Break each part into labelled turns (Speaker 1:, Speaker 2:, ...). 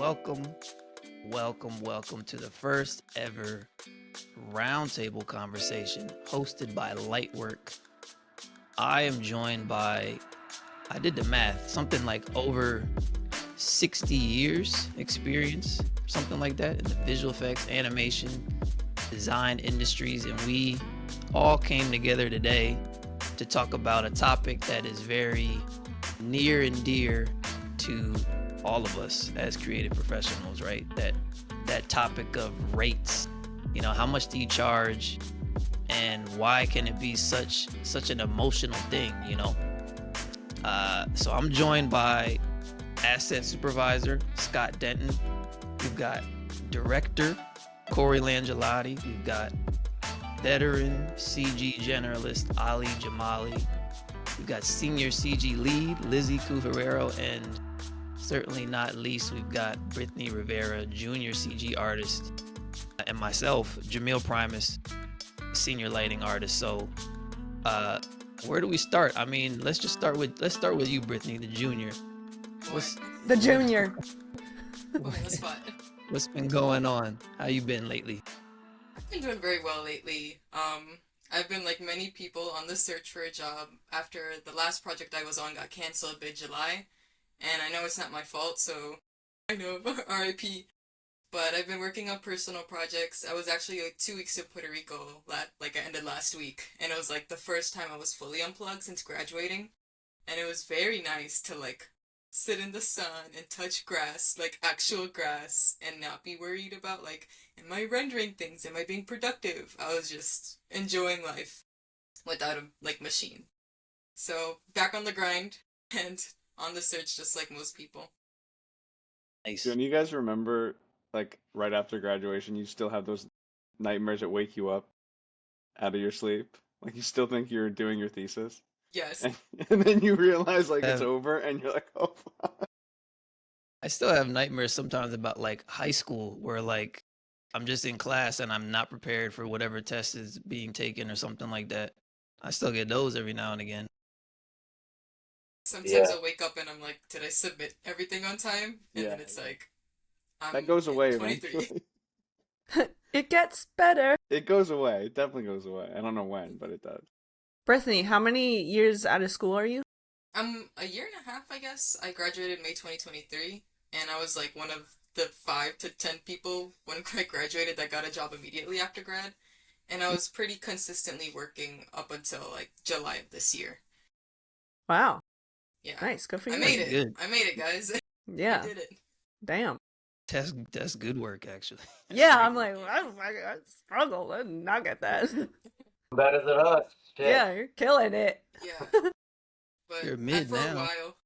Speaker 1: welcome, welcome to the first ever Roundtable Conversation hosted by LightworQ. I am joined by, I did the math, something like over 60 years experience, something like that, in the visual effects, animation, design industries, and we all came together today to talk about a topic that is very near and dear to all of us as creative professionals, right? That topic of rates. You know, how much do you charge, and why can it be such an emotional thing? You know. So I'm joined by asset supervisor Scott Denton. We've got director Corey Langelotti. We've got veteran CG Generalist Ali Jamali. We've got senior CG lead Lizzie Ku-Herrero, and certainly not least, we've got Brithney Rivera, junior CG artist, and myself, Jamil Primas, senior lighting artist. So, where do we start? I mean, let's start with you, Brithney, the junior. What's
Speaker 2: the junior?
Speaker 1: What's been going on? How you been lately?
Speaker 3: I've been doing very well lately. I've been like many people on the search for a job after the last project I was on got canceled mid-July, and I know it's not my fault, so I know RIP. But I've been working on personal projects. I was actually like 2 weeks in Puerto Rico, I ended last week, and it was like the first time I was fully unplugged since graduating, and it was very nice to like sit in the sun and touch grass, like actual grass, and not be worried about like, am I rendering things? Am I being productive? I was just enjoying life without a like machine. So back on the grind and on the search, just like most people.
Speaker 1: Nice.
Speaker 4: Do any of you guys remember, like, right after graduation, you still have those nightmares that wake you up out of your sleep? Like, you still think you're doing your thesis?
Speaker 3: Yes.
Speaker 4: And then you realize, like, it's over, and you're like, oh, fuck.
Speaker 1: I still have nightmares sometimes about like high school, where like I'm just in class and I'm not prepared for whatever test is being taken or something like that. I still get those every now and again.
Speaker 3: Sometimes I'll wake up and I'm like, did I submit everything on time? And then it's like,
Speaker 4: that goes away
Speaker 3: 23.
Speaker 4: eventually.
Speaker 2: It gets better.
Speaker 4: It goes away. It definitely goes away. I don't know when, but it does.
Speaker 2: Brithney, how many years out of school are you?
Speaker 3: I'm a year and a half, I guess. I graduated May 2023, and I was like one of the 5 to 10 people when I graduated that got a job immediately after grad. And I was pretty consistently working up until like July of this year.
Speaker 2: Wow.
Speaker 3: Yeah.
Speaker 2: Nice. Good for you.
Speaker 3: I made it.
Speaker 1: Good.
Speaker 3: I made it, guys.
Speaker 2: Yeah.
Speaker 3: I did it.
Speaker 2: Damn.
Speaker 1: That's good work, actually.
Speaker 2: Yeah, I'm like, I struggled. I did not get that.
Speaker 5: Better than us. Shit.
Speaker 2: Yeah, you're killing it.
Speaker 3: Yeah. But
Speaker 1: You're mid
Speaker 3: for
Speaker 1: now.
Speaker 3: a while,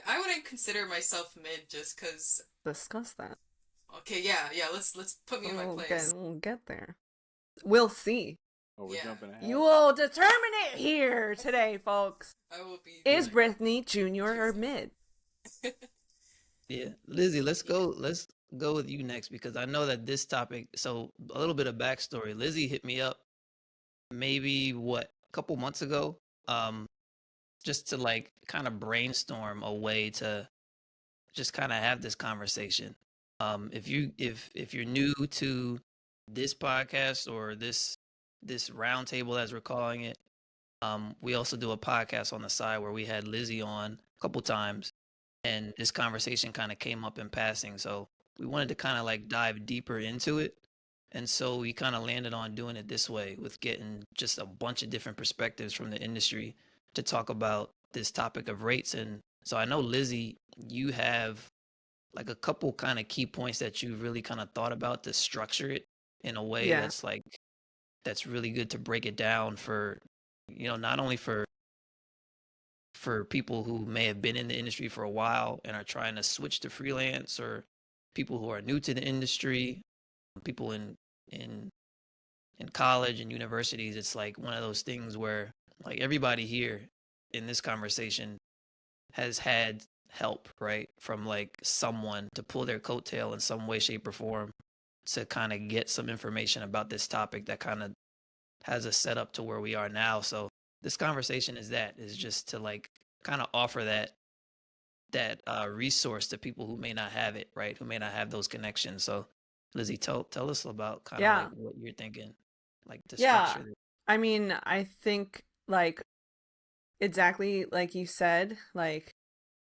Speaker 3: I wouldn't consider myself mid just because.
Speaker 2: Discuss that.
Speaker 3: Okay, yeah. Let's put me in my place.
Speaker 2: We'll get there. We'll see.
Speaker 4: Oh, we're
Speaker 3: Yeah.
Speaker 4: jumping ahead.
Speaker 2: You will determine it here today, folks.
Speaker 3: I will be.
Speaker 2: Is Brithney junior or mid?
Speaker 1: Yeah, Lizzie, let's go with you next, because I know that this topic. So a little bit of backstory. Lizzie hit me up maybe a couple months ago, just to like kind of brainstorm a way to just kind of have this conversation. If you're new to this podcast or this roundtable, as we're calling it, we also do a podcast on the side where we had Lizzie on a couple times, and this conversation kind of came up in passing. So we wanted to kind of like dive deeper into it. And so we kind of landed on doing it this way, with getting just a bunch of different perspectives from the industry to talk about this topic of rates. And so I know, Lizzie, you have like a couple kind of key points that you really kind of thought about to structure it in a way that's really good to break it down for, you know, not only for people who may have been in the industry for a while and are trying to switch to freelance, or people who are new to the industry, people in college and universities. It's like one of those things where like everybody here in this conversation has had help, right, from like someone to pull their coattail in some way, shape, or form to kind of get some information about this topic that kind of has us set up to where we are now. So this conversation is just to like kind of offer that that resource to people who may not have it, right? Who may not have those connections. So, Lizzie, tell us about kind of like
Speaker 2: Yeah.
Speaker 1: what you're thinking, like the
Speaker 2: Yeah.
Speaker 1: structure.
Speaker 2: I mean, I think like exactly like you said, like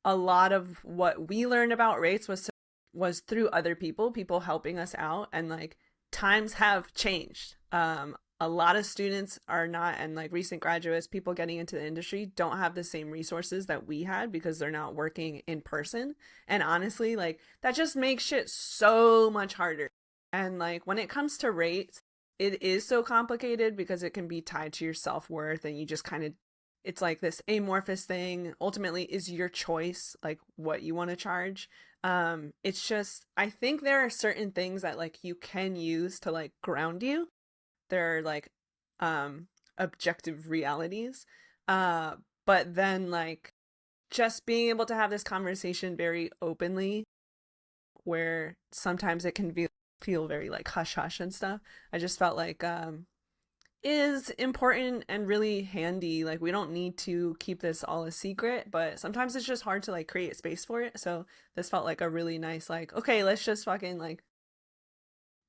Speaker 2: a lot of what we learned about rates was through other people helping us out, and like times have changed. A lot of students are not, and like recent graduates, people getting into the industry don't have the same resources that we had because they're not working in person. And honestly, like that just makes shit so much harder. And like when it comes to rates, it is so complicated because it can be tied to your self-worth, and you just kind of, it's like this amorphous thing. Ultimately is your choice, like what you want to charge. It's just, I think there are certain things that like you can use to like ground you. There are like objective realities. But then like just being able to have this conversation very openly, where sometimes it can feel very like hush hush and stuff. I just felt like is important and really handy. Like we don't need to keep this all a secret, but sometimes it's just hard to like create space for it. So this felt like a really nice, like, okay, let's just fucking like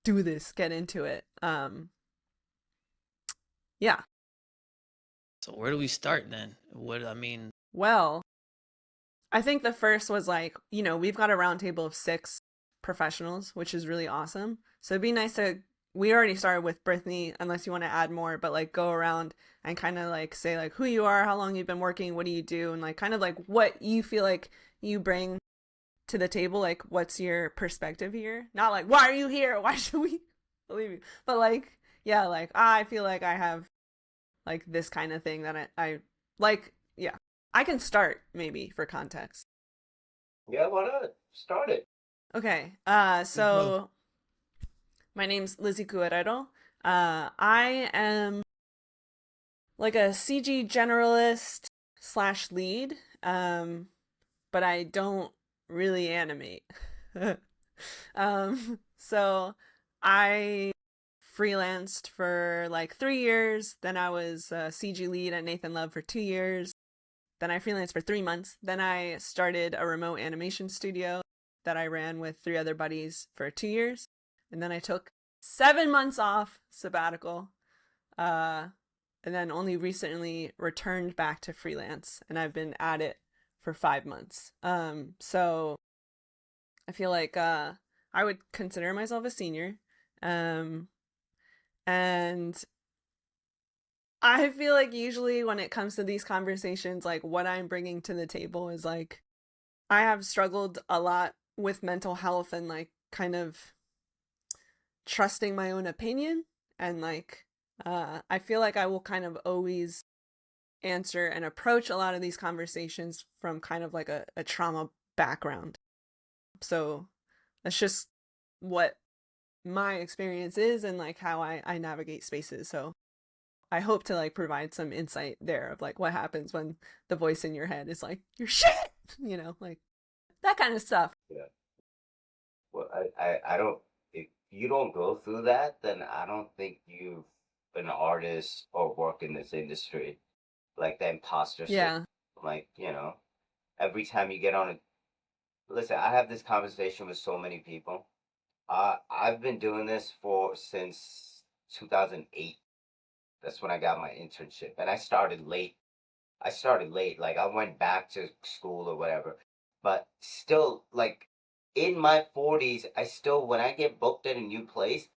Speaker 2: do this, get into it. Yeah.
Speaker 1: So where do we start then? What I mean,
Speaker 2: Well, I think the first was like, you know, we've got a roundtable of 6 professionals, which is really awesome. So it'd be nice to, we already started with Brithney, unless you want to add more, but like go around and kind of like say like who you are, how long you've been working, what do you do, and like kind of like what you feel like you bring to the table, like what's your perspective here? Not like why are you here? Why should we believe you? But like, yeah, like I feel like I have like this kind of thing that I like, yeah. I can start maybe for context.
Speaker 5: Yeah, why not? Start it.
Speaker 2: Okay.
Speaker 1: let's go.
Speaker 2: So my name's Lizzie Ku-Herrero. I am like a CG generalist slash lead. But I don't really animate. So I freelanced for like 3 years. Then I was a CG lead at Nathan Love for 2 years. Then I freelanced for 3 months. Then I started a remote animation studio that I ran with 3 other buddies for 2 years. And then I took 7 months off sabbatical. Uh, and then only recently returned back to freelance. And I've been at it for 5 months. So I feel like I would consider myself a senior. And I feel like usually when it comes to these conversations, like what I'm bringing to the table is like, I have struggled a lot with mental health and like kind of trusting my own opinion. And like, I feel like I will kind of always answer and approach a lot of these conversations from kind of like a trauma background. So that's just what my experience is and like how I navigate spaces. So I hope to like provide some insight there of like what happens when the voice in your head is like, you're shit, you know, like that kind of stuff.
Speaker 5: Yeah. Well, I don't, if you don't go through that, then I don't think you've been an artist or work in this industry. Like the imposter syndrome.
Speaker 2: Yeah.
Speaker 5: Like, every time you get on a, listen, I have this conversation with so many people. I've been doing this since 2008. That's when I got my internship. And I started late. Like I went back to school or whatever. But still, like in my 40s, I still, when I get booked at a new place,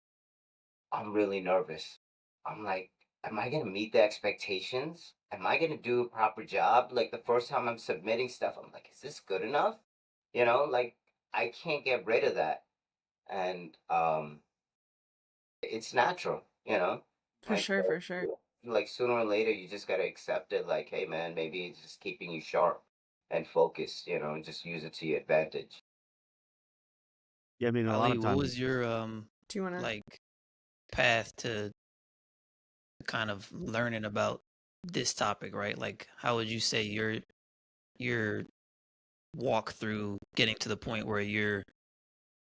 Speaker 5: I'm really nervous. I'm like, am I going to meet the expectations? Am I going to do a proper job? Like the first time I'm submitting stuff, I'm like, is this good enough? Like I can't get rid of that. And it's natural,
Speaker 2: For
Speaker 5: like
Speaker 2: sure, for sure.
Speaker 5: like sooner or later you just got to accept it, like, hey man, maybe it's just keeping you sharp and focused, and just use it to your advantage.
Speaker 6: Yeah, I mean, a lot
Speaker 1: Ali,
Speaker 6: of
Speaker 1: what
Speaker 6: times,
Speaker 1: was your
Speaker 2: Do you want to?
Speaker 1: like path to kind of learning about this topic, right? Like how would you say your walk through getting to the point where you're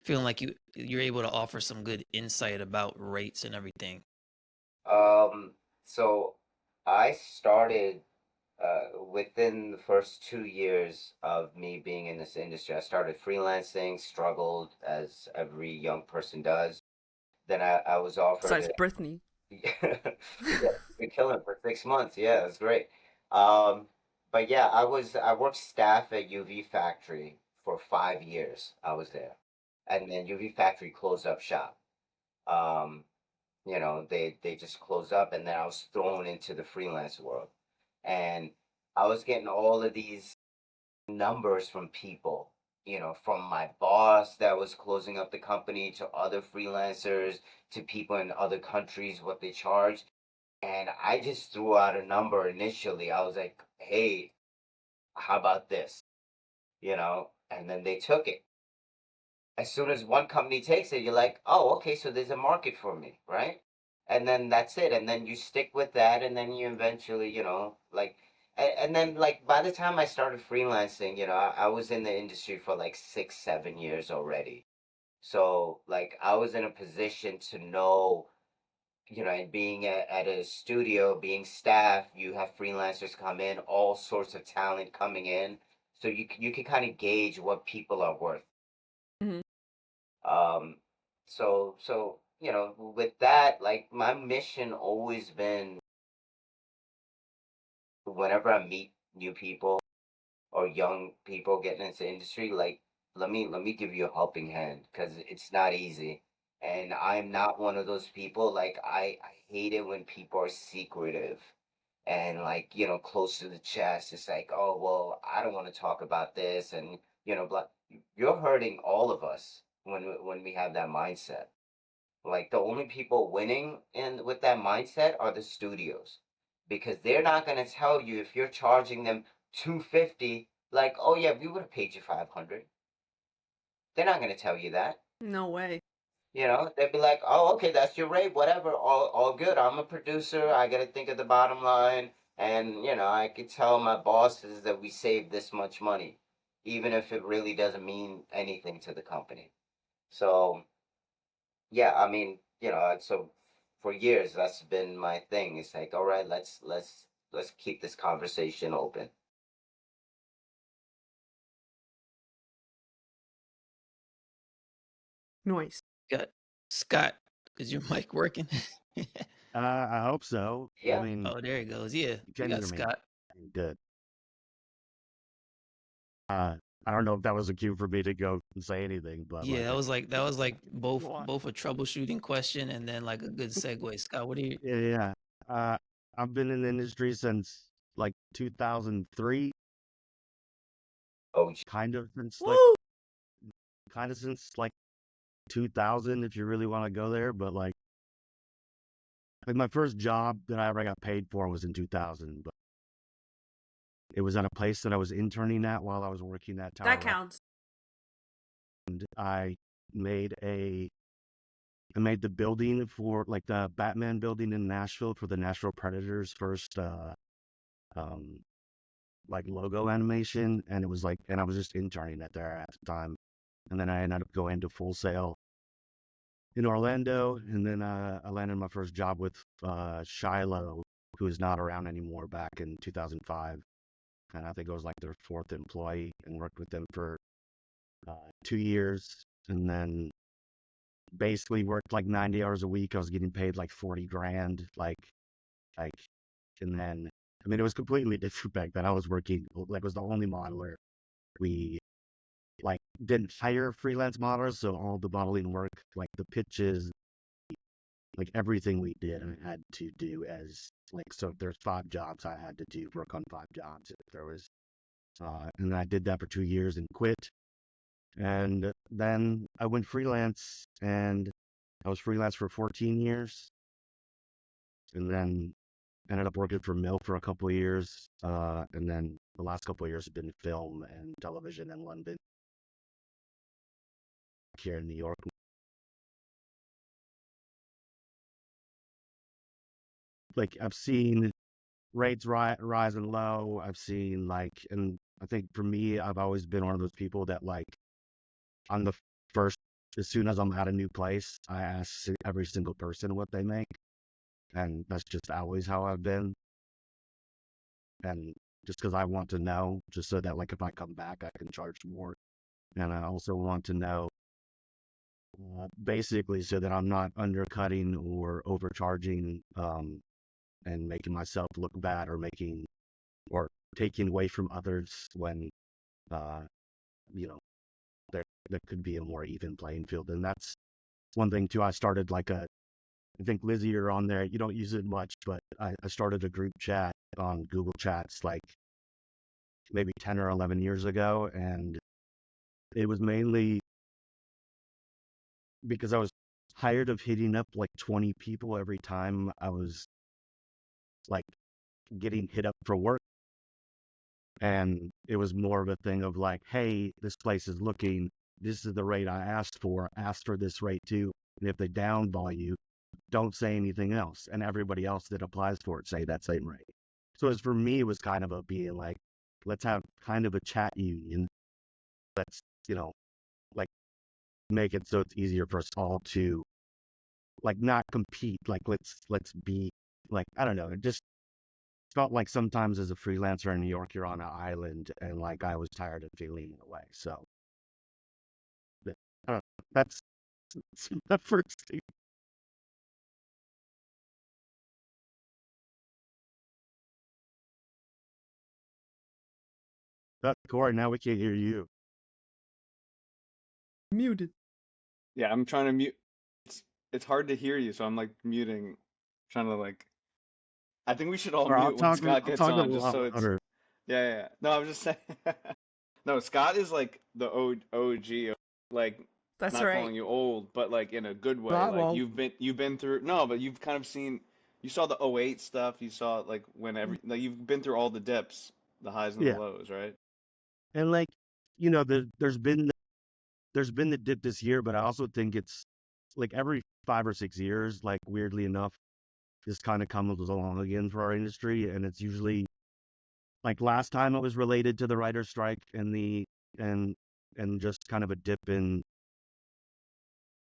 Speaker 1: feeling like you're able to offer some good insight about rates and everything?
Speaker 5: So I started within the first 2 years of me being in this industry, I started freelancing, struggled as every young person does. Then I was offered
Speaker 2: Besides Brithney.
Speaker 5: yeah, been killing it for 6 months. Yeah, it's great. Um, but yeah, I worked staff at UV Factory for 5 years. I was there, and then UV Factory closed up shop. Um, they just closed up, and then I was thrown into the freelance world, and I was getting all of these numbers from people, from my boss that was closing up the company to other freelancers to people in other countries what they charge. And I just threw out a number initially. I was like, hey, how about this? And then they took it. As soon as one company takes it, you're like, oh, okay, so there's a market for me, right? And then that's it. And then you stick with that, and then you eventually, like, and then like by the time I started freelancing, I was in the industry for like 6, 7 years already. So like I was in a position to know, and being at a studio, being staff, you have freelancers come in, all sorts of talent coming in. So you can kind of gauge what people are worth.
Speaker 2: Mhm.
Speaker 5: Um, so with that, like my mission always been whenever I meet new people or young people getting into industry, like let me give you a helping hand because it's not easy. And I'm not one of those people. Like I hate it when people are secretive and like, close to the chest. It's like, oh well, I don't want to talk about this, and blah. You're hurting all of us when we have that mindset. Like the only people winning in with that mindset are the studios because they're not going to tell you if you're charging them 250 like, "Oh yeah, we would have paid you 500." They're not going to tell you that.
Speaker 2: No way.
Speaker 5: They'd be like, "Oh, okay, that's your rate, whatever. All good. I'm a producer. I got to think of the bottom line, and I could tell my bosses that we saved this much money, even if it really doesn't mean anything to the company." So, yeah, I mean, so for years that's been my thing. It's like, all right, let's keep this conversation open.
Speaker 2: Noise.
Speaker 1: Got Scott, is your mic working?
Speaker 6: I hope so. I
Speaker 5: Yeah.
Speaker 6: mean,
Speaker 1: Oh, there he goes. Yeah,
Speaker 6: you
Speaker 1: we
Speaker 6: can
Speaker 1: got
Speaker 6: hear me.
Speaker 1: Scott.
Speaker 6: Good. I don't know if that was a cue for me to go and say anything, but
Speaker 1: Yeah,
Speaker 6: like,
Speaker 1: that was like both
Speaker 6: What?
Speaker 1: both a troubleshooting question and then like a good segue. Scott, what do you?
Speaker 6: yeah, yeah. I've been in the industry since like 2003,
Speaker 5: Oh,
Speaker 6: kind of since like,
Speaker 2: Woo!
Speaker 6: kind of since like 2000, if you really want to go there. But like my first job that I ever got paid for was in 2000, but it was at a place that I was interning at while I was working at Tower
Speaker 2: That
Speaker 6: Records.
Speaker 2: counts.
Speaker 6: I made a I made the building for like the Batman building in Nashville for the Nashville Predators first um like logo animation, and it was like, and I was just interning at there at the time, and then I ended up going to Full Sail in Orlando, and then I landed my first job with Shiloh, who is not around anymore, back in 2005, and I think I was like their fourth employee, and worked with them for 2 years, and then basically worked like 90 hours a week. I was getting paid like 40 grand, like, and then, I mean, it was completely different back then. I was working, like, was the only modeler. We, like, didn't hire freelance modelers, so all the modeling work, like the pitches, like everything we did, I had to do as, like, so if there's 5 jobs, I had to do work on 5 jobs. If there was, and I did that for 2 years and quit. And then I went freelance, and I was freelance for 14 years, and then ended up working for Mill for a couple of years, and then the last couple of years have been film and television in London, here in New York. Like I've seen rates rise and low. I've seen like, and I think for me, I've always been one of those people that like on the first, as soon as I'm at a new place, I ask every single person what they make, and that's just always how I've been. And just because I want to know, just so that like if I come back, I can charge more. And I also want to know, basically, so that I'm not undercutting or overcharging, and making myself look bad, or taking away from others when, uh, you know, there could be a more even playing field. And that's one thing too. I think Lizzie, you're on there. You don't use it much, but I started a group chat on Google Chats like maybe 10 or 11 years ago. And it was mainly because I was tired of hitting up like 20 people every time I was like getting hit up for work. And it was more of a thing of like, hey, this place is looking, this is the rate I asked for, ask for this rate too. And if they downball you, don't say anything else. And everybody else that applies for it say that same rate. So as for me, it was kind of a being like, let's have kind of a chat union. Let's, like make it so it's easier for us all to like not compete. Like let's be like, I don't know. It just felt like sometimes as a freelancer in New York, you're on an island, and like I was tired of feeling away. So I don't know. That's the first thing. Corey, now we can't hear you.
Speaker 2: Muted.
Speaker 4: Yeah, I'm trying to mute. It's hard to hear you, so I'm like muting, trying to like. I think we should all
Speaker 6: Or
Speaker 4: mute when Scott
Speaker 6: I'll
Speaker 4: gets
Speaker 6: talk a
Speaker 4: on, just
Speaker 6: lot
Speaker 4: so it's.
Speaker 6: louder.
Speaker 4: Yeah, yeah, yeah. No, I was just saying. No, Scott is like the OG, like
Speaker 2: That's
Speaker 4: not
Speaker 2: right.
Speaker 4: calling you old, but like in a good way.
Speaker 6: Not
Speaker 4: Like
Speaker 6: well.
Speaker 4: you've been through no, but you've kind of seen. You saw the '08 stuff. You saw like like you've been through all the dips, the highs and the
Speaker 6: Yeah.
Speaker 4: lows, right?
Speaker 6: And like, there's been the dip this year, but I also think it's like every 5 or 6 years, like weirdly enough, this kind of comes along again for our industry. And it's usually like last time it was related to the writer's strike and and just kind of a dip in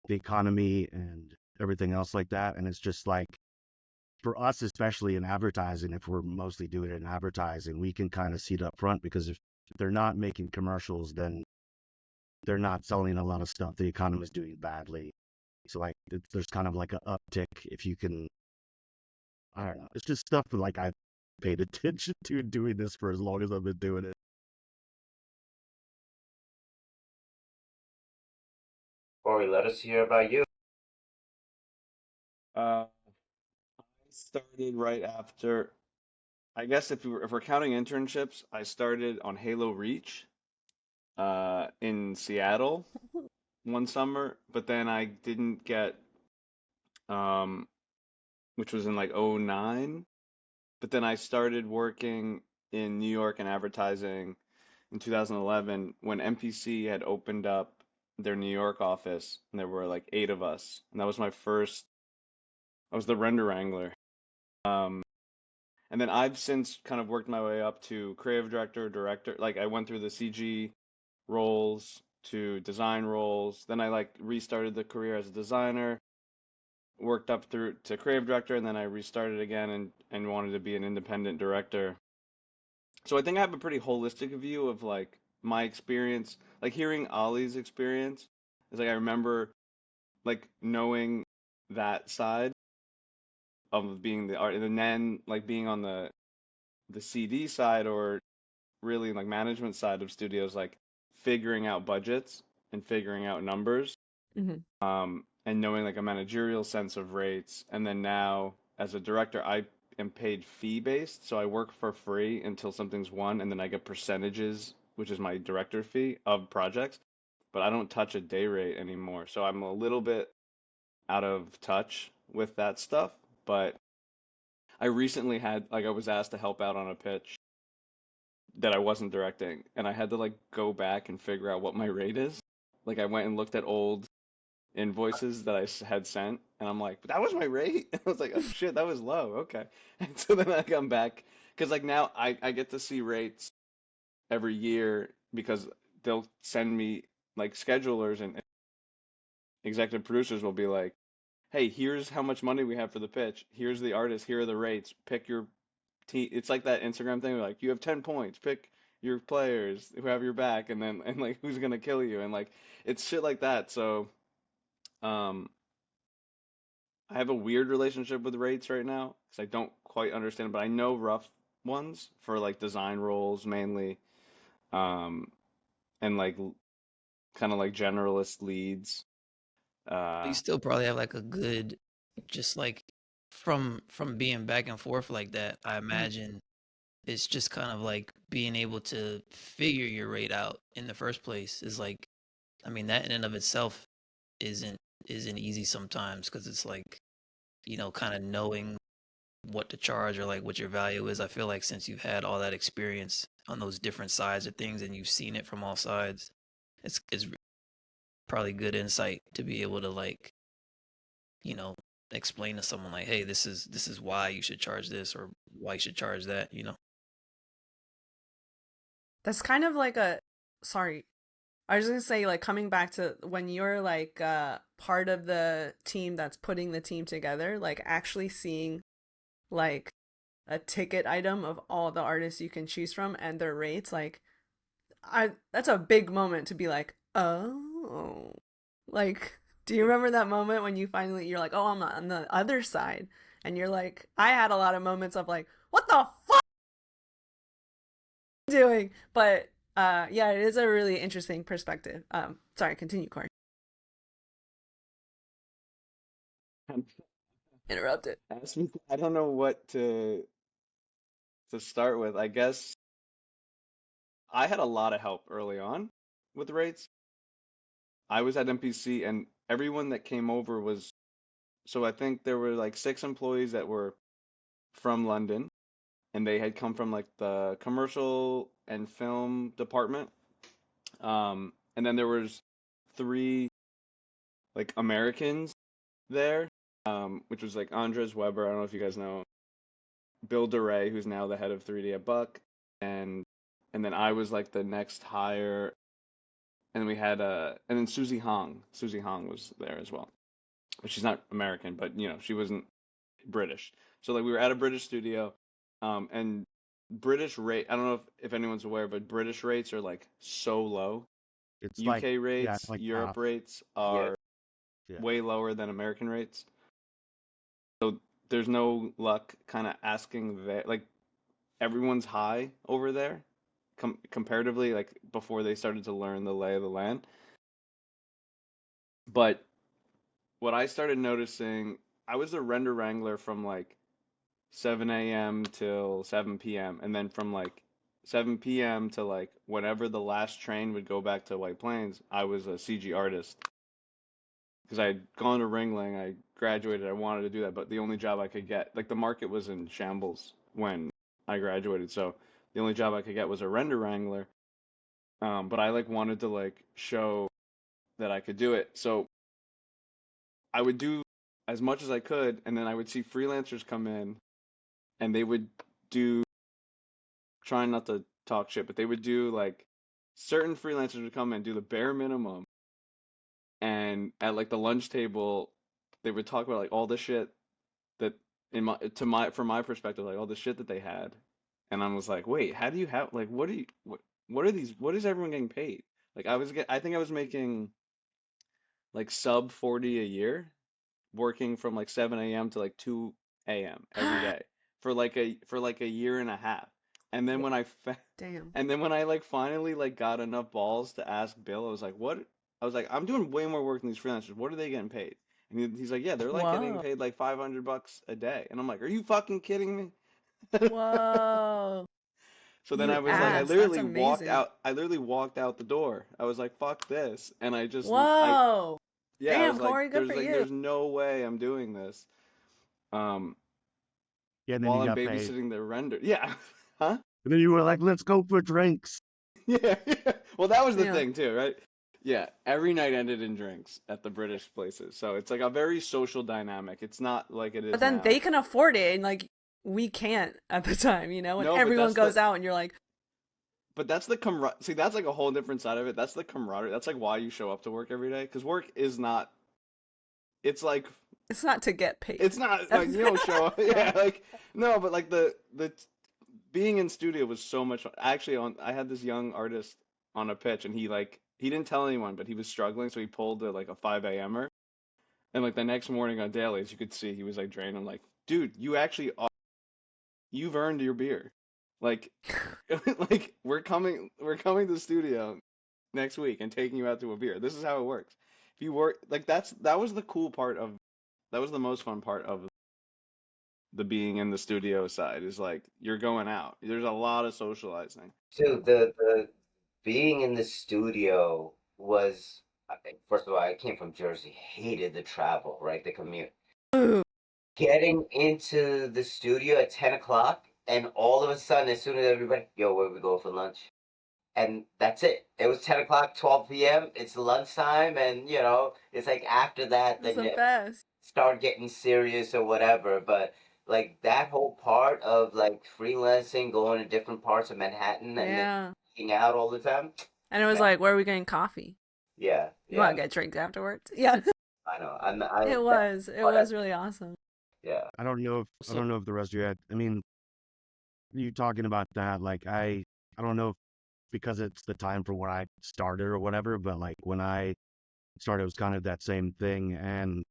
Speaker 6: the economy and everything else like that. And it's just like, for us, especially in advertising, if we're mostly doing it in advertising, we can kind of see it up front, because if they're not making commercials, then they're not selling a lot of stuff. The economy is doing badly. So like, there's kind of like an uptick if you can. I don't know. It's just stuff that like I've paid attention to doing this for as long as I've been doing it.
Speaker 5: Corey, let us hear about you.
Speaker 4: I started right after. I guess if we're counting internships, I started on Halo Reach, in Seattle one summer, but then I didn't get, um, which was in like '09. But then I started working in New York in advertising in 2011 when MPC had opened up their New York office, and there were like 8 of us, and that was my first. I was the render wrangler. Um, and then I've since kind of worked my way up to creative director, director. Like I went through the CG roles to design roles. Then I like restarted the career as a designer, worked up through to creative director, and then I restarted again and wanted to be an independent director. So I think I have a pretty holistic view of like my experience, like hearing Ollie's experience. Is like I remember like knowing that side of being the art, and then like being on the CD side, or really like management side of studios, like figuring out budgets and figuring out numbers,
Speaker 2: Hmm.
Speaker 4: and knowing like a managerial sense of rates. And then now as a director, I am paid fee based, so I work for free until something's won, and then I get percentages, which is my director fee of projects. But I don't touch a day rate anymore, so I'm a little bit out of touch with that stuff. But I recently had like I was asked to help out on a pitch that I wasn't directing, and I had to like go back and figure out what my rate is. Like I went and looked at old invoices that had sent, and I'm like, that was my rate. I was like, oh shit, that was low. Okay. And so then I come back because like now I get to see rates every year because they'll send me like schedulers and executive producers will be like, hey, here's how much money we have for the pitch. Here's the artist. Here are the rates. Pick your it's like that Instagram thing where, like, you have 10 points, pick your players who have your back, and then and like who's gonna kill you, and like it's shit like that. So um I have a weird relationship with rates right now because I don't quite understand, but I know rough ones for like design roles mainly, um, and like kind of like generalist leads.
Speaker 1: You
Speaker 4: Uh,
Speaker 1: still probably have like a good, just like from being back and forth like that. I imagine it's just kind of like being able to figure your rate out in the first place is like, I mean, that in and of itself isn't isn't easy sometimes because it's like, kind of knowing what to charge or like what your value is. I feel like since you've had all that experience on those different sides of things and you've seen it from all sides, it's probably good insight to be able to like, you know, explain to someone like, hey, this is why you should charge this or why you should charge that.
Speaker 2: That's kind of like a, sorry, I was gonna say, like, coming back to when you're like part of the team that's putting the team together, like actually seeing like a ticket item of all the artists you can choose from and their rates, like I that's a big moment to be like, oh, like, do you remember that moment when you finally you're like, oh, I'm on the other side, and you're like, I had a lot of moments of like, what the fuck am I doing? But yeah, it is a really interesting perspective. Sorry, continue, Corey. Interrupted.
Speaker 4: ask me, I don't know what to start with. I guess I had a lot of help early on with rates. I was at MPC, and everyone that came over was, so I think there were like 6 employees that were from London, and they had come from like the commercial and film department. And then there was 3 like Americans there, which was like Andres Weber. I don't know if you guys know Bill DeRay, who's now the head of 3D at Buck, and and then I was like the next hire, and we had and then Susie Hong. Susie Hong was there as well, but she's not American, but she wasn't British. So like we were at a British studio, and British rate. I don't know if anyone's aware, but British rates are like so low.
Speaker 6: It's like,
Speaker 4: UK
Speaker 6: yeah, it's
Speaker 4: rates,
Speaker 6: like
Speaker 4: Europe
Speaker 6: half.
Speaker 4: rates
Speaker 5: Yeah.
Speaker 4: are
Speaker 6: Yeah.
Speaker 4: way lower than American rates. So there's no luck kind of asking that. Like everyone's high over there, comparatively, like before they started to learn the lay of the land. But what I started noticing, I was a render wrangler from like 7 a.m. till 7 p.m. and then from like 7 p.m. to like whenever the last train would go back to White Plains, I was a CG artist because I had gone to Ringling, I graduated, I wanted to do that, but the only job I could get, like the market was in shambles when I graduated, so the only job I could get was a render wrangler. But I like wanted to like show that I could do it, so I would do as much as I could, and then I would see freelancers come in, and they would do, trying not to talk shit, but they would do like certain freelancers would come and do the bare minimum, and at like the lunch table, they would talk about like all the shit that from my perspective, like all the shit that they had, and I was like, wait, how do you have like what are these? What is everyone getting paid? Like I think I was making like sub 40 a year, working from like 7 a.m. to like 2 a.m. every day for like a year and a half. And then
Speaker 2: Damn.
Speaker 4: and then when I like finally like got enough balls to ask Bill, I was like, "What?" I was like, "I'm doing way more work than these freelancers. What are they getting paid?" And he's like, "Yeah, they're like getting
Speaker 2: Whoa.
Speaker 4: paid like $500 a day." And I'm like, "Are you fucking kidding me?"
Speaker 2: Whoa.
Speaker 4: So then
Speaker 2: You
Speaker 4: I was like,
Speaker 2: asked. That's amazing.
Speaker 4: I literally walked out the door. I was like, "Fuck this." And
Speaker 2: Whoa.
Speaker 4: yeah, I
Speaker 2: Damn,
Speaker 4: was like,
Speaker 2: Corey, good for you.
Speaker 4: there's no way I'm doing this. Um,
Speaker 6: Yeah, and then
Speaker 4: while
Speaker 6: you
Speaker 4: I'm
Speaker 6: got paid.
Speaker 4: babysitting the render. Yeah. Huh?
Speaker 6: And then you were like, let's go for drinks.
Speaker 4: Yeah. Well, that was the
Speaker 2: Yeah.
Speaker 4: thing too, right? Yeah, every night ended in drinks at the British places. So it's like a very social dynamic. It's not like it
Speaker 2: But
Speaker 4: is
Speaker 2: then
Speaker 4: now.
Speaker 2: they can afford it, and like we can't at the time, when
Speaker 4: No,
Speaker 2: everyone goes out and you're like,
Speaker 4: but that's the see, that's like a whole different side of it. That's the camaraderie. That's like why you show up to work every day. Because work is not, it's like,
Speaker 2: it's not to get paid.
Speaker 4: it's not like you don't show up. Yeah, like, no, but like the being in studio was so much fun. Actually, I had this young artist on a pitch, and he didn't tell anyone, but he was struggling, so he pulled like a 5 a.m.er, and like the next morning on dailies, you could see he was like drained. I'm like, dude, you've earned your beer, like, like we're coming to the studio next week and taking you out to a beer. This is how it works. If you work like that was the cool part of that was the most fun part of the being in the studio side is like you're going out. There's a lot of socializing.
Speaker 5: So the being in the studio was, first of all, I came from Jersey, hated the travel, right? The commute. Getting into the studio at 10 o'clock, and all of a sudden, as soon as everybody, yo, where we go for lunch? And that's it. It was 10 o'clock, 12 p.m. It's lunchtime, and it's like after that,
Speaker 2: It's
Speaker 5: then
Speaker 2: the
Speaker 5: you
Speaker 2: best.
Speaker 5: start getting serious or whatever. But like that whole part of like freelancing, going to different parts of Manhattan, and then
Speaker 2: Yeah.
Speaker 5: eating out all the time.
Speaker 2: And it was
Speaker 5: Man.
Speaker 2: like, where are we getting coffee?
Speaker 5: Yeah,
Speaker 2: You want
Speaker 5: yeah,
Speaker 2: to get drinks afterwards? Yeah.
Speaker 5: I know.
Speaker 2: It was really awesome.
Speaker 5: Yeah.
Speaker 6: I don't know if the rest of you had, I mean, you talking about that, like I don't know if because it's the time for when I started or whatever, but like when I started, it was kind of that same thing. And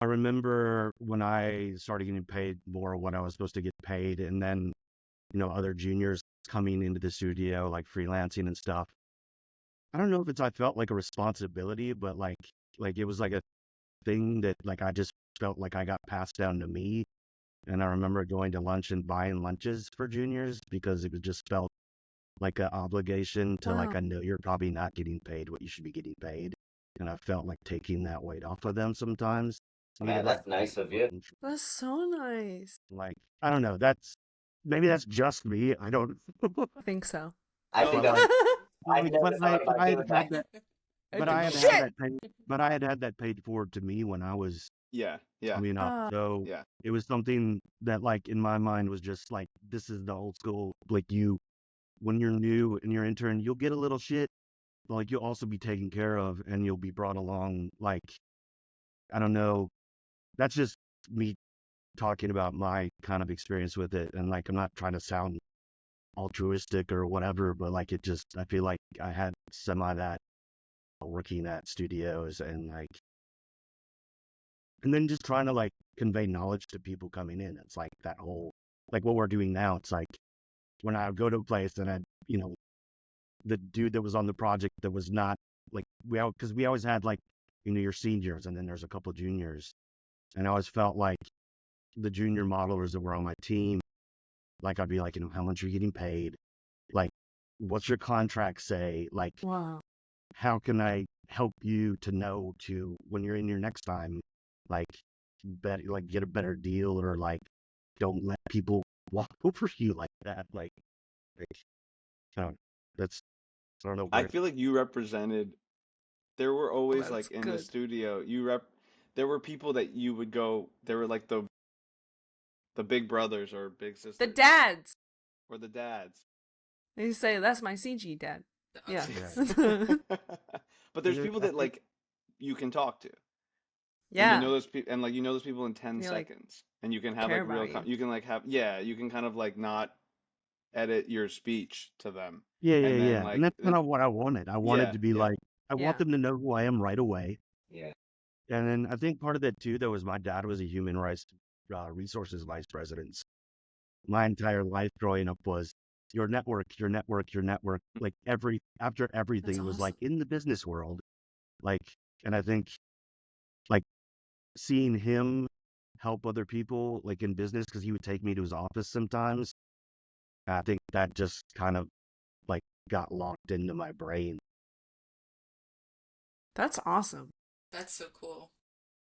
Speaker 6: I remember when I started getting paid more what I was supposed to get paid, and then, other juniors coming into the studio, like freelancing and stuff. I don't know if I felt like a responsibility, but like it was like a thing that like I just felt like I got passed down to me. And I remember going to lunch and buying lunches for juniors because it was just felt like an obligation to like,
Speaker 2: Wow.
Speaker 6: I know you're probably not getting paid what you should be getting paid. And I felt like taking that weight off of them sometimes.
Speaker 5: Man, that's nice of you.
Speaker 2: That's so nice.
Speaker 6: Like, I don't know. Maybe that's just me. I don't.
Speaker 2: I think so.
Speaker 5: I
Speaker 4: No,
Speaker 5: think
Speaker 4: like,
Speaker 5: I never thought about doing that.
Speaker 6: But I had
Speaker 2: Shit!
Speaker 6: had that paid. But I had that paid forward to me when I was
Speaker 4: yeah, yeah,
Speaker 6: coming up. So
Speaker 4: yeah.
Speaker 6: it was something that, like, in my mind was just like, this is the old school. Like when you're new and you're intern, you'll get a little shit. But like you'll also be taken care of, and you'll be brought along. Like, I don't know. That's just me talking about my kind of experience with it. And like, I'm not trying to sound altruistic or whatever, but like I feel like I had some of that working at studios and then just trying to like convey knowledge to people coming in. It's like that whole, like what we're doing now. It's like when I would go to a place and the dude that was on the project that was not like, because we always had like, your seniors and then there's a couple of juniors. And I always felt like the junior modelers that were on my team, like I'd be like, how much are you getting paid? Like, what's your contract say? Like,
Speaker 2: Wow.
Speaker 6: how can I help you to know to when you're in your next time, like, get a better deal, or like, don't let people walk over you like that. So that's, I don't know.
Speaker 4: I feel like you represented. There were always
Speaker 2: That's
Speaker 4: like in the
Speaker 2: good.
Speaker 4: studio, there were people that you would go. They were like the big brothers or big sisters.
Speaker 2: The dads.
Speaker 4: Or the dads.
Speaker 2: They say that's my CG dad. Yeah.
Speaker 4: But there's people that like you can talk to.
Speaker 2: Yeah.
Speaker 4: And you know those people, and like you know those people in 10
Speaker 2: They, like,
Speaker 4: seconds, and you can have
Speaker 2: care
Speaker 4: like real.
Speaker 2: about you.
Speaker 4: You can like have you can kind of like not edit your speech to them.
Speaker 6: Yeah.
Speaker 4: And then
Speaker 6: And that's kind
Speaker 4: and,
Speaker 6: of what I wanted. I wanted to be like, I want them to know who I am right away.
Speaker 5: Yeah.
Speaker 6: And then I think part of that too, though, was my dad was a human rights resources vice president. My entire life growing up was your network. Like after everything
Speaker 2: That's
Speaker 6: was
Speaker 2: awesome.
Speaker 6: like in the business world. Like, and I think like seeing him help other people like in business, because he would take me to his office sometimes. I think that just kind of like got locked into my brain.
Speaker 2: That's awesome.
Speaker 3: That's so cool.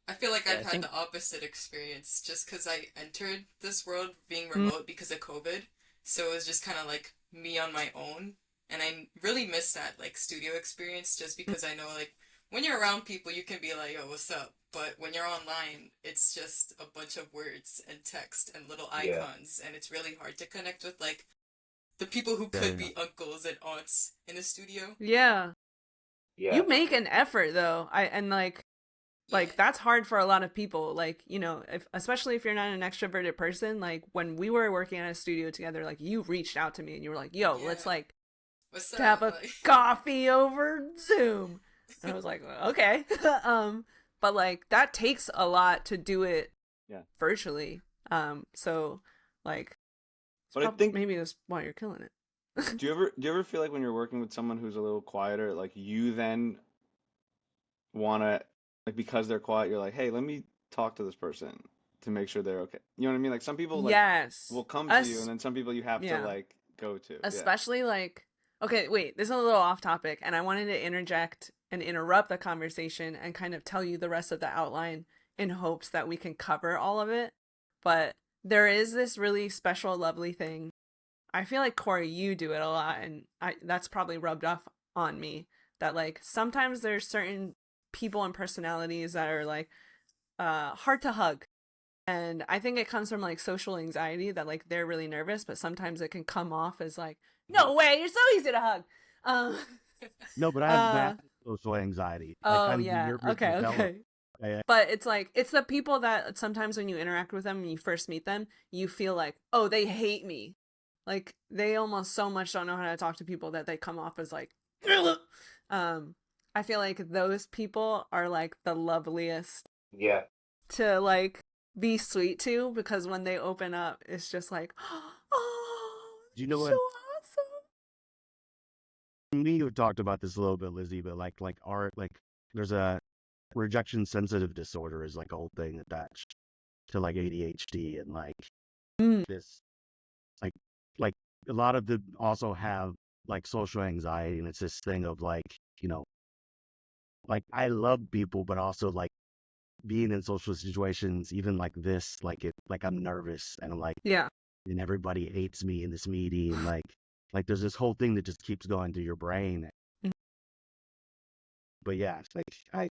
Speaker 3: I feel like I've had the opposite experience just because I entered this world being remote because of COVID. So it was just kind of like me on my own. And I really miss that like studio experience just because I know like when you're around people, you can be like, yo, what's up? But when you're online, it's just a bunch of words and text and little icons. And it's really hard to connect with like the people who could be uncles and aunts in the studio.
Speaker 2: Yeah.
Speaker 5: Yeah.
Speaker 2: You make an effort though. And like Like that's hard for a lot of people. Like, you know, especially if you're not an extroverted person, like when we were working at a studio together, like you reached out to me and you were like, yo, let's like
Speaker 3: What's
Speaker 2: have
Speaker 3: up?
Speaker 2: a coffee over Zoom. And I was like, okay. But like that takes a lot to do it virtually. So like,
Speaker 4: but I think
Speaker 2: maybe that's why you're killing it.
Speaker 4: do you ever feel like when you're working with someone who's a little quieter, like you then wanna, like, because they're quiet, you're like, hey, let me talk to this person to make sure they're okay. You know what I mean? Like some people like
Speaker 2: Yes.
Speaker 4: will come to you, and then some people you have to like go to.
Speaker 2: Especially like, okay, wait, this is a little off topic, and I wanted to interject and interrupt the conversation and kind of tell you the rest of the outline in hopes that we can cover all of it. But there is this really special, lovely thing. I feel like, Corey, you do it a lot, and that's probably rubbed off on me, that like sometimes there's certain people and personalities that are like hard to hug. And I think it comes from like social anxiety, that like they're really nervous, but sometimes it can come off as like, no way, you're so easy to hug.
Speaker 6: No, but I have bad social anxiety.
Speaker 2: Oh,
Speaker 6: like,
Speaker 2: yeah. Okay.
Speaker 6: Yeah.
Speaker 2: But it's like, it's the people that sometimes when you interact with them and you first meet them, you feel like, oh, they hate me. Like they almost so much don't know how to talk to people that they come off as like, I feel like those people are like the loveliest.
Speaker 5: Yeah.
Speaker 2: To like be sweet to, because when they open up, it's just like, oh,
Speaker 6: do you know
Speaker 2: so
Speaker 6: what?
Speaker 2: awesome.
Speaker 6: We have talked about this a little bit, Lizzie, but like there's a rejection sensitive disorder is like a whole thing attached to like ADHD and like this like a lot of them also have like social anxiety, and it's this thing of like, you know, like I love people, but also like being in social situations, even like this, like I'm nervous and I'm like, and everybody hates me in this meeting, like there's this whole thing that just keeps going through your brain. But yeah, it's like I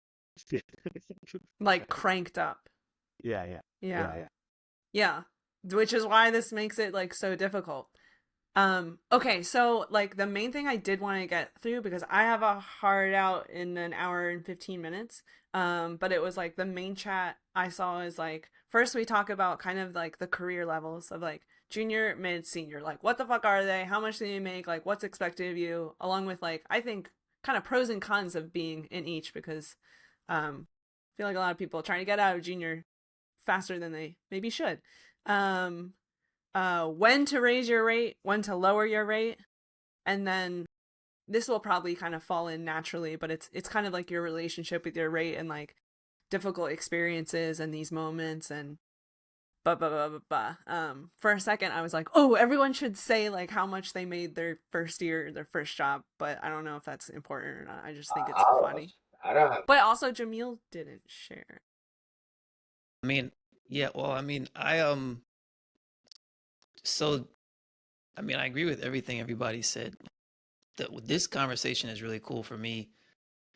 Speaker 2: like cranked up.
Speaker 6: Yeah.
Speaker 2: Which is why this makes it like so difficult. Okay, so like the main thing I did want to get through, because I have a hard out in an hour and 15 minutes. But it was like the main chat I saw is like, first we talk about kind of like the career levels of like junior, mid, senior, like what the fuck are they? How much do you make? Like what's expected of you? Along with like, I think kind of pros and cons of being in each, because I feel like a lot of people are trying to get out of junior faster than they maybe should. When to raise your rate, when to lower your rate, and then this will probably kind of fall in naturally, but it's kind of like your relationship with your rate and like difficult experiences and these moments and for a second I was like, oh, everyone should say like how much they made their first year, their first job, but I don't know if that's important or not. I just think it's funny.
Speaker 5: I don't have.
Speaker 2: But also Jamil didn't share.
Speaker 1: I mean, yeah, well, I mean, so, I mean, I agree with everything everybody said. This conversation is really cool for me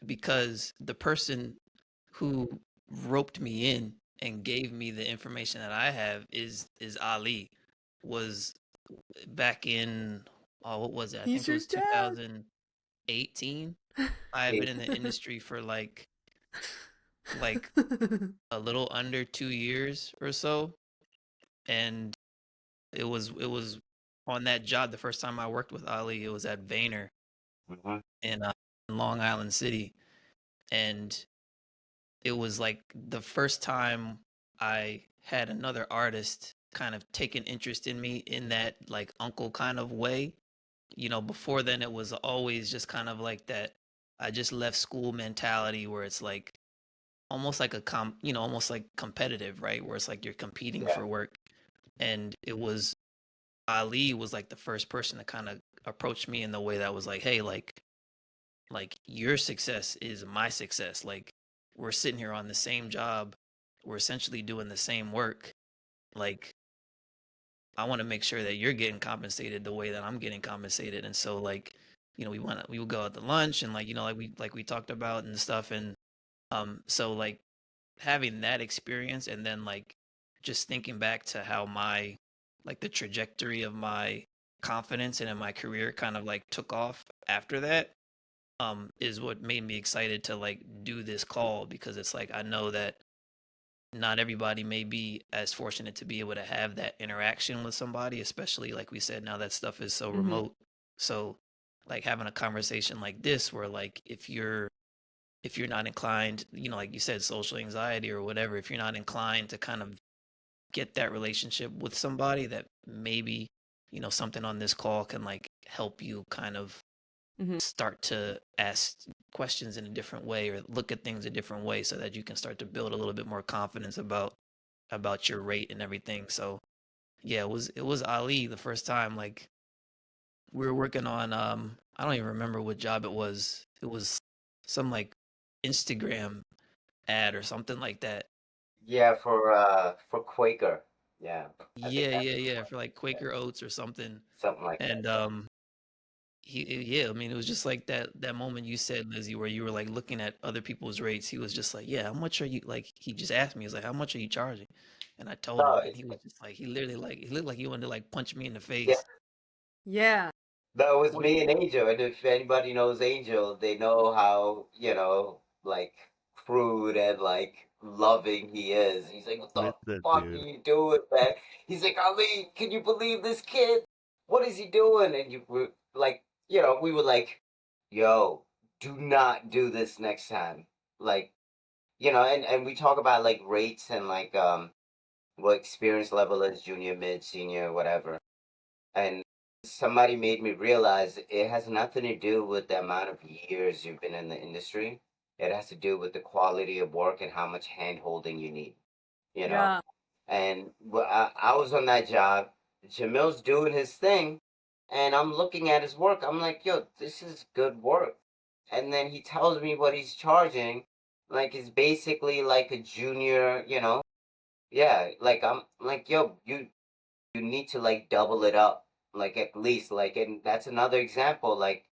Speaker 1: because the person who roped me in and gave me the information that I have is Ali. Was back in, what was it? I think it was 2018. I have been in the industry for like a little under 2 years or so, and it was on that job the first time I worked with Ali. It was at Vayner in Long Island City, and it was like the first time I had another artist kind of take an interest in me in that like uncle kind of way. You know, before then it was always just kind of like that I just left school mentality where it's like almost like almost like competitive, right? Where it's like you're competing for work. And it was Ali was like the first person to kind of approach me in the way that was like, hey, like your success is my success. Like we're sitting here on the same job. We're essentially doing the same work. Like I want to make sure that you're getting compensated the way that I'm getting compensated. And so like, you know, we would go out to lunch and like, you know, like we talked about and stuff. And so like having that experience and then like just thinking back to how my like the trajectory of my confidence and in my career kind of like took off after that, is what made me excited to like do this call, because it's like I know that not everybody may be as fortunate to be able to have that interaction with somebody, especially like we said, now that stuff is so
Speaker 2: Mhm.
Speaker 1: remote. So like having a conversation like this where like if you're not inclined, you know, like you said, social anxiety or whatever, if you're not inclined to kind of get that relationship with somebody, that maybe, you know, something on this call can like help you kind of
Speaker 2: Mhm.
Speaker 1: start to ask questions in a different way or look at things a different way, so that you can start to build a little bit more confidence about your rate and everything. So yeah, it was Ali the first time. Like we were working on I don't even remember what job it was. It was some like Instagram ad or something like that.
Speaker 5: Yeah, for Quaker. Yeah, I think
Speaker 1: Yeah,
Speaker 5: that's
Speaker 1: yeah, yeah,
Speaker 5: what.
Speaker 1: for like
Speaker 5: Yeah,
Speaker 1: Quaker Oats or something.
Speaker 5: something like that.
Speaker 1: And
Speaker 5: Yeah.
Speaker 1: yeah, I mean, it was just like that moment you said, Lizzie, where you were like looking at other people's rates. He was just like, "Yeah, how much are you?" Like he just asked me, he's like, "How much are you charging?" And I told
Speaker 5: No,
Speaker 1: him, and he was just like, he literally like he looked like he wanted to like punch me in the
Speaker 5: yeah,
Speaker 1: face.
Speaker 2: Yeah.
Speaker 5: that was
Speaker 1: What?
Speaker 5: me and Angel. And if anybody knows Angel, they know how, like crude and like loving he is. He's like, "What the
Speaker 6: Listen,
Speaker 5: fuck are
Speaker 6: dude.
Speaker 5: you doing, man?" He's like, "Ali, can you believe this kid? What is he doing?" And you were like, we were like, "Yo, do not do this next time." Like, and we talk about like rates and like what experience level is, junior, mid, senior, whatever. And somebody made me realize it has nothing to do with the amount of years you've been in the industry. It has to do with the quality of work and how much hand holding you need, you know?
Speaker 2: Yeah.
Speaker 5: And I was on that job. Jamil's doing his thing, and I'm looking at his work. I'm like, yo, this is good work. And then he tells me what he's charging. Like, it's basically like a junior, yeah, like I'm like, yo, you need to like double it up, like at least, like, and that's another example. Like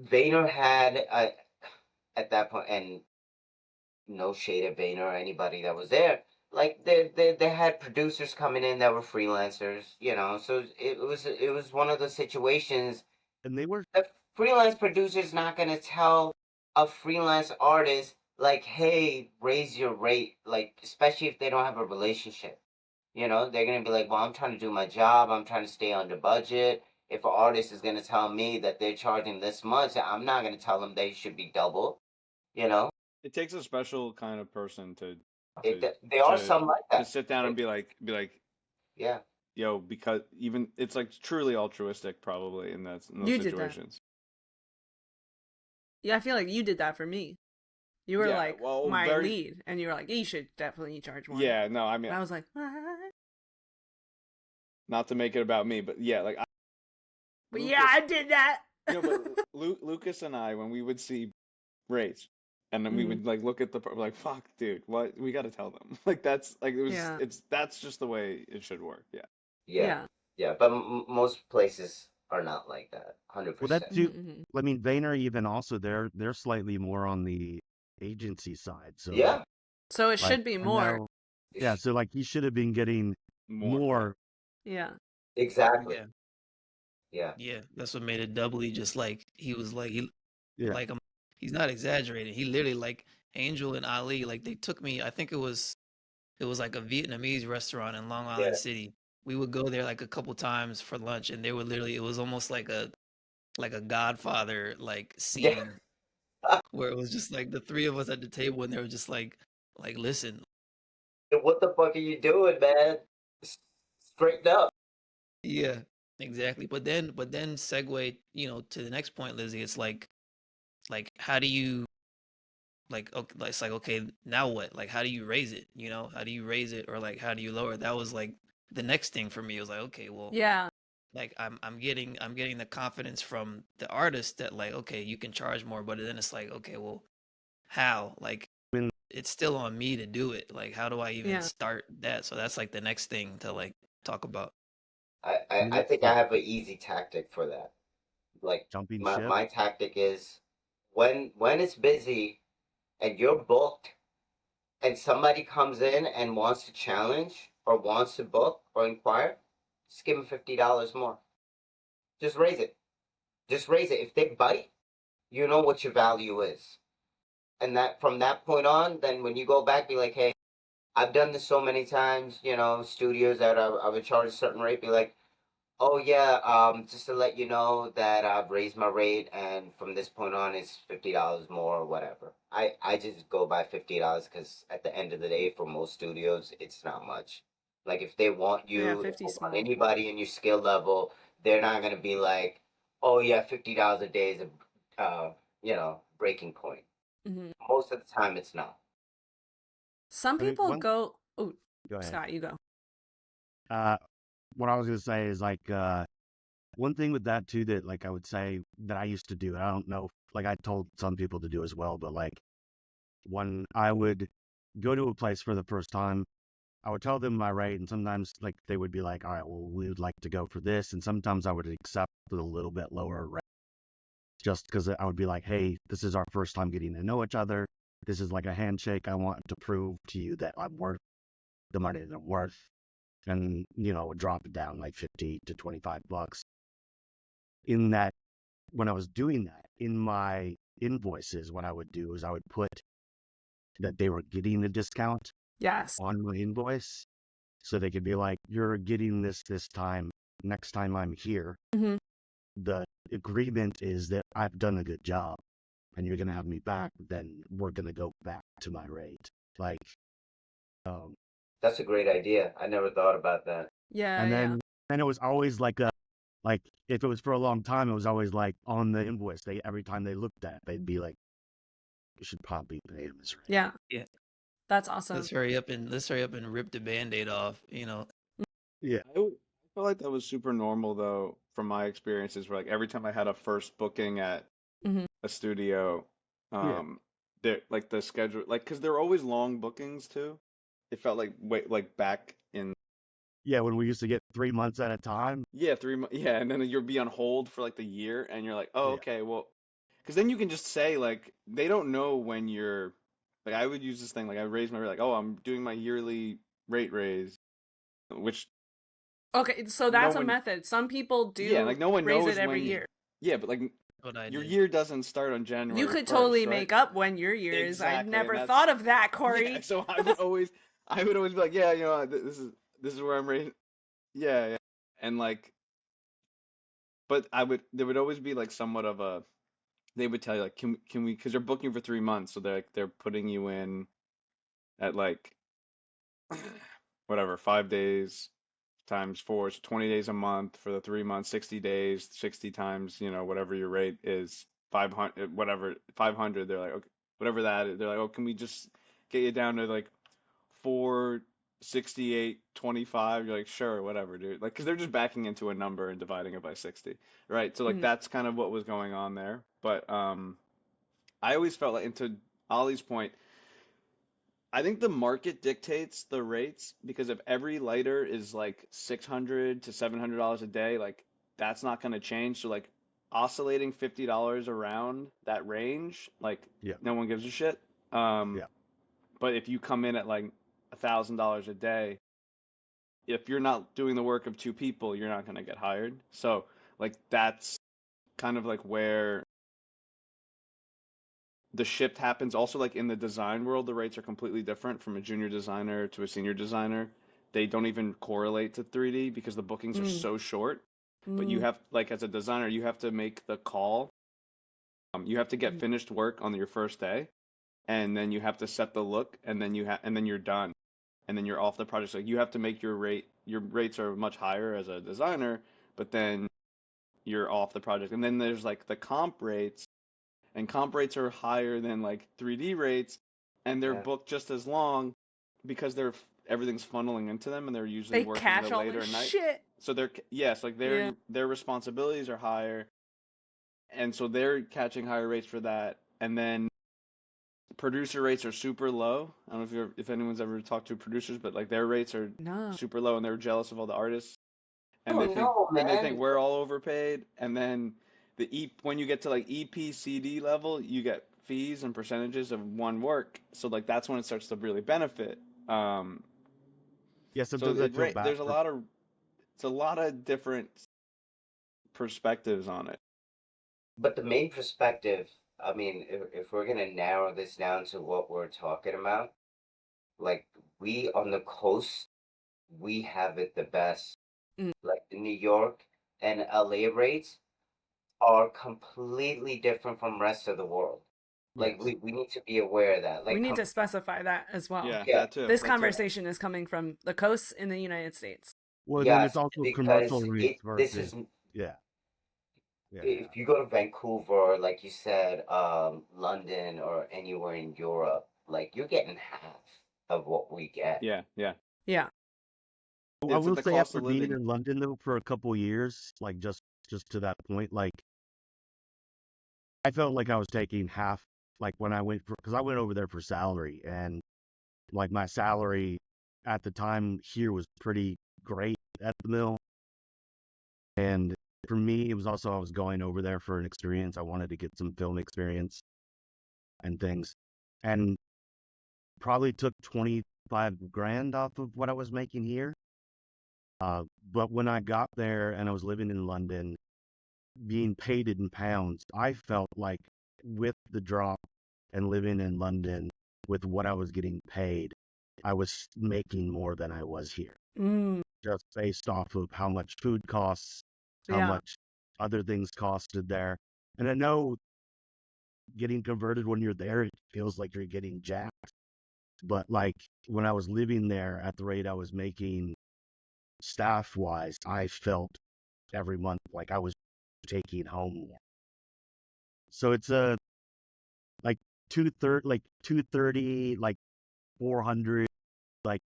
Speaker 5: Vayner had at that point, and no shade at Vayner or anybody that was there. Like they had producers coming in that were freelancers, So it was one of the situations.
Speaker 6: And they were
Speaker 5: A freelance producer's not gonna tell a freelance artist like, "Hey, raise your rate," like especially if they don't have a relationship. They're gonna be like, "Well, I'm trying to do my job. I'm trying to stay under budget." If an artist is gonna tell me that they're charging this much, I'm not gonna tell them they should be double. You know,
Speaker 4: It takes a special kind of person to
Speaker 5: it
Speaker 4: to
Speaker 5: there are
Speaker 4: to
Speaker 5: some like
Speaker 4: to
Speaker 5: that.
Speaker 4: sit down and be like,
Speaker 5: Yeah,
Speaker 4: yo, because even it's like truly altruistic probably in those
Speaker 2: You did that.
Speaker 4: situations.
Speaker 2: Yeah, I feel like you did that for me. You were
Speaker 4: Yeah,
Speaker 2: like
Speaker 4: well,
Speaker 2: my
Speaker 4: very
Speaker 2: lead, and you were like, you should definitely charge more.
Speaker 4: yeah, no, I mean,
Speaker 2: And I was like, what?
Speaker 4: not to make it about me, but yeah, like
Speaker 2: But yeah, I
Speaker 4: Lucas,
Speaker 2: did that.
Speaker 4: but Lucas and I, when we would see rates, and then we
Speaker 2: Mhm.
Speaker 4: would like look at like, fuck, dude, what we got to tell them. Like that's like
Speaker 2: Yeah.
Speaker 4: that's just the way it should work. Yeah.
Speaker 5: yeah,
Speaker 2: Yeah.
Speaker 5: yeah. But most places are not like that. hundred
Speaker 6: well that
Speaker 5: percent.
Speaker 6: too.
Speaker 2: Mhm.
Speaker 6: I mean, Vayner even also they're slightly more on the agency side. So
Speaker 5: Yeah,
Speaker 2: So it
Speaker 6: like
Speaker 2: should be
Speaker 6: I
Speaker 2: more.
Speaker 6: know, yeah. So like he should have been getting
Speaker 4: More. Yeah.
Speaker 6: more.
Speaker 2: Yeah.
Speaker 5: exactly.
Speaker 1: Yeah,
Speaker 5: Yeah,
Speaker 1: yeah, that's what made it doubly just like he was like he
Speaker 6: Yeah.
Speaker 1: like he's not exaggerating. He literally like Angel and Ali, like they took me. I think it was like a Vietnamese restaurant in Long
Speaker 5: yeah,
Speaker 1: Island City. We would go there like a couple times for lunch, and they were literally, it was almost like a Godfather like
Speaker 5: yeah.
Speaker 1: scene where it was just like the three of us at the table, and they were just like listen,
Speaker 5: What the fuck are you doing, man? S- Straighten up.
Speaker 1: yeah, exactly. But then segue, you know, to the next point, Lizzie. It's like how do you like okay, it's like okay, now what? Like how do you raise it? You know, how do you raise it, or like how do you lower it? That was like the next thing for me. It was like okay, well,
Speaker 2: Yeah.
Speaker 1: like I'm getting the confidence from the artist that like okay, you can charge more, but then it's like okay, well, how? Like
Speaker 6: I mean,
Speaker 1: it's still on me to do it. Like how do I even
Speaker 2: Yeah.
Speaker 1: start that? So that's like the next thing to like talk about.
Speaker 5: I,
Speaker 6: I
Speaker 5: I,
Speaker 6: mean
Speaker 5: I
Speaker 6: it's
Speaker 5: think I
Speaker 6: like
Speaker 5: have an easy tactic for that. Like
Speaker 6: jumping
Speaker 5: my
Speaker 6: ship.
Speaker 5: my tactic is when it's busy and you're booked and somebody comes in and wants to challenge or wants to book or inquire, just give them $50 more. Just raise it. Just raise it. If they bite, you know what your value is. And that from that point on, then when you go back, be like, hey, I've done this so many times, studios that I would charge a certain rate, be like, oh yeah, just to let you know that I've raised my rate, and from this point on, it's $50 more or whatever. I just go by $50 because at the end of the day, for most studios, it's not much. Like if they want
Speaker 2: Yeah,
Speaker 5: you, if
Speaker 2: 50
Speaker 5: they want
Speaker 2: small.
Speaker 5: anybody in your skill level, they're not gonna be like, oh yeah, $50 a day is a, breaking point.
Speaker 2: Hmm.
Speaker 5: Most of the time, it's not.
Speaker 2: Some
Speaker 6: I mean,
Speaker 2: people go. Oh,
Speaker 6: go ahead.
Speaker 2: Scott, you go.
Speaker 6: Uh, what I was gonna say is like one thing with that too that like I would say that I used to do. I don't know, like I told some people to do as well, but like when I would go to a place for the first time, I would tell them my rate, and sometimes like they would be like, "All right, well, we would like to go for this," and sometimes I would accept a little bit lower rate just because I would be like, "Hey, this is our first time getting to know each other. This is like a handshake. I want to prove to you that I'm worth the money that I'm worth." And drop it down like 50 to $25. In that, when I was doing that in my invoices, what I would do is I would put that they were getting a discount
Speaker 2: Yes.
Speaker 6: on my invoice, so they could be like, "You're getting this time. Next time I'm here,
Speaker 2: Hmm.
Speaker 6: the agreement is that I've done a good job, and you're gonna have me back. Then we're gonna go back to my rate." Like, um,
Speaker 5: That's a great idea. I never thought about that.
Speaker 2: Yeah,
Speaker 6: and
Speaker 2: yeah.
Speaker 6: then it was always like if it was for a long time, it was always like on the invoice. They every time they looked at it, they'd be like, "You should probably pay him his rate."
Speaker 2: Yeah,
Speaker 1: Yeah.
Speaker 2: that's awesome.
Speaker 1: Let's hurry up and rip the band-aid off, you know.
Speaker 6: Yeah.
Speaker 4: I feel like that was super normal though, from my experiences. Where like every time I had a first booking at
Speaker 2: Hmm.
Speaker 4: a studio,
Speaker 6: Yeah.
Speaker 4: there like the schedule, like because they're always long bookings too. It felt like wait, like back in
Speaker 6: Yeah, when we used to get 3 months at a time.
Speaker 4: yeah 3 months, yeah, and then you'll be on hold for like the year, and you're like, oh
Speaker 6: Yeah.
Speaker 4: okay, well, because then you can just say like they don't know when you're like I would use this thing like I raise my rate like oh I'm doing my yearly rate raise, which
Speaker 2: Okay, so
Speaker 4: no
Speaker 2: that's a
Speaker 4: one
Speaker 2: method. Some people
Speaker 4: yeah
Speaker 2: do
Speaker 4: like no one
Speaker 2: raise it
Speaker 4: knows
Speaker 2: every
Speaker 4: when
Speaker 2: year.
Speaker 4: yeah but like
Speaker 1: What I
Speaker 4: your
Speaker 1: did.
Speaker 4: year doesn't start on
Speaker 2: You
Speaker 4: January
Speaker 2: could
Speaker 4: 1st,
Speaker 2: totally
Speaker 4: right?
Speaker 2: make up when your year is. I'd
Speaker 4: Exactly, and
Speaker 2: never
Speaker 4: that's
Speaker 2: thought of that,
Speaker 4: yeah.
Speaker 2: Corey.
Speaker 4: So I would always be like, yeah, this is where I'm raising, yeah, yeah, and like, but there would always be like somewhat of a they would tell you like can we because they're booking for 3 months, so they're putting you in at like whatever 5 days times four is 20 days a month for the 3 months, 60 days, 60 times whatever your rate is 500 whatever 500. They're like okay whatever that is. They're like oh can we just get you down to like 468.25. You're like sure whatever dude like because they're just backing into a number and dividing it by 60, right? So like
Speaker 2: Mhm.
Speaker 4: that's kind of what was going on there, but I always felt like, and to Ollie's point, I think the market dictates the rates because if every lighter is like 600 to $700 a day, like that's not going to change. So like oscillating $50 around that range, like
Speaker 6: Yeah.
Speaker 4: no one gives a shit. Um,
Speaker 6: Yeah.
Speaker 4: but if you come in at like $1,000 a day, if you're not doing the work of two people, you're not going to get hired. So like that's kind of like where the shift happens. Also, like in the design world, the rates are completely different from a junior designer to a senior designer. They don't even correlate to 3D because the bookings are
Speaker 2: Mm.
Speaker 4: so short. But you
Speaker 2: Mm.
Speaker 4: have, like, as a designer, you have to make the call. You have to get
Speaker 2: Mm.
Speaker 4: finished work on your first day, and then you have to set the look, and then and then you're done, and then you're off the project. So you have to make your rate. Your rates are much higher as a designer, but then you're off the project. And then there's like the comp rates, and comp rates are higher than like 3D rates, and they're
Speaker 5: Yeah.
Speaker 4: booked just as long because everything's funneling into them, and they're usually
Speaker 2: They
Speaker 4: working a
Speaker 2: catch
Speaker 4: little
Speaker 2: all this
Speaker 4: later at night.
Speaker 2: shit.
Speaker 4: So they're yes, like
Speaker 2: Yeah.
Speaker 4: their responsibilities are higher, and so they're catching higher rates for that. And then producer rates are super low. I don't know if anyone's ever talked to producers, but like their rates are
Speaker 2: No.
Speaker 4: super low, and they're jealous of all the artists, and
Speaker 5: Oh no,
Speaker 4: they think
Speaker 5: man.
Speaker 4: we're all overpaid. And then when you get to like EP CD level, you get fees and percentages of one work. So like that's when it starts to really benefit. Um,
Speaker 6: Yeah.
Speaker 4: so
Speaker 6: Sometimes I feel bad
Speaker 4: there's a
Speaker 6: for.
Speaker 4: lot of it's a lot of different perspectives on it.
Speaker 5: But the main perspective, I mean, if we're gonna narrow this down to what we're talking about, like we on the coast, we have it the best.
Speaker 2: Mm.
Speaker 5: Like New York and LA rates are completely different from rest of the world. Like
Speaker 6: Yes.
Speaker 5: we need to be aware of that.
Speaker 2: We
Speaker 5: Like
Speaker 2: need to specify that as well.
Speaker 4: Yeah,
Speaker 5: yeah,
Speaker 4: that too.
Speaker 2: This
Speaker 4: That too.
Speaker 2: conversation is coming from the coasts in the United States.
Speaker 6: Well, then it's
Speaker 5: yes,
Speaker 6: also commercial
Speaker 5: because
Speaker 6: rates
Speaker 5: this
Speaker 6: versus
Speaker 5: is
Speaker 6: yeah, yeah,
Speaker 5: if you go to Vancouver, like you said, London or anywhere in Europe, like you're getting half of what we get.
Speaker 4: Yeah, yeah.
Speaker 2: Yeah.
Speaker 6: I
Speaker 4: It's
Speaker 6: will
Speaker 4: the
Speaker 6: say
Speaker 4: cost
Speaker 6: after
Speaker 4: of
Speaker 6: being
Speaker 4: living.
Speaker 6: in London though for a couple years, like just to that point, like I felt like I was taking half, like when I went for, because I went over there for salary, and like my salary at the time here was pretty great at the mill. And for me, it was also, I was going over there for an experience. I wanted to get some film experience and things, and probably took 25 grand off of what I was making here. But when I got there and I was living in London, being paid in pounds, I felt like with the drop and living in London with what I was getting paid, I was making more than I was here.
Speaker 2: Mm.
Speaker 6: Just based off of how much food costs, how
Speaker 2: Yeah.
Speaker 6: much other things costed there. And I know getting converted when you're there, it feels like you're getting jacked. But like when I was living there at the rate I was making staff wise, I felt every month like I was taking home more. So it's a like 230, like 400, like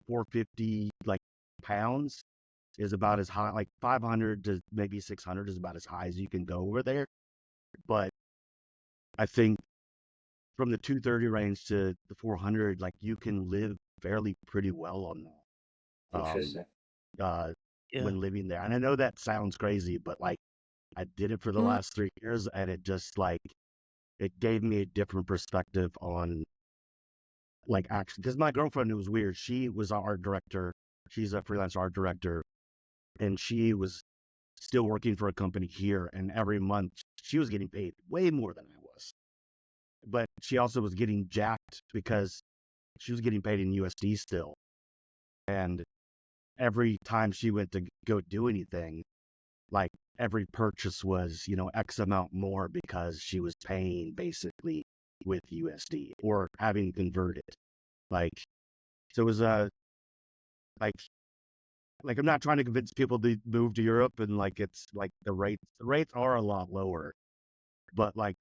Speaker 6: 450, like pounds is about as high, like 500 to maybe 600 is about as high as you can go over there. But I think from the 230 range to the 400, like you can live fairly pretty well on that.
Speaker 5: Interesting.
Speaker 6: Uh,
Speaker 1: Yeah.
Speaker 6: when living there. And I know that sounds crazy, but like I did it for the last 3 years, and it just like, it gave me a different perspective on like actually, because my girlfriend, it was weird. She was our art director. She's a freelance art director, and she was still working for a company here. And every month she was getting paid way more than I was. But she also was getting jacked because she was getting paid in USD still. And every time she went to go do anything, like every purchase was, X amount more because she was paying basically with USD or having converted. Like, so it was like I'm not trying to convince people to move to Europe, and like it's like the rates are a lot lower, but like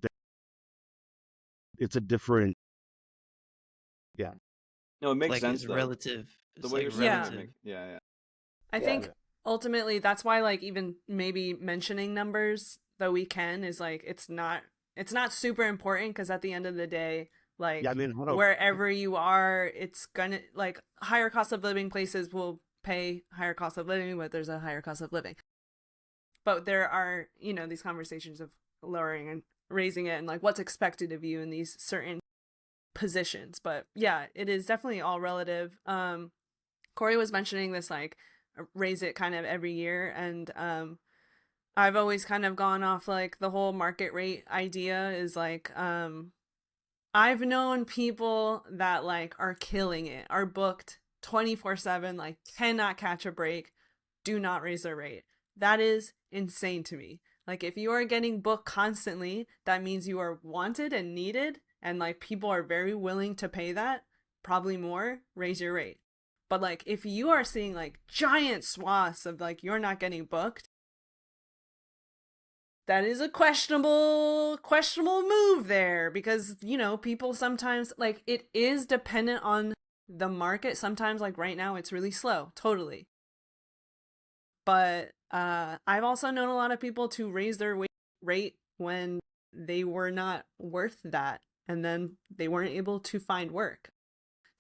Speaker 6: it's a different, yeah.
Speaker 4: No, it makes
Speaker 1: Like
Speaker 4: sense
Speaker 1: it's
Speaker 4: though.
Speaker 1: relative.
Speaker 4: The
Speaker 1: It's
Speaker 4: way
Speaker 1: like
Speaker 4: you're saying it,
Speaker 1: relative.
Speaker 4: yeah.
Speaker 2: I
Speaker 5: Yeah.
Speaker 2: think ultimately that's why like even maybe mentioning numbers though we can is like it's not super important because at the end of the day like
Speaker 6: Yeah, I mean, hold on.
Speaker 2: wherever you are it's gonna like higher cost of living places will pay higher cost of living, but there's a higher cost of living. But there are these conversations of lowering and raising it and like what's expected of you in these certain positions. But yeah, it is definitely all relative. Corey was mentioning this like raise it kind of every year, and I've always kind of gone off like the whole market rate idea is like I've known people that like are killing it, are booked 24/7, like cannot catch a break, do not raise their rate. That is insane to me. Like if you are getting booked constantly, that means you are wanted and needed, and like people are very willing to pay that, probably more, raise your rate. But like if you are seeing like giant swaths of like you're not getting booked, that is a questionable move there, because people sometimes like it is dependent on the market. Sometimes like right now it's really slow, totally. But I've also known a lot of people to raise their rate when they were not worth that, and then they weren't able to find work.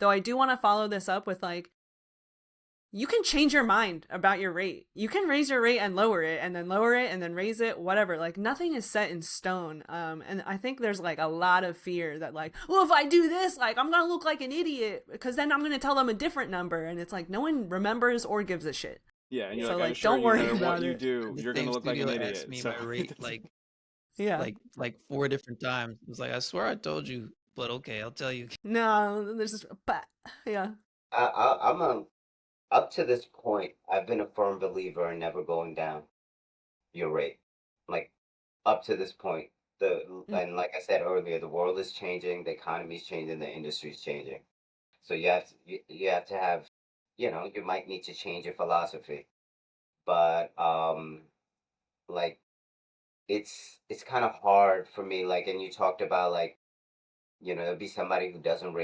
Speaker 2: Though I do want to follow this up with like, you can change your mind about your rate. You can raise your rate and lower it, and then lower it and then raise it, whatever. Like nothing is set in stone. And I think there's like a lot of fear that like, well, if I do this, like I'm gonna look like an idiot because then I'm gonna tell them a different number, and it's like no one remembers or gives a shit.
Speaker 4: Yeah, and you're
Speaker 2: So
Speaker 4: like, I
Speaker 2: like,
Speaker 4: assure
Speaker 2: don't
Speaker 4: you, no
Speaker 2: worry
Speaker 4: matter what
Speaker 2: about
Speaker 4: you
Speaker 2: it.
Speaker 4: do,
Speaker 1: The
Speaker 4: you're
Speaker 1: same
Speaker 4: gonna look like an
Speaker 1: studio asked
Speaker 4: idiot.
Speaker 1: me
Speaker 4: So
Speaker 1: my rate like
Speaker 2: Yeah.
Speaker 1: like 4 different times. It was like, I swear I told you, but okay, I'll tell you.
Speaker 2: No, there's just but yeah.
Speaker 5: I'm up to this point. I've been a firm believer in never going down your rate. Like up to this point,
Speaker 2: Mm.
Speaker 5: and like I said earlier, the world is changing, the economy is changing, the industry is changing. So you have to have, you might need to change your philosophy. But like it's kind of hard for me. Like, and you talked about like, there'll be somebody who doesn't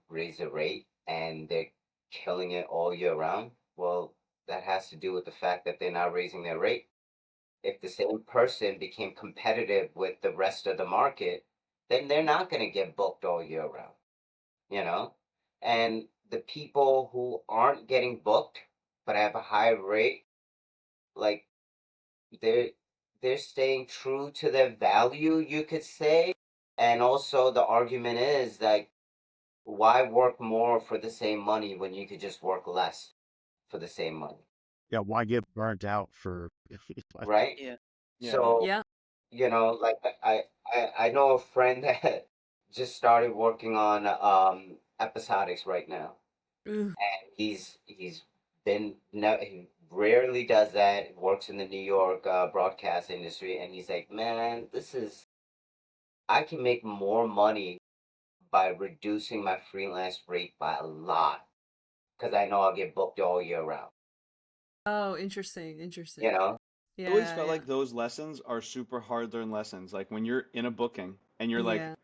Speaker 5: raise the rate and they're killing it all year round. Well, that has to do with the fact that they're not raising their rate. If the same person became competitive with the rest of the market, then they're not going to get booked all year round, you know? And the people who aren't getting booked but have a high rate, like they're they're staying true to their value, you could say. And also the argument is like, why work more for the same money when you could just work less for the same money,
Speaker 6: Yeah, why get burnt out for
Speaker 5: right?
Speaker 1: Yeah.
Speaker 4: Yeah.
Speaker 5: So,
Speaker 2: Yeah.
Speaker 5: like I know a friend that just started working on episodics right now,
Speaker 2: Ooh.
Speaker 5: and he's been no he rarely does that. Works in the New York broadcast industry, and he's like, man, I can make more money by reducing my freelance rate by a lot because I know I'll get booked all year round.
Speaker 2: Oh, interesting. Interesting.
Speaker 5: You know?
Speaker 4: I always
Speaker 2: Yeah,
Speaker 4: felt
Speaker 2: yeah.
Speaker 4: like those lessons are super hard learned lessons. Like when you're in a booking and you're like,
Speaker 2: Yeah.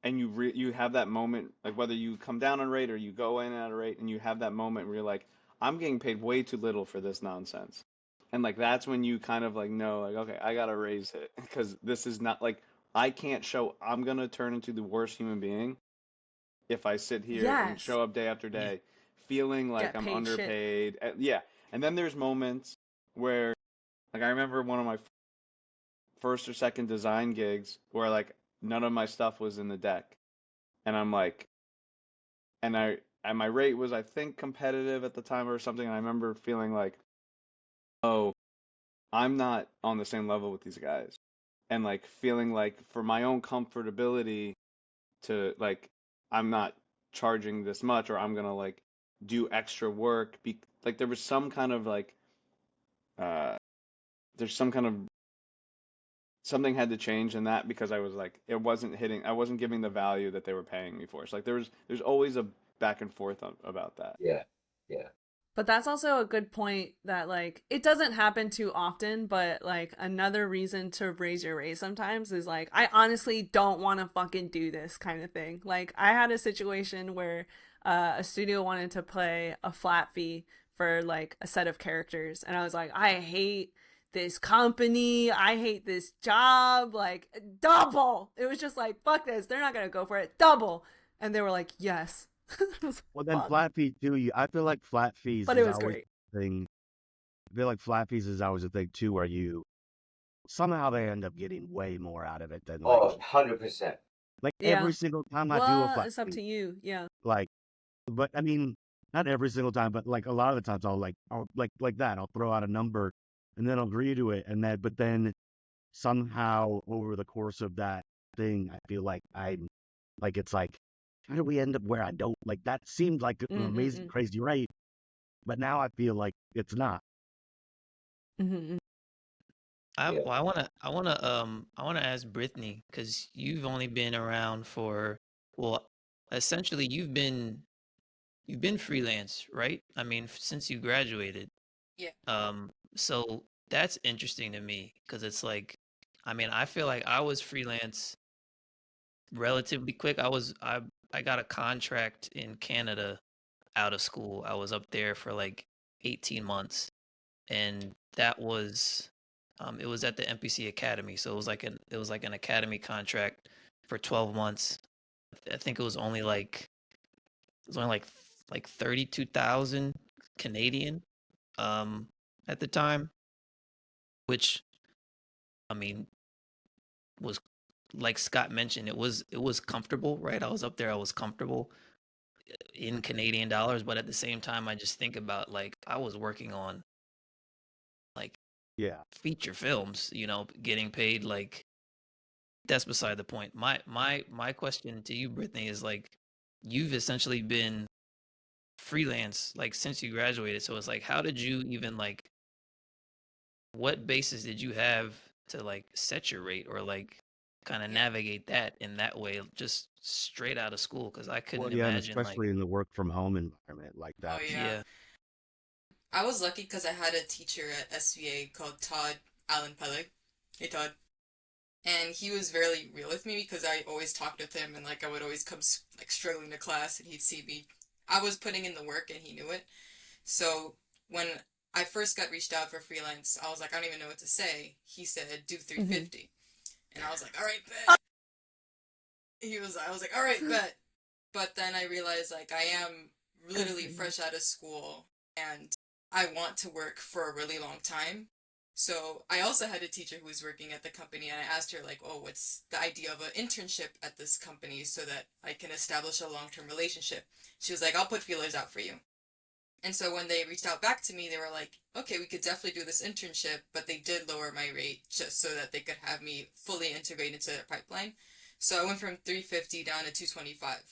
Speaker 4: and you have that moment, like whether you come down on rate or you go in at a rate, and you have that moment where you're like, I'm getting paid way too little for this nonsense, and like that's when you kind of like know, like, okay, I gotta raise it because this is not like I can't show. I'm gonna turn into the worst human being if I sit here and
Speaker 2: Yes.
Speaker 4: show up day after
Speaker 1: Yeah.
Speaker 4: day feeling like
Speaker 2: Get
Speaker 4: I'm
Speaker 2: paid shit.
Speaker 4: underpaid. Yeah, and then there's moments where, like, I remember one of my first or second design gigs where like none of my stuff was in the deck, and I'm like, and my rate was, I think, competitive at the time or something. And I remember feeling like, oh, I'm not on the same level with these guys, and like feeling like for my own comfortability to like, I'm not charging this much, or I'm gonna like do extra work. Like there was some kind of like, uh, there's some kind of something had to change in that because I was like, it wasn't hitting, I wasn't giving the value that they were paying me for. So like there's always a back and forth about that.
Speaker 5: Yeah. Yeah.
Speaker 2: But that's also a good point that like it doesn't happen too often, but like another reason to raise your rate sometimes is like I honestly don't want to fucking do this kind of thing. Like I had a situation where a studio wanted to play a flat fee for like a set of characters and I was like I hate this company, I hate this job, like double. It was just like fuck this, they're not going to go for it. Double. And they were like, "Yes."
Speaker 6: well then
Speaker 2: Fuck.
Speaker 6: flat fees too. I feel like flat fees
Speaker 2: But it
Speaker 6: is
Speaker 2: was
Speaker 6: always
Speaker 2: great.
Speaker 6: the thing. I feel like flat fees is always a thing too, where you somehow they end up getting way more out of it than
Speaker 5: Oh, 100%.
Speaker 6: like
Speaker 2: Yeah.
Speaker 6: every single time I do a
Speaker 2: Well,
Speaker 6: flat
Speaker 2: it's up
Speaker 6: fee,
Speaker 2: to you. Yeah.
Speaker 6: like, but I mean, not every single time, but like a lot of the times I'll like that. I'll throw out a number and then I'll agree to it. And then, but then somehow over the course of that thing, I feel like it's like, how do we end up where I don't like that seemed like an amazing,
Speaker 2: Mm-mm-mm.
Speaker 6: crazy rate, but now I feel like it's not.
Speaker 2: Mm-hmm.
Speaker 5: Yeah.
Speaker 1: I wanna ask Brithney because you've only been around for, well, essentially you've been freelance, right? I mean, since you graduated.
Speaker 3: Yeah.
Speaker 1: So that's interesting to me because it's like, I mean, I feel like I was freelance relatively quick. I got a contract in Canada out of school. I was up there for like 18 months, and that was it was at the NPC Academy. So it was like an academy contract for 12 months. I think it was only like 32,000 Canadian um at the time, which I mean was, like Scott mentioned, it was comfortable, right? I was up there, I was comfortable in Canadian dollars, but at the same time I just think about like I was working on like
Speaker 6: Yeah.
Speaker 1: feature films, getting paid like that's beside the point. My question to you, Brittany, is like, you've essentially been freelance like since you graduated. So it's like, how did you even like, what basis did you have to like set your rate or like kind of
Speaker 3: Yeah.
Speaker 1: navigate that in that way, just straight out of school? Because I
Speaker 6: Well,
Speaker 1: couldn't
Speaker 6: yeah, and
Speaker 1: imagine like,
Speaker 6: especially in the work from home environment, like
Speaker 3: Oh
Speaker 6: that's
Speaker 3: yeah.
Speaker 1: yeah,
Speaker 3: I was lucky because I had a teacher at SVA called Todd Allen Pellig. Hey Todd. And he was very real with me because I always talked with him and like I would always come like struggling to class and he'd see me. I was putting in the work and he knew it. So when I first got reached out for freelance, I was like, I don't even know what to say. He said, do 350. And I was like, all right, bet. I was like, all right, bet. But then I realized like I am literally fresh out of school and I want to work for a really long time. So I also had a teacher who was working at the company and I asked her like, oh, what's the idea of an internship at this company so that I can establish a long-term relationship? She was like, I'll put feelers out for you. And so when they reached out back to me, they were like, okay, we could definitely do this internship, but they did lower my rate just so that they could have me fully integrate into their pipeline. So I went from 350 down to 225.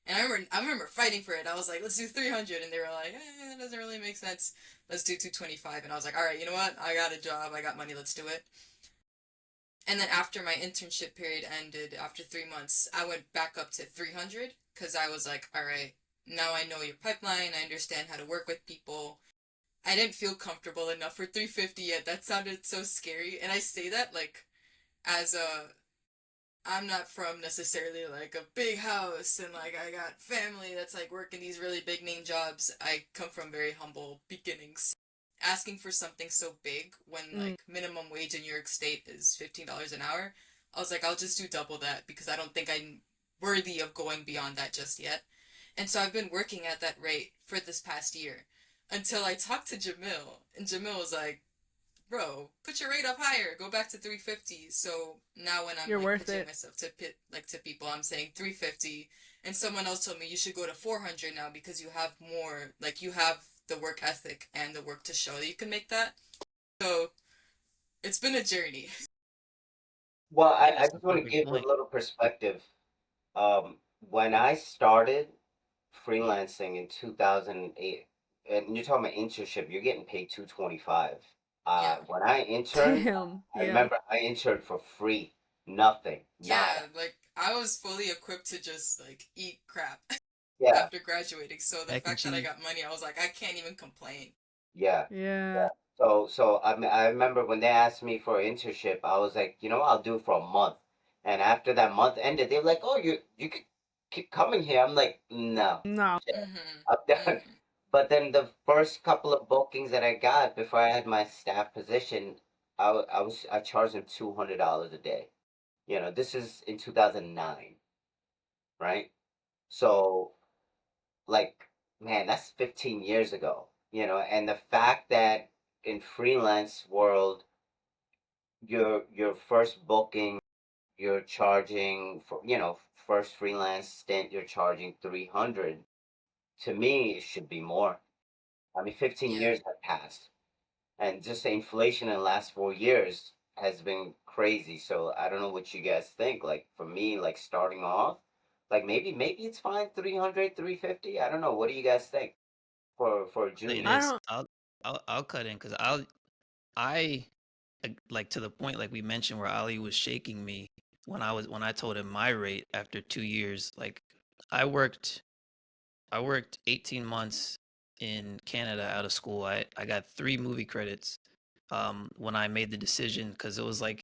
Speaker 3: And I remember fighting for it. I was like, let's do 300. And they were like, that doesn't really make sense. Let's do 225. And I was like, all right, you know what? I got a job. I got money. Let's do it. And then after my internship period ended, after 3 months, I went back up to 300 because I was like, all right, now I know your pipeline. I understand how to work with people. I didn't feel comfortable enough for 350 yet. That sounded so scary. And I say that like as a I'm not from necessarily like a big house and like I got family that's like working these really big name jobs. I come from very humble beginnings. Asking for something so big when like minimum wage in New York State is $15 an hour, I was like, I'll just do double that because I don't think I'm worthy of going beyond that just yet. And so I've been working at that rate for this past year until I talked to Jamil, and Jamil was like, bro, put your rate up higher. Go back to 350. So now when I'm
Speaker 2: You're
Speaker 3: like
Speaker 2: worth
Speaker 3: pitching
Speaker 2: it.
Speaker 3: myself to people, I'm saying 350. And someone else told me you should go to 400 now because you have more, like you have the work ethic and the work to show that you can make that. So it's been a journey.
Speaker 5: Well,
Speaker 1: yeah,
Speaker 5: I
Speaker 1: that's the
Speaker 5: just want to
Speaker 1: perfect
Speaker 5: give a
Speaker 1: point.
Speaker 5: little perspective. When I started freelancing in 2008, and you're talking about internship, you're getting paid 225.
Speaker 3: Yeah.
Speaker 5: When I interned,
Speaker 2: Damn.
Speaker 5: I
Speaker 2: Yeah.
Speaker 5: remember I interned for free, nothing, nada.
Speaker 3: Yeah, like I was fully equipped to just like eat crap
Speaker 5: Yeah,
Speaker 3: after graduating. So the
Speaker 1: Mac and
Speaker 3: fact that I
Speaker 1: cheese.
Speaker 3: got money, I was like, I can't even complain.
Speaker 5: yeah.
Speaker 2: Yeah.
Speaker 5: So I remember when they asked me for an internship, I was like, I'll do it for a month. And after that month ended, they were like, oh, you could keep coming here. I'm like, no,
Speaker 2: No.
Speaker 3: Mm-hmm.
Speaker 5: I'm done.
Speaker 3: Mm-hmm.
Speaker 5: But then the first couple of bookings that I got before I had my staff position, I charged them $200 a day. This is in 2009, right? So like, man, that's 15 years ago. And the fact that in freelance world, your first booking, you're charging for, first freelance stint, you're charging 300. To me, it should be more. I mean, 15
Speaker 3: Yeah.
Speaker 5: years have passed. And just the inflation in the last 4 years has been crazy. So I don't know what you guys think. Like for me, like starting off, like maybe it's fine, 300, 350. I don't know. What do you guys think for a
Speaker 1: Say
Speaker 5: junior?
Speaker 2: I
Speaker 1: this,
Speaker 2: don't.
Speaker 1: I'll cut in because I like to the point like we mentioned where Ali was shaking me when I told him my rate after 2 years. Like I worked I worked 18 months in Canada out of school. I got 3 movie credits when I made the decision because it was like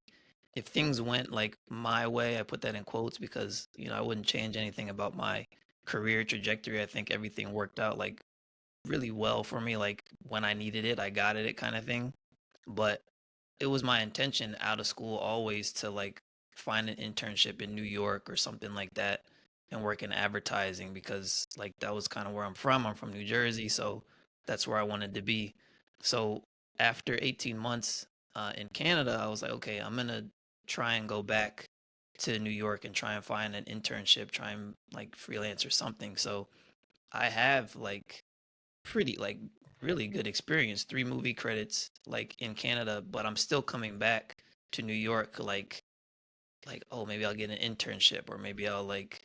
Speaker 1: if things went like my way, I put that in quotes because I wouldn't change anything about my career trajectory. I think everything worked out like really well for me. Like when I needed it, I got it, kind of thing. But it was my intention out of school always to like find an internship in New York or something like that and work in advertising because like that was kind of where I'm from. I'm from New Jersey, so that's where I wanted to be. So after 18 months in Canada, I was like, okay, I'm gonna try and go back to New York and try and find an internship, try and like freelance or something. So I have like pretty like really good experience, 3 movie credits like in Canada, but I'm still coming back to New York like like, oh, maybe I'll get an internship, or maybe I'll like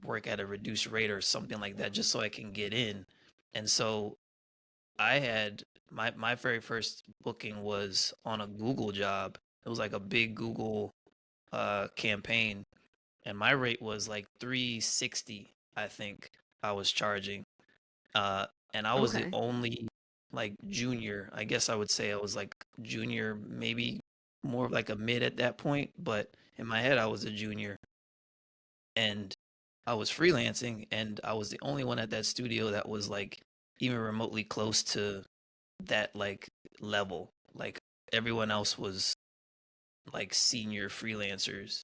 Speaker 1: work at a reduced rate or something like that just so I can get in. And so I had my very first booking was on a Google job. It was like a big Google campaign, and my rate was like 360, I think I was charging. Uh and I was the
Speaker 2: Okay.
Speaker 1: only like junior. I guess I would say I was like junior, maybe more of like a mid at that point, but in my head I was a junior, and I was freelancing, and I was the only one at that studio that was like even remotely close to that like level. Like everyone else was like senior freelancers.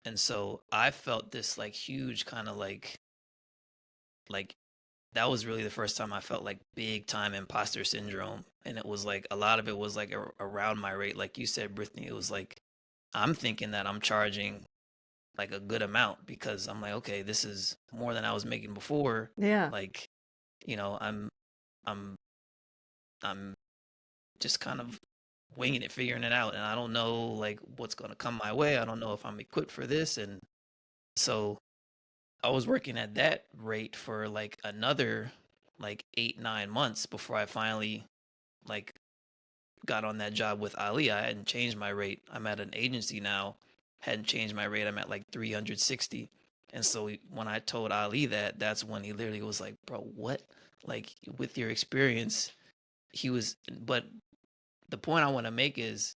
Speaker 1: And so I felt this like huge kind of like that was really the first time I felt like big time imposter syndrome. And it was like a lot of it was like around my rate. Like you said, Brithney, it was like I'm thinking that I'm charging like a good amount because I'm like, okay, this is more than I was making before.
Speaker 2: Yeah.
Speaker 1: Like, you know, I'm I'm just kind of winging it, figuring it out, and I don't know like what's gonna come my way. I don't know if I'm equipped for this, and so I was working at that rate for like another like 8 9 months before I finally like got on that job with Ali. I hadn't changed my rate. I'm at an agency now. Hadn't changed my rate. I'm at like 360. And so when I told Ali that, that's when he literally was like, "Bro, what? Like with your experience, he was." But the point I want to make is,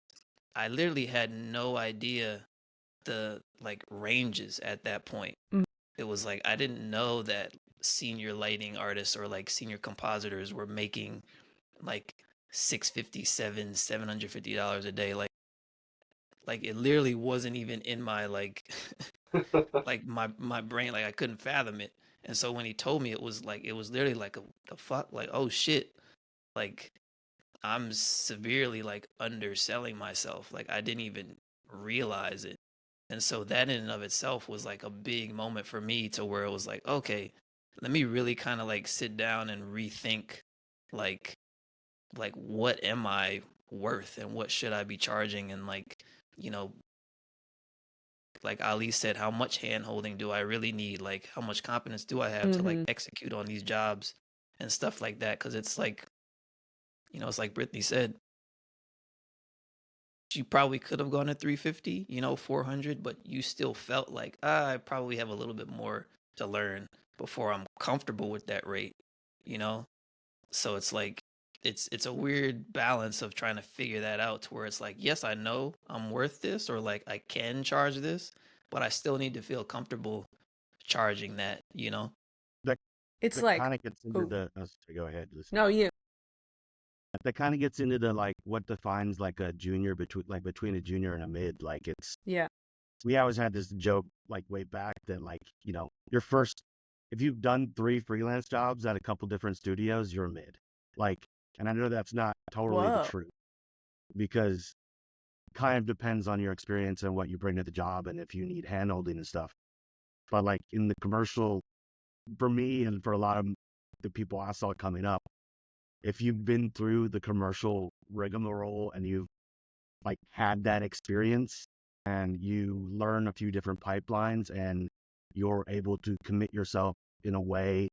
Speaker 1: I literally had no idea the like ranges at that point.
Speaker 2: Mm.
Speaker 1: It was like I didn't know that senior lighting artists or like senior compositors were making like 657 $750 a day. Like it literally wasn't even in my like my brain. Like I couldn't fathom it. And so when he told me, it was like it was literally like the fuck, like, oh shit, like I'm severely like underselling myself. Like I didn't even realize it. And so that in and of itself was like a big moment for me, to where it was like, okay, let me really kind of like sit down and rethink like what am I worth and what should I be charging, and like, you know, like Ali said, how much hand holding do I really need? Like how much confidence do I have to like
Speaker 2: Mm-hmm.
Speaker 1: execute on these jobs and stuff like that? Cause it's like, you know, it's like Brittany said, you probably could have gone to 350, you know, 400, but you still felt like, I probably have a little bit more to learn before I'm comfortable with that rate, you know? So it's like it's a weird balance of trying to figure that out, to where it's like, yes, I know I'm worth this, or like I can charge this, but I still need to feel comfortable charging that, you know?
Speaker 6: That
Speaker 2: It's
Speaker 6: that
Speaker 2: like,
Speaker 6: kind of gets into
Speaker 2: oh,
Speaker 6: the. Sorry, go ahead. Listen.
Speaker 2: no, you.
Speaker 6: That kind of gets into the like what defines like a junior between a junior and a mid. Like it's
Speaker 2: Yeah.
Speaker 6: we always had this joke like way back that like your first if you've done 3 freelance jobs at a couple different studios, you're a mid. Like, and I know that's not totally the
Speaker 2: Whoa.
Speaker 6: truth because kind of depends on your experience and what you bring to the job and if you need hand holding and stuff. But like in the commercial, for me and for a lot of the people I saw coming up, if you've been through the commercial rigmarole and you've like had that experience and you learn a few different pipelines and you're able to commit yourself in a way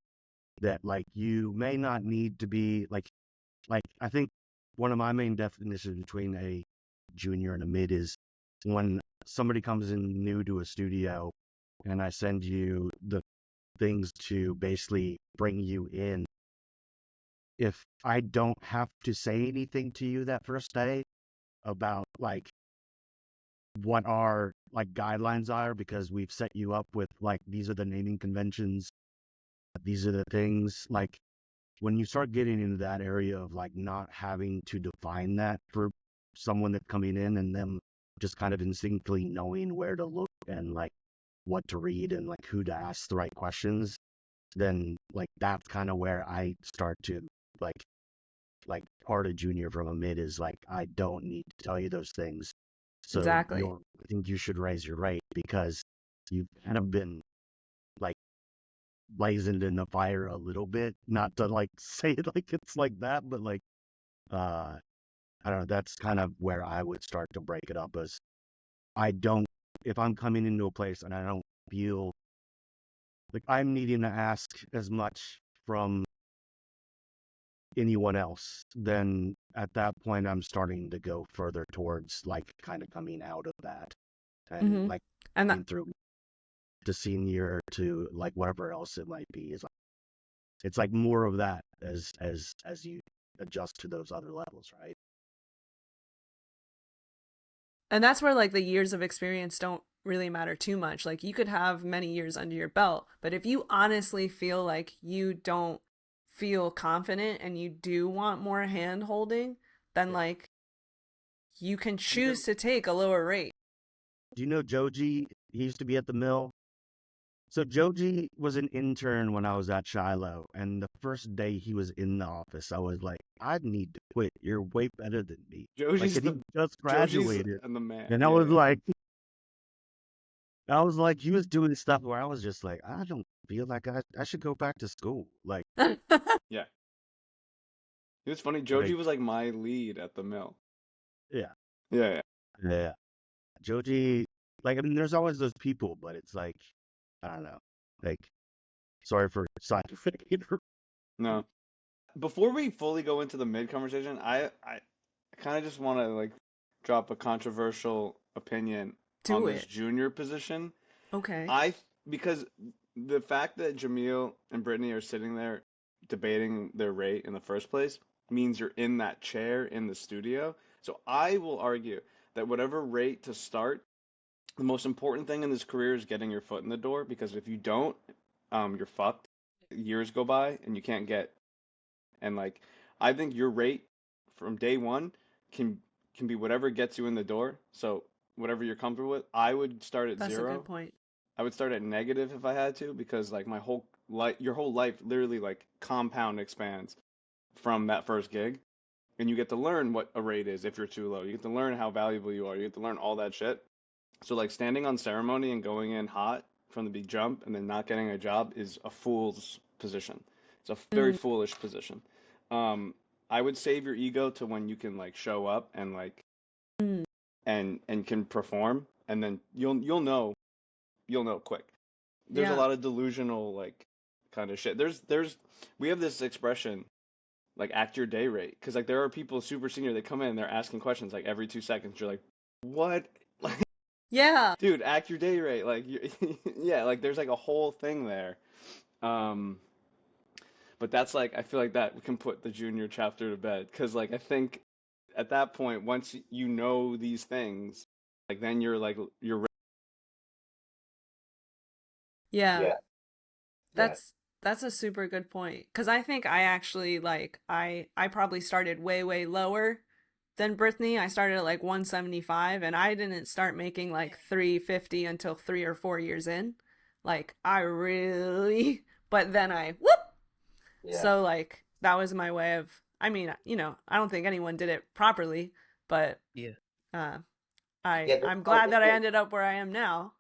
Speaker 6: that like you may not need to be like I think one of my main definitions between a junior and a mid is when somebody comes in new to a studio and I send you the things to basically bring you in. If I don't have to say anything to you that first day about like what our like guidelines are, because we've set you up with like these are the naming conventions, these are the things, like when you start getting into that area of like not having to define that for someone that's coming in and them just kind of instinctively knowing where to look and like what to read and like who to ask the right questions, then like that's kind of where I start to like part of junior from a mid is like I don't need to tell you those things. So
Speaker 2: Exactly.
Speaker 6: I think you should raise your rate because you've kind of been like blazoned in the fire a little bit. Not to like say it like it's like that, but like I don't know, that's kind of where I would start to break it up as I don't if I'm coming into a place and I don't feel like I'm needing to ask as much from anyone else, then at that point I'm starting to go further towards like kind of coming out of that and like
Speaker 2: And that,
Speaker 6: going through to senior to like whatever else it might be. It's like more of that as you adjust to those other levels, right?
Speaker 2: and that's where like the years of experience don't really matter too much. Like you could have many years under your belt, but if you honestly feel like you don't feel confident and you do want more hand holding, then
Speaker 6: Yeah.
Speaker 2: like you can choose to take a lower rate.
Speaker 6: Do you know Joji? He used to be at the mill. So Joji was an intern when I was at Shiloh, and the first day he was in the office, I was like, I need to quit. You're way better than me.
Speaker 4: Joji's
Speaker 6: Like, and he just
Speaker 4: Joji's
Speaker 6: graduated.
Speaker 4: and the man.
Speaker 6: And I was like, he was doing stuff where I was just like, I don't feel like I should go back to school. Like,
Speaker 4: Yeah. It was funny.
Speaker 6: like,
Speaker 4: Joji was like my lead at the mill.
Speaker 6: yeah,
Speaker 4: Yeah, yeah.
Speaker 6: yeah. Joji, like, I mean, there's always those people, but it's like, I don't know. Like, sorry for scientific.
Speaker 4: No. Before we fully go into the mid conversation, I kind of just want to like drop a controversial opinion on
Speaker 2: Do
Speaker 4: this
Speaker 2: it.
Speaker 4: junior position.
Speaker 2: Okay.
Speaker 4: Because the fact that Jamil and Brittany are sitting there debating their rate in the first place means you're in that chair in the studio. So I will argue that whatever rate to start, the most important thing in this career is getting your foot in the door, because if you don't, you're fucked. Years go by and you can't get, and like I think your rate from day one can be whatever gets you in the door. So whatever you're comfortable with, I would start at
Speaker 2: That's a
Speaker 4: zero.
Speaker 2: good point.
Speaker 4: I would start at negative if I had to, because like my whole life, your whole life literally like compound expands from that first gig. And you get to learn what a rate is if you're too low. You get to learn how valuable you are. You get to learn all that shit. So like standing on ceremony and going in hot from the big jump and then not getting a job is a fool's position. It's a very
Speaker 2: Mm,
Speaker 4: foolish position. Um, I would save your ego to when you can like show up and like
Speaker 2: mm,
Speaker 4: and can perform, and then you'll know quick. There's a
Speaker 2: yeah.
Speaker 4: lot of delusional like kind of shit. There's we have this expression like act your day rate, because like there are people super senior, they come in and they're asking questions like every 2 seconds. You're like, what? Like,
Speaker 2: Yeah.
Speaker 4: dude, act your day rate. Like you, yeah, like there's like a whole thing there. Um, but that's like I feel like that we can put the junior chapter to bed, because like I think at that point once you know these things, like then you're like you're
Speaker 2: Yeah.
Speaker 5: Yeah, yeah,
Speaker 2: That's a super good point. Cause I think I actually like I probably started way lower than Britney. I started at like 175 and I didn't start making like 350 until 3 or 4 years in. Like I really but then I whoop.
Speaker 5: yeah,
Speaker 2: So like that was my way of I mean, I don't think anyone did it properly, but
Speaker 1: Yeah.
Speaker 2: uh
Speaker 5: yeah.
Speaker 2: I'm glad that I ended up where I am now.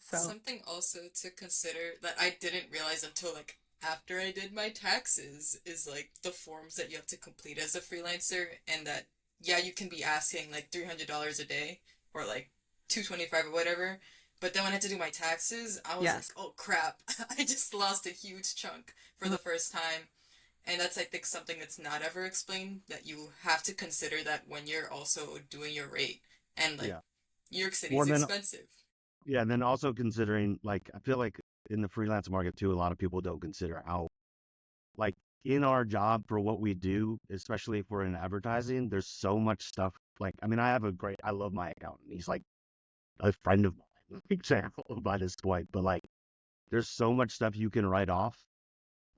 Speaker 2: So,
Speaker 3: Something also to consider that I didn't realize until like after I did my taxes is like the forms that you have to complete as a freelancer, and that yeah, you can be asking like $300 a day or like 225 or whatever. But then when I had to do my taxes, I was like,
Speaker 2: yes.
Speaker 3: oh crap, I just lost a huge chunk for the first time. And that's, I think, something that's not ever explained, that you have to consider that when you're also doing your rate. And like
Speaker 6: Yeah.
Speaker 3: New York City
Speaker 6: More
Speaker 3: is
Speaker 6: than
Speaker 3: expensive.
Speaker 6: Yeah, and then also considering, like, I feel like in the freelance market too, a lot of people don't consider how, like, in our job for what we do, especially if we're in advertising, there's so much stuff. Like, I mean, I love my accountant. He's like a friend of mine, example by this point, but like, there's so much stuff you can write off.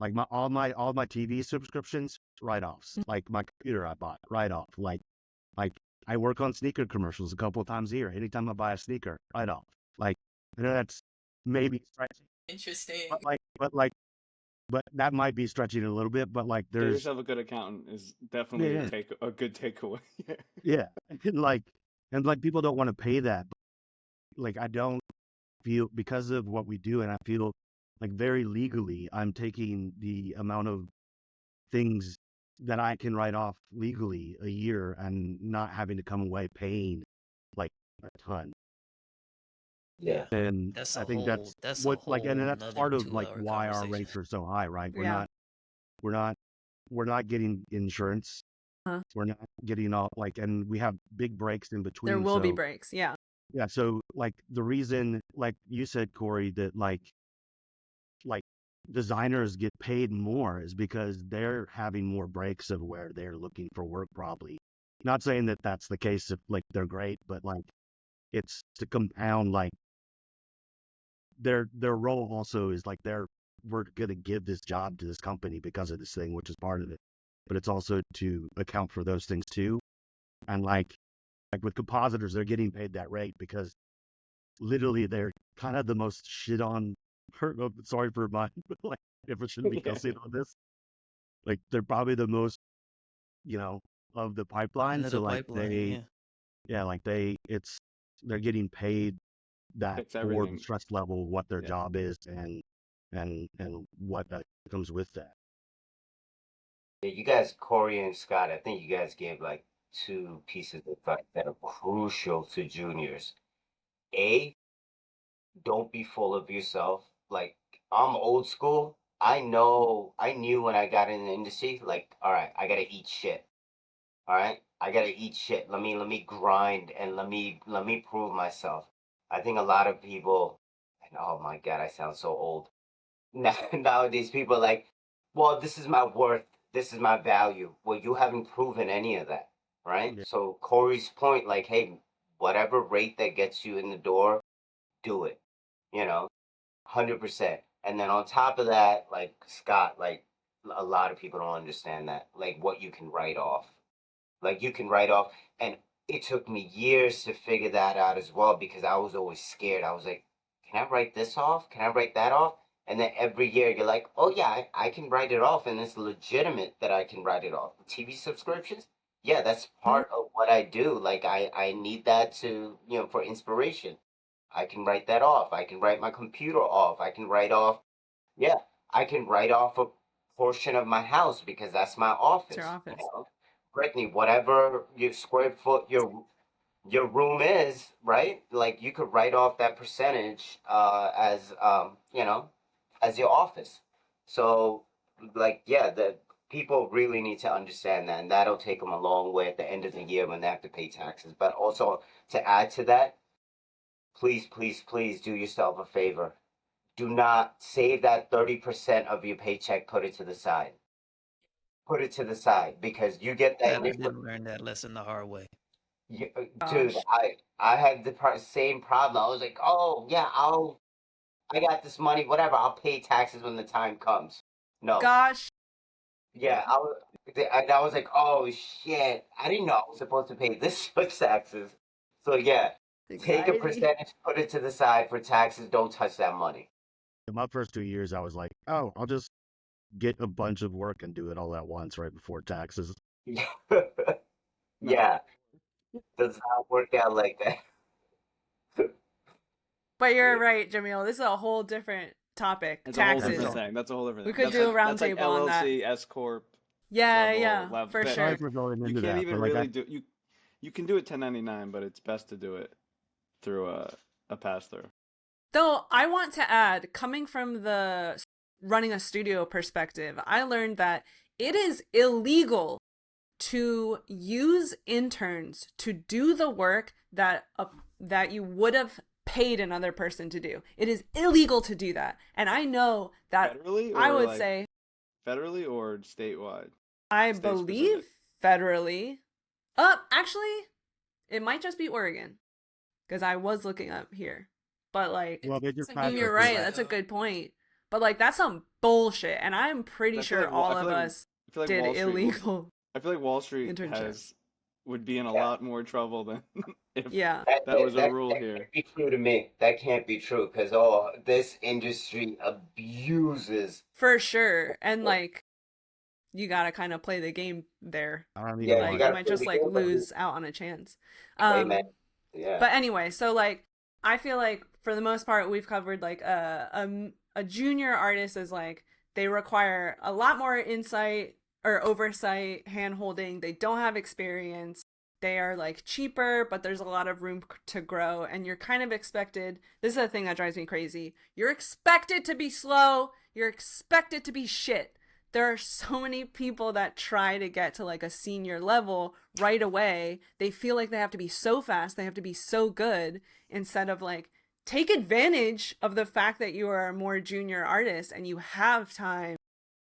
Speaker 6: Like all my TV subscriptions, write offs. Like my computer I bought, write off. Like I work on sneaker commercials a couple of times a year. Anytime I buy a sneaker, write off. Like, I know that's maybe stretching,
Speaker 3: Interesting.
Speaker 6: but that might be stretching a little bit. But like,
Speaker 4: get
Speaker 6: there's
Speaker 4: yourself a good accountant is definitely
Speaker 6: yeah,
Speaker 4: a good takeaway.
Speaker 6: yeah, and like people don't want to pay that. But, like I don't feel because of what we do, and I feel like very legally, I'm taking the amount of things that I can write off legally a year and not having to come away paying like a ton.
Speaker 1: Yeah.
Speaker 6: And
Speaker 1: That's
Speaker 6: I
Speaker 1: a
Speaker 6: think
Speaker 1: whole
Speaker 6: that's
Speaker 1: that's a
Speaker 6: what like, and
Speaker 1: whole
Speaker 6: that's
Speaker 1: nother
Speaker 6: part of like
Speaker 1: 2 hour
Speaker 6: why our
Speaker 1: conversation.
Speaker 6: rates are so high, right?
Speaker 2: Yeah.
Speaker 6: We're not we're not getting insurance.
Speaker 2: Huh.
Speaker 6: We're not getting all like, and we have big breaks in
Speaker 2: There
Speaker 6: between.
Speaker 2: will be
Speaker 6: So
Speaker 2: breaks. Yeah.
Speaker 6: yeah, so like the reason, like you said, Corey, that like designers get paid more is because they're having more breaks of where they're looking for work. Probably not saying that that's the case if like they're great, but like it's to compound like their role also is like we're going to give this job to this company because of this thing, which is part of it, but it's also to account for those things too. And like with compositors, they're getting paid that rate because literally they're kind of the most shit on. Sorry for my like if it shouldn't be
Speaker 4: Yeah.
Speaker 6: associated with this. Like they're probably the most, you know, of the pipeline.
Speaker 1: Into
Speaker 6: So
Speaker 1: the
Speaker 6: like
Speaker 1: pipeline,
Speaker 6: yeah, like they're getting paid that
Speaker 4: It's
Speaker 6: for the
Speaker 4: everything.
Speaker 6: stress level, what their
Speaker 4: Yeah.
Speaker 6: job is, and what comes with that.
Speaker 5: Yeah, you guys, Corey and Scott, I think you guys gave like two pieces of advice that are crucial to juniors. A, don't be full of yourself. Like, I'm old school. I knew when I got in the industry, like, all right, I gotta eat shit. All right, I gotta eat shit. Let me grind and let me prove myself. I think a lot of people, and oh my God, I sound so old. Nowadays, people are like, well, this is my worth, this is my value. Well, you haven't proven any of that, right?
Speaker 6: Yeah.
Speaker 5: So Corey's point, like, hey, whatever rate that gets you in the door, do it. You know, 100%. And then on top of that, like Scott, like a lot of people don't understand that, like what you can write off. Like you can write off, and it took me years to figure that out as well because I was always scared. I was like, can I write this off? Can I write that off? And then every year you're like, oh yeah, I can write it off, and it's legitimate that I can write it off. TV subscriptions, yeah, that's part of what I do. Like I need that to, for inspiration. I can write that off. I can write my computer off. I can write off, yeah, I can write off a portion of my house because that's my
Speaker 2: It's your
Speaker 5: office.
Speaker 2: office.
Speaker 5: Brittany, whatever your square foot your room is, right? Like you could write off that percentage as as your office. So like yeah, the people really need to understand that, and that'll take them a long way at the end of the year when they have to pay taxes. But also to add to that, please, please, please do yourself a favor. Do not save that 30% of your paycheck, put it to the side. Put it to the side because you get that
Speaker 1: Glad I
Speaker 5: initial.
Speaker 1: didn't learn that lesson the hard way.
Speaker 5: Dude,
Speaker 2: Gosh.
Speaker 5: I had the same problem. I was like, oh yeah, I got this money, whatever. I'll pay taxes when the time comes. No,
Speaker 2: Gosh.
Speaker 5: yeah, I was like, oh shit, I didn't know I was supposed to pay this much taxes. So yeah, take a
Speaker 2: Anxiety.
Speaker 5: percentage, put it to the side for taxes. Don't touch that money.
Speaker 6: In my first 2 years, I was like, oh, I'll just get a bunch of work and do it all at once right before taxes.
Speaker 4: No.
Speaker 5: Yeah, does not work out like that.
Speaker 2: But you're
Speaker 5: Yeah.
Speaker 2: right, Jamil. This is a whole different topic.
Speaker 4: That's a whole
Speaker 2: Taxes.
Speaker 4: different thing. That's a whole different
Speaker 2: We
Speaker 4: thing.
Speaker 2: could do a
Speaker 4: That's like
Speaker 2: roundtable on that.
Speaker 4: LLC, S corp
Speaker 2: Yeah,
Speaker 4: level.
Speaker 2: yeah, for
Speaker 4: That,
Speaker 2: sure.
Speaker 6: Sorry for going
Speaker 4: you
Speaker 6: into
Speaker 4: can't
Speaker 6: that,
Speaker 4: even
Speaker 6: but like
Speaker 4: really do you can do it 1099, but it's best to do it through a pass through.
Speaker 2: Though I want to add, coming from the running a studio perspective, I learned that it is illegal to use interns to do the work that that you would have paid another person to do. It is illegal to do that. And I know that
Speaker 4: Federally
Speaker 2: I
Speaker 4: or
Speaker 2: would
Speaker 4: like
Speaker 2: say
Speaker 4: federally or statewide?
Speaker 2: I
Speaker 4: State
Speaker 2: believe
Speaker 4: specific.
Speaker 2: federally. Actually, it might just be Oregon because I was looking up here. But like,
Speaker 6: well, they just
Speaker 3: It's a
Speaker 6: passed
Speaker 3: New
Speaker 6: the
Speaker 2: you're
Speaker 3: York
Speaker 2: right.
Speaker 6: thing.
Speaker 3: thing,
Speaker 2: That's a
Speaker 3: though.
Speaker 2: good point. But like, that's some bullshit, and I'm pretty
Speaker 4: I feel
Speaker 2: sure
Speaker 4: like
Speaker 2: all of us
Speaker 4: I feel like
Speaker 2: did
Speaker 4: Wall Street
Speaker 2: illegal
Speaker 4: I feel like Wall Street
Speaker 2: internships.
Speaker 4: would be in a
Speaker 5: Yeah.
Speaker 4: lot more trouble than if
Speaker 2: Yeah.
Speaker 4: that was a rule
Speaker 5: That
Speaker 4: here.
Speaker 5: can't be true to me. That can't be true because this industry abuses.
Speaker 2: For sure. And like, you gotta kind of play the game there.
Speaker 6: I don't even
Speaker 5: Yeah, you
Speaker 2: Like,
Speaker 6: want.
Speaker 2: you
Speaker 5: gotta
Speaker 2: might
Speaker 5: play
Speaker 2: just
Speaker 5: the
Speaker 2: like
Speaker 5: game, but
Speaker 2: lose out on a chance.
Speaker 5: hey man, yeah,
Speaker 2: But anyway, so like, I feel like for the most part, we've covered like a junior artist is like, they require a lot more insight or oversight, hand holding. They don't have experience. they are like cheaper, but there's a lot of room to grow, and you're kind of expected. This is the thing that drives me crazy. You're expected to be slow. You're expected to be shit. There are so many people that try to get to like a senior level right away. They feel like they have to be so fast, they have to be so good, instead of like, take advantage of the fact that you are a more junior artist and you have time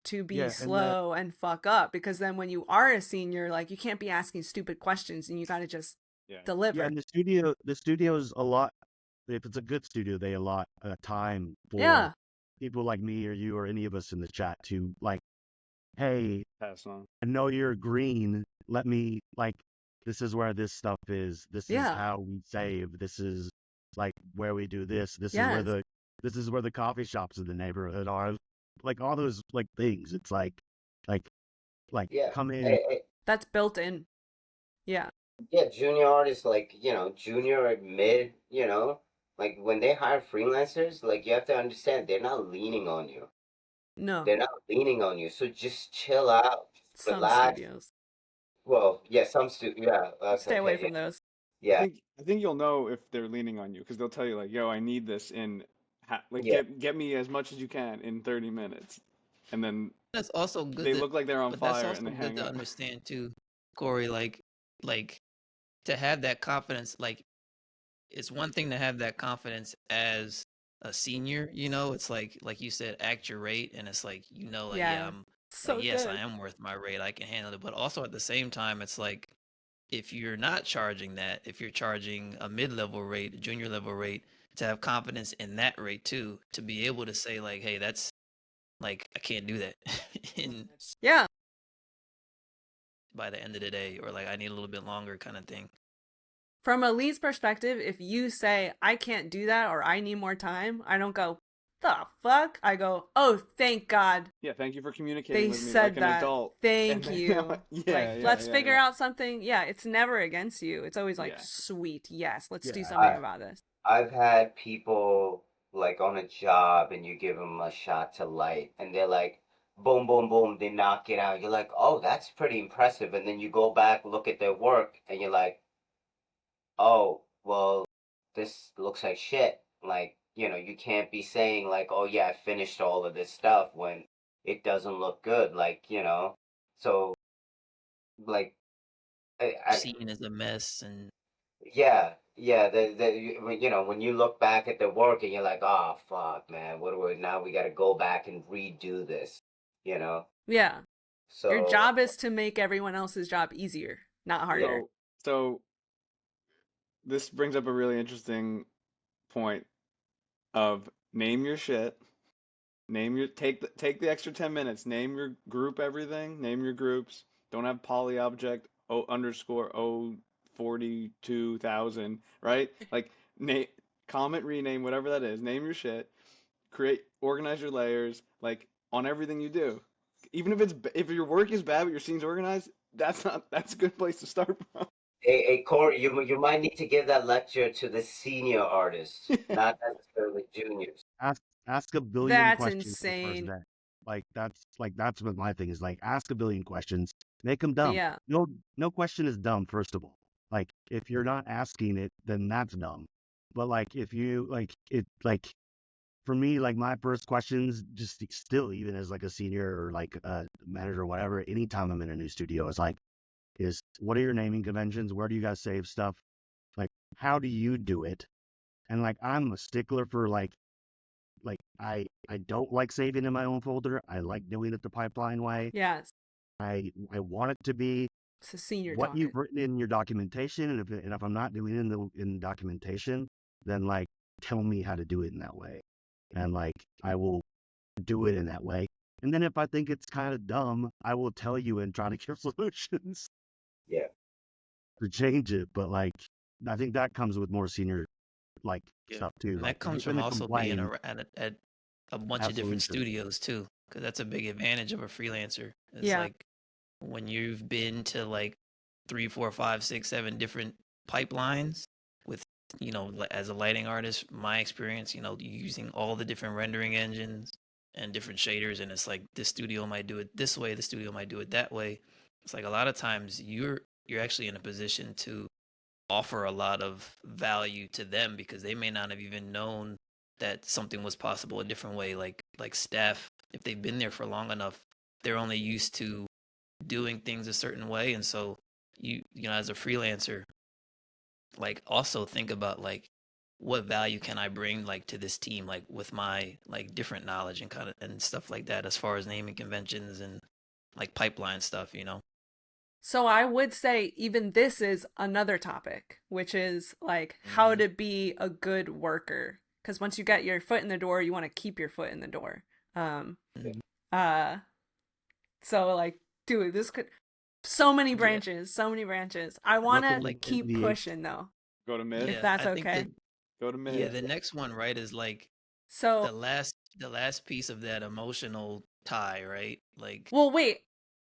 Speaker 2: to be slow and fuck up, because then when you are a senior, like, you can't be asking stupid questions and you got to just deliver.
Speaker 6: Yeah, and the studio is a lot. If it's a good studio, they allot time for people like me or you or any of us in the chat to like, hey,
Speaker 4: pass on.
Speaker 6: I know you're green. Let me like, this is where this stuff is. This is how we save. This is like where we do this. This is where the coffee shops in the neighborhood are. Like all those like things. It's like come in.
Speaker 2: That's built in. Yeah,
Speaker 5: junior artists, like, junior or mid, like when they hire freelancers, like, you have to understand they're not leaning on you.
Speaker 2: No,
Speaker 5: they're not leaning on you, so just chill out, relax.
Speaker 2: Some studios.
Speaker 5: Well, yeah, some studios.
Speaker 2: Stay away from those.
Speaker 5: Yeah,
Speaker 4: I think you'll know if they're leaning on you because they'll tell you like, "Yo, I need this in, get me as much as you can in 30 minutes," and then
Speaker 1: that's also good.
Speaker 4: They look like they're on fire,
Speaker 1: that's also
Speaker 4: and they
Speaker 1: good
Speaker 4: hang
Speaker 1: to
Speaker 4: up.
Speaker 1: understand too, Corey. Like to have that confidence. Like, it's one thing to have that confidence as a senior. You know, it's like you said, act your rate, and it's like, you know, like I'm.
Speaker 2: So
Speaker 1: like, yes,
Speaker 2: good.
Speaker 1: I am worth my rate. I can handle it. But also at the same time, it's like, if you're not charging that, if you're charging a mid-level rate, a junior level rate, to have confidence in that rate too, to be able to say like, hey, that's like, I can't do that. And by the end of the day, or like, I need a little bit longer kind of thing.
Speaker 2: From a lead's perspective, if you say, I can't do that, or I need more time, I don't go, the fuck? I go, oh, thank God.
Speaker 4: Yeah, thank you for communicating with me
Speaker 2: said
Speaker 4: like an adult.
Speaker 2: Thank you. Let's figure
Speaker 4: out
Speaker 2: out something. Yeah, it's never against you. It's always like, sweet, yes, let's do something about this.
Speaker 5: I've had people like on a job and you give them a shot to light and they're like, boom, boom, boom, they knock it out. You're like, oh, that's pretty impressive. And then you go back, look at their work, and you're like, oh, well, this looks like shit. Like, you can't be saying like, oh yeah, I finished all of this stuff when it doesn't look good. Like, so like,
Speaker 1: seen as a mess. And
Speaker 5: yeah, when you look back at the work and you're like, oh fuck, man, now we got to go back and redo this,
Speaker 2: Yeah.
Speaker 5: So
Speaker 2: your job is to make everyone else's job easier, not harder.
Speaker 4: So this brings up a really interesting point of name your shit. Take the extra 10 minutes. Name your group everything. Name your groups. Don't have poly object _O 42,000, right? Like comment, rename, whatever that is. Name your shit. Organize your layers, like on everything you do. Even if your work is bad but your scene's organized, that's a good place to start from.
Speaker 5: Hey, Corey, you might need to give that lecture to the senior artists, not necessarily juniors.
Speaker 6: Ask a billion questions.
Speaker 2: Insane.
Speaker 6: That's what my thing is. Like, ask a billion questions, make them dumb.
Speaker 2: Yeah.
Speaker 6: No question is dumb. First of all, like, if you're not asking it, then that's dumb. But like, if you for me, like, my first questions, just still, even as like a senior or like a manager or whatever, anytime I'm in a new studio, is what are your naming conventions? Where do you guys save stuff? Like, how do you do it? And like, I'm a stickler for like I don't like saving in my own folder. I like doing it the pipeline way.
Speaker 2: Yes.
Speaker 6: I want it to be
Speaker 2: it's a senior
Speaker 6: what
Speaker 2: talking.
Speaker 6: you've written in your documentation, and if I'm not doing it in documentation, then like, tell me how to do it in that way, and like, I will do it in that way. And then if I think it's kind of dumb, I will tell you and try to give solutions.
Speaker 5: Yeah.
Speaker 6: To change it, but like, I think that comes with more senior stuff too.
Speaker 1: And
Speaker 6: like,
Speaker 1: that comes from also being at a bunch of different studios too, because that's a big advantage of a freelancer. It's like when you've been to like 3, 4, 5, 6, 7 different pipelines with, as a lighting artist, my experience, using all the different rendering engines and different shaders, and it's like this studio might do it this way, the studio might do it that way. It's like a lot of times you're you're actually in a position to offer a lot of value to them because they may not have even known that something was possible a different way. Like staff, if they've been there for long enough, they're only used to doing things a certain way, and so you know, as a freelancer, like also think about like what value can I bring like to this team, like with my like different knowledge and kind of and stuff like that, as far as naming conventions and like pipeline stuff, you know.
Speaker 2: So I would say even this is another topic, which is like how
Speaker 1: Mm-hmm.
Speaker 2: to be a good worker. Because once you get your foot in the door, you want to keep your foot in the door. Um,
Speaker 1: Mm-hmm.
Speaker 2: uh, so like, dude, this could so many
Speaker 1: Yeah,
Speaker 2: branches, so many branches. I want to
Speaker 6: Luckily,
Speaker 1: like
Speaker 2: keep
Speaker 6: the
Speaker 2: pushing though,
Speaker 4: Go to mid.
Speaker 2: if
Speaker 1: yeah,
Speaker 2: that's
Speaker 1: I think
Speaker 2: okay.
Speaker 1: that
Speaker 4: Go to
Speaker 1: yeah,
Speaker 4: mid.
Speaker 1: the next one, right, is like
Speaker 2: So,
Speaker 1: the last piece of that emotional tie, right? Like,
Speaker 2: well, wait.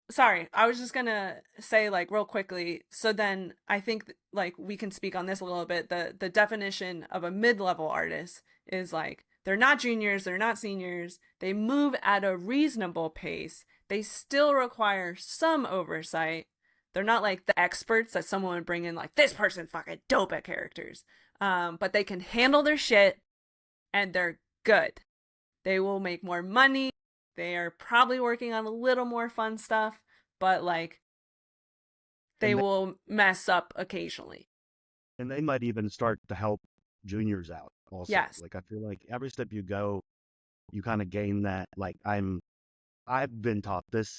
Speaker 2: Sorry, I was just gonna say like real quickly. So then I think like we can speak on this a little bit. The definition of a mid-level artist is like they're not juniors, they're not seniors. They move at a reasonable pace. They still require some oversight. They're not like the experts that someone would bring in like this person fucking dope at characters. But they can handle their shit and they're good. They will make more money. They are probably working on a little more fun stuff, but like they
Speaker 6: and they,
Speaker 2: will mess up occasionally.
Speaker 6: and they might even start to help juniors out also.
Speaker 2: Yes.
Speaker 6: Like I feel like every step you go, you kind of gain that. Like I've been taught this.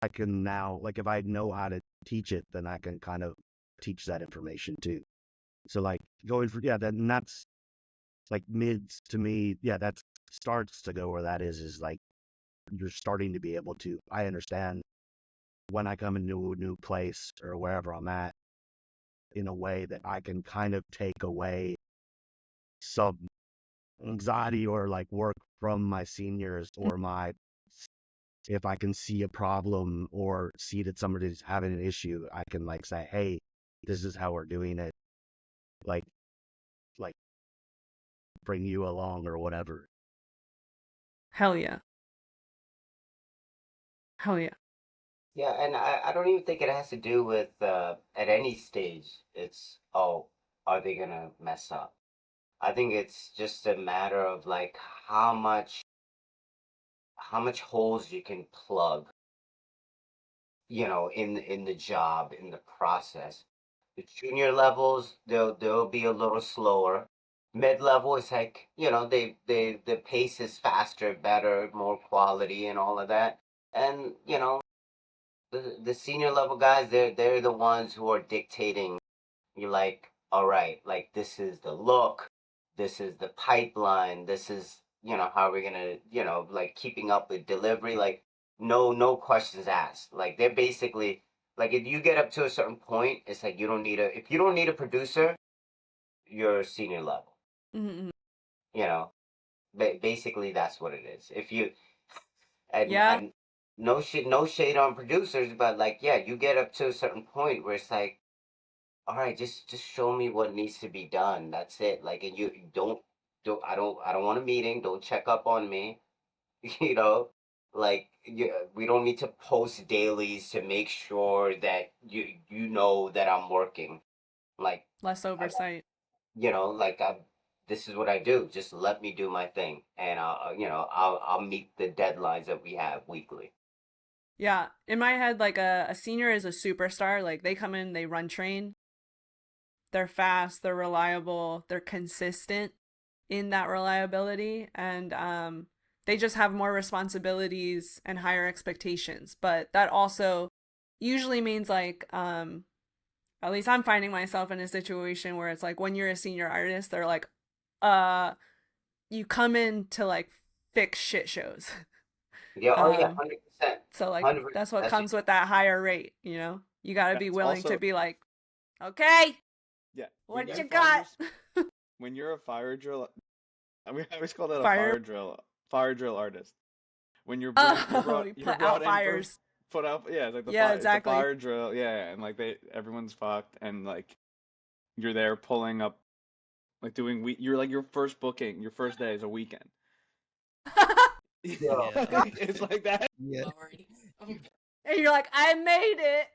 Speaker 6: I can now, like if I know how to teach it, then I can kind of teach that information too. So like going for then that's like mids to me. Yeah, that starts to go where that is like you're starting to be able to. I understand when I come into a new place or wherever I'm at in a way that I can kind of take away some anxiety or like work from my seniors or my if I can see a problem or see that somebody's having an issue, I can like say, hey, this is how we're doing it. Like like bring you along or whatever.
Speaker 2: Hell yeah. Hell yeah.
Speaker 5: Yeah, and I don't even think it has to do with at any stage. It's, oh, are they gonna mess up? I think it's just a matter of like how much holes you can plug, in the job, in the process. The junior levels, they'll be a little slower. Mid level is like, the pace is faster, better, more quality and all of that. And, the senior level guys, they're the ones who are dictating. You're like, all right, like this is the look, this is the pipeline, this is, how we're gonna, like keeping up with delivery, like no questions asked. Like they're basically like if you get up to a certain point, it's like if you don't need a producer, you're senior level.
Speaker 2: Mm-hmm.
Speaker 5: You know, basically that's what it is. If you and
Speaker 2: Yeah.
Speaker 5: and no shade on producers, but like yeah, you get up to a certain point where it's like, all right, just show me what needs to be done. That's it. Like, and you I don't want a meeting. Don't check up on me. You know, like we don't need to post dailies to make sure that you know that I'm working. Like,
Speaker 2: Less
Speaker 5: I,
Speaker 2: oversight.
Speaker 5: like this is what I do. Just let me do my thing, and I'll meet the deadlines that we have weekly.
Speaker 2: Yeah. In my head, like a senior is a superstar. Like they come in, they run train. They're fast, they're reliable, they're consistent in that reliability. And they just have more responsibilities and higher expectations. But that also usually means like at least I'm finding myself in a situation where it's like when you're a senior artist, they're like, uh, you come in to like fix shit shows.
Speaker 5: Yeah. Oh yeah.
Speaker 2: um,
Speaker 5: 100%.
Speaker 2: so like
Speaker 5: 100%.
Speaker 2: that's what
Speaker 5: That's
Speaker 2: comes with that higher rate, you know? You gotta be
Speaker 4: That's
Speaker 2: willing to
Speaker 4: also
Speaker 2: be like, okay,
Speaker 4: yeah. When
Speaker 2: what
Speaker 4: you
Speaker 2: you
Speaker 4: find
Speaker 2: got?
Speaker 4: your when you're a fire drill, I mean, I always call that a
Speaker 2: Fire.
Speaker 4: fire drill artist. When
Speaker 2: Oh, you
Speaker 4: you're
Speaker 2: put
Speaker 4: brought
Speaker 2: out
Speaker 4: in for
Speaker 2: fires.
Speaker 4: put out, yeah, it's like
Speaker 2: Yeah,
Speaker 4: it's the
Speaker 2: exactly.
Speaker 4: fire drill, yeah, and like everyone's fucked, and like you're there pulling up, like you're like your first booking, your first day is a weekend.
Speaker 5: yeah.
Speaker 1: yeah,
Speaker 4: It's like that.
Speaker 1: yeah,
Speaker 3: Lord. Oh,
Speaker 2: And you're like, I made it.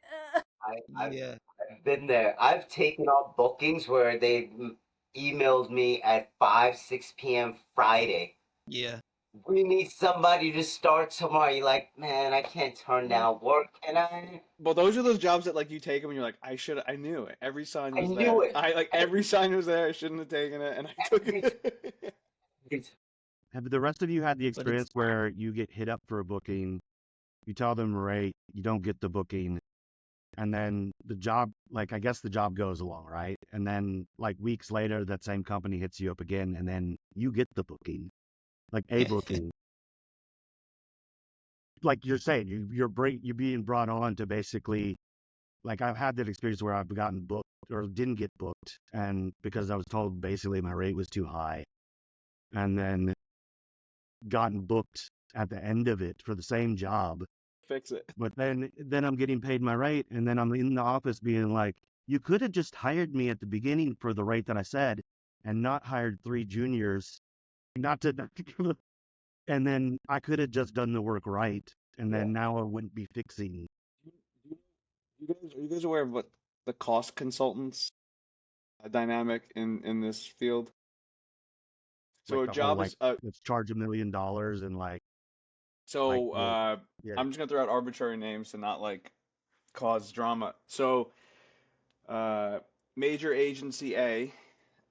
Speaker 5: I I've
Speaker 1: yeah.
Speaker 5: been there. I've taken on bookings where they emailed me at 5, 6 p.m. Friday.
Speaker 1: Yeah.
Speaker 5: We need somebody to start tomorrow. You're like, man, I can't turn down work, can I?
Speaker 4: Well, those are those jobs that like you take them and you're like, I knew it. Every sign
Speaker 5: I
Speaker 4: was
Speaker 5: knew
Speaker 4: there.
Speaker 5: it.
Speaker 4: I like every sign was there. I shouldn't have taken it, and I took
Speaker 5: Every,
Speaker 4: it.
Speaker 6: Have the rest of you had the
Speaker 1: But it's
Speaker 6: experience where you get hit up for a booking, you tell them rate, you don't get the booking, and then the job, like I guess the job goes along, right? And then like weeks later, that same company hits you up again, and then you get the booking, like a booking. Like you're saying, you're being brought on to basically, like I've had that experience where I've gotten booked or didn't get booked, and because I was told basically my rate was too high, and then gotten booked at the end of it for the same job.
Speaker 4: Fix it.
Speaker 6: But then I'm getting paid my rate, and then I'm in the office being like, you could have just hired me at the beginning for the rate that I said, and not hired 3 juniors, not to, and then I could have just done the work right, and
Speaker 5: Yeah.
Speaker 6: then now I wouldn't be fixing.
Speaker 4: Are you guys aware of what the cost consultants dynamic in this field? So
Speaker 6: Like
Speaker 4: a
Speaker 6: the whole
Speaker 4: job
Speaker 6: like
Speaker 4: is
Speaker 6: let's charge $1 million and like
Speaker 4: so
Speaker 6: well, yeah.
Speaker 4: I'm just gonna throw out arbitrary names to not like cause drama. So uh, major agency A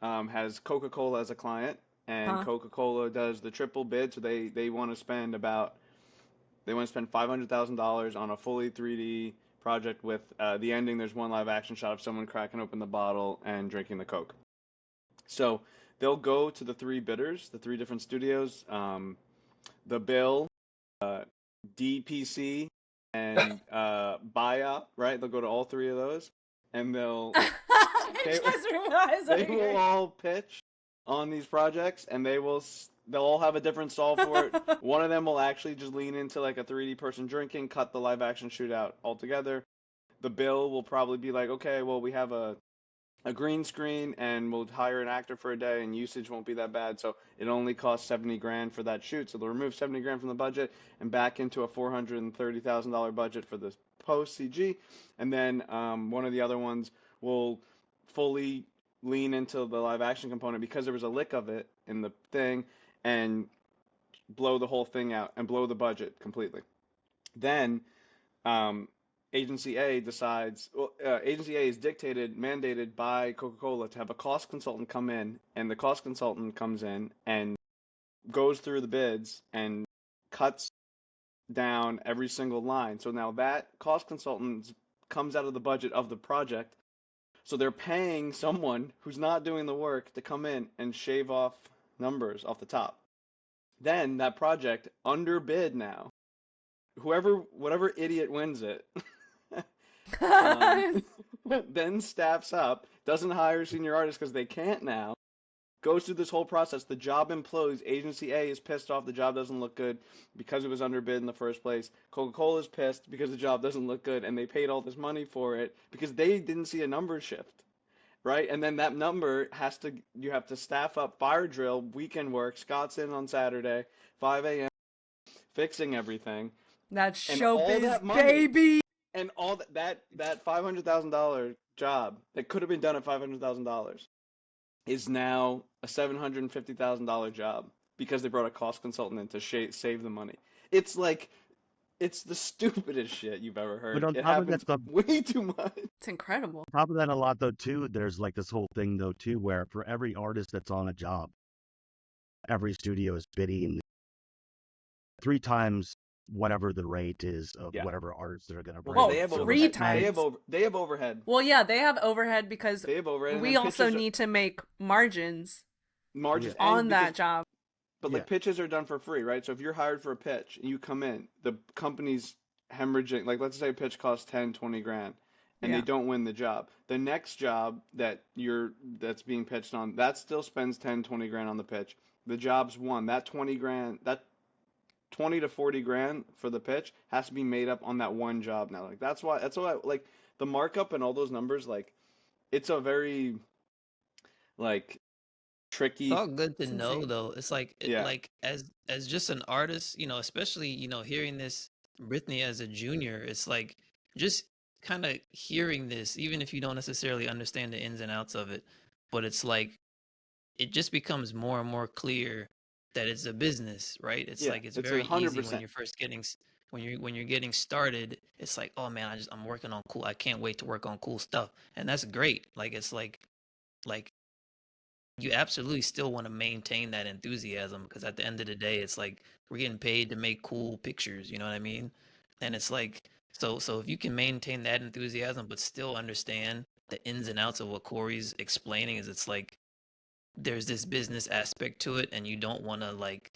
Speaker 4: has Coca-Cola as a client, and
Speaker 2: Huh?
Speaker 4: Coca-Cola does the triple bid, so they want to spend $500,000 on a fully 3D project with the ending. There's one live action shot of someone cracking open the bottle and drinking the Coke. So they'll go to the 3 bidders, the 3 different studios. The bill, DPC, and buyout, right? They'll go to all 3 of those, and
Speaker 2: I
Speaker 4: they
Speaker 2: just realized.
Speaker 4: they will all pitch on these projects, and they'll all have a different stall for it. One of them will actually just lean into like a 3D person drinking, cut the live action shootout altogether. The bill will probably be like, okay, well we have a green screen and we'll hire an actor for a day and usage won't be that bad, so it only costs 70 grand for that shoot, so they'll remove 70 grand from the budget and back into a $430,000 budget for the post CG, and then one of the other ones will fully lean into the live action component because there was a lick of it in the thing and blow the whole thing out and blow the budget completely. Then um, Agency A decides, well, Agency A is mandated by Coca-Cola to have a cost consultant come in, and the cost consultant comes in and goes through the bids and cuts down every single line. So now that cost consultant comes out of the budget of the project. So they're paying someone who's not doing the work to come in and shave off numbers off the top. Then that project underbid now. Whatever idiot wins it, um, then staffs up, doesn't hire senior artists because they can't now, goes through this whole process. The job implodes. Agency A is pissed off the job doesn't look good because it was underbid in the first place. Coca-Cola is pissed because the job doesn't look good and they paid all this money for it because they didn't see a number shift, right? And then that number you have to staff up, fire drill, weekend work. Scott's in on Saturday, 5 a.m. fixing everything.
Speaker 2: That's
Speaker 4: And all
Speaker 2: showbiz,
Speaker 4: that money,
Speaker 2: baby.
Speaker 4: and all that $500,000 job that could have been done at $500,000 is now a $750,000 job because they brought a cost consultant in to save the money. It's like it's the stupidest shit you've ever
Speaker 6: But
Speaker 4: heard.
Speaker 6: on
Speaker 4: It
Speaker 6: top of that,
Speaker 4: happens way too much.
Speaker 2: It's incredible.
Speaker 6: on top of that, a lot though too, there's like this whole thing though too, where for every artist that's on a job, every studio is bidding 3 times whatever the rate is of
Speaker 4: Yeah.
Speaker 6: whatever artists they're going to bring.
Speaker 2: Well,
Speaker 4: they have
Speaker 6: So
Speaker 2: three
Speaker 6: it's like-
Speaker 2: times.
Speaker 4: They have overhead.
Speaker 2: Well, yeah, they have overhead because
Speaker 4: They have overhead. and
Speaker 2: we
Speaker 4: then
Speaker 2: also
Speaker 4: pitches
Speaker 2: need to make margins
Speaker 4: margins
Speaker 6: Yeah.
Speaker 4: and
Speaker 2: on that
Speaker 4: because-
Speaker 2: job.
Speaker 4: But like pitches are done for free, right? So if you're hired for a pitch and you come in, the company's hemorrhaging, like let's say a pitch costs 10, 20 grand and
Speaker 2: Yeah.
Speaker 4: they don't win the job. The next job that's being pitched on, that still spends 10, 20 grand on the pitch. The job's won. That 20 grand, that 20 to 40 grand for the pitch has to be made up on that one job now. Like that's why like the markup and all those numbers, like it's a very like tricky.
Speaker 1: It's all good to
Speaker 2: It's
Speaker 1: know
Speaker 2: insane.
Speaker 1: though. It's like
Speaker 4: Yeah.
Speaker 1: like as just an artist, especially, hearing this Britney as a junior, it's like just kind of hearing this, even if you don't necessarily understand the ins and outs of it, but it's like it just becomes more and more clear that it's a business, right? It's
Speaker 4: Yeah,
Speaker 1: like it's
Speaker 4: it's
Speaker 1: very easy when
Speaker 4: 100%.
Speaker 1: you're first getting when you're getting started. It's like, oh man, I'm working on cool. I can't wait to work on cool stuff, and that's great. Like it's like you absolutely still want to maintain that enthusiasm because at the end of the day, it's like we're getting paid to make cool pictures. You know what I mean? And it's like so if you can maintain that enthusiasm but still understand the ins and outs of what Corey's explaining, is it's like there's this business aspect to it and you don't want to like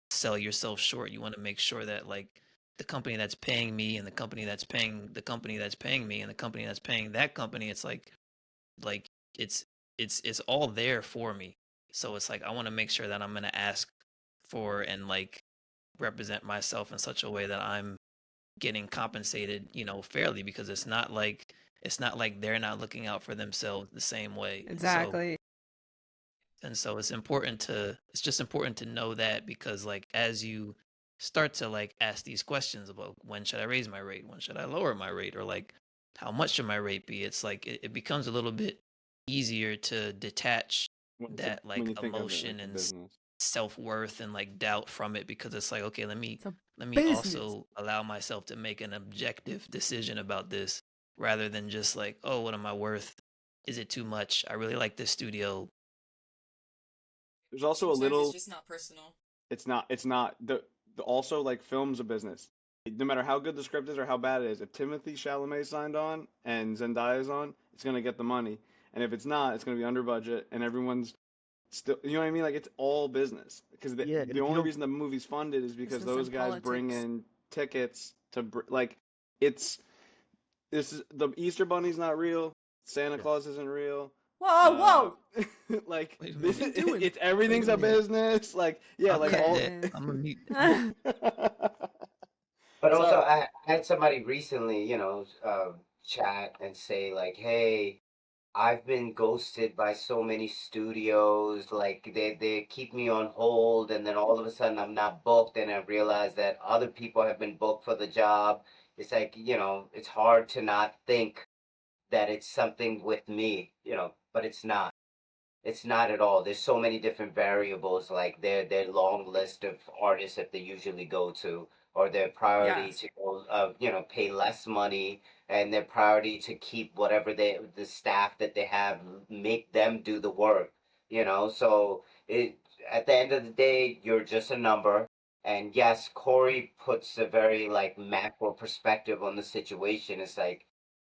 Speaker 1: sell yourself short. You want to make sure that like the company that's paying me and the company that's paying the company that's paying me and the company that's paying that company, it's like it's it's all there for me. So it's like I want to make sure that I'm going to ask for and like represent myself in such a way that I'm getting compensated, fairly, because it's not like they're not looking out for themselves the same way.
Speaker 2: Exactly.
Speaker 1: And so it's just important to know that, because like as you start to like ask these questions about when should I raise my rate, when should I lower my rate, or like how much should my rate be, it's like it becomes a little bit easier to detach that
Speaker 4: When
Speaker 1: like
Speaker 4: you think of it
Speaker 1: emotion
Speaker 4: like a
Speaker 1: and
Speaker 4: business.
Speaker 1: self-worth and like doubt from it, because it's like, okay, let me
Speaker 2: It's a
Speaker 1: let me
Speaker 2: business.
Speaker 1: also allow myself to make an objective decision about this, rather than just like, oh, what am I worth, is it too much, I really like this studio.
Speaker 4: There's also a
Speaker 3: Sometimes it's
Speaker 4: little.
Speaker 3: just not personal.
Speaker 4: It's not the also like film's a business. No matter how good the script is or how bad it is, if Timothy Chalamet signed on and Zendaya is on, it's gonna get the money. And if it's not, it's gonna be under budget, and everyone's still, you know what I mean? Like it's all business because
Speaker 6: Yeah, and
Speaker 4: the
Speaker 6: if you
Speaker 4: only
Speaker 6: don't,
Speaker 4: reason the movie's funded is because
Speaker 2: Business
Speaker 4: those
Speaker 2: and
Speaker 4: guys bring
Speaker 2: politics.
Speaker 4: in tickets to like it's this is the Easter Bunny's not real, Santa
Speaker 6: yeah,
Speaker 4: Claus isn't real.
Speaker 2: Whoa,
Speaker 4: Uh,
Speaker 2: whoa!
Speaker 4: like
Speaker 1: Wait a
Speaker 2: What
Speaker 4: this,
Speaker 2: are
Speaker 1: minute.
Speaker 2: you doing?
Speaker 4: it's
Speaker 1: Wait
Speaker 4: everything's
Speaker 1: a
Speaker 4: a
Speaker 1: minute.
Speaker 4: business. Like yeah,
Speaker 1: I'll
Speaker 4: like
Speaker 1: cut
Speaker 4: all.
Speaker 1: that.
Speaker 2: Yeah.
Speaker 1: I'm gonna mute.
Speaker 5: But also,
Speaker 4: Sorry.
Speaker 5: I had somebody recently, chat and say like, "Hey, I've been ghosted by so many studios. Like they keep me on hold, and then all of a sudden I'm not booked, and I realize that other people have been booked for the job. It's like, it's hard to not think that it's something with me, but it's not. It's not at all. There's so many different variables, like their long list of artists that they usually go to, or their priority
Speaker 2: Yes.
Speaker 5: to go, pay less money, and their priority to keep whatever the staff that they have, make them do the work. So at the end of the day, you're just a number. And yes, Corey puts a very like macro perspective on the situation. It's like,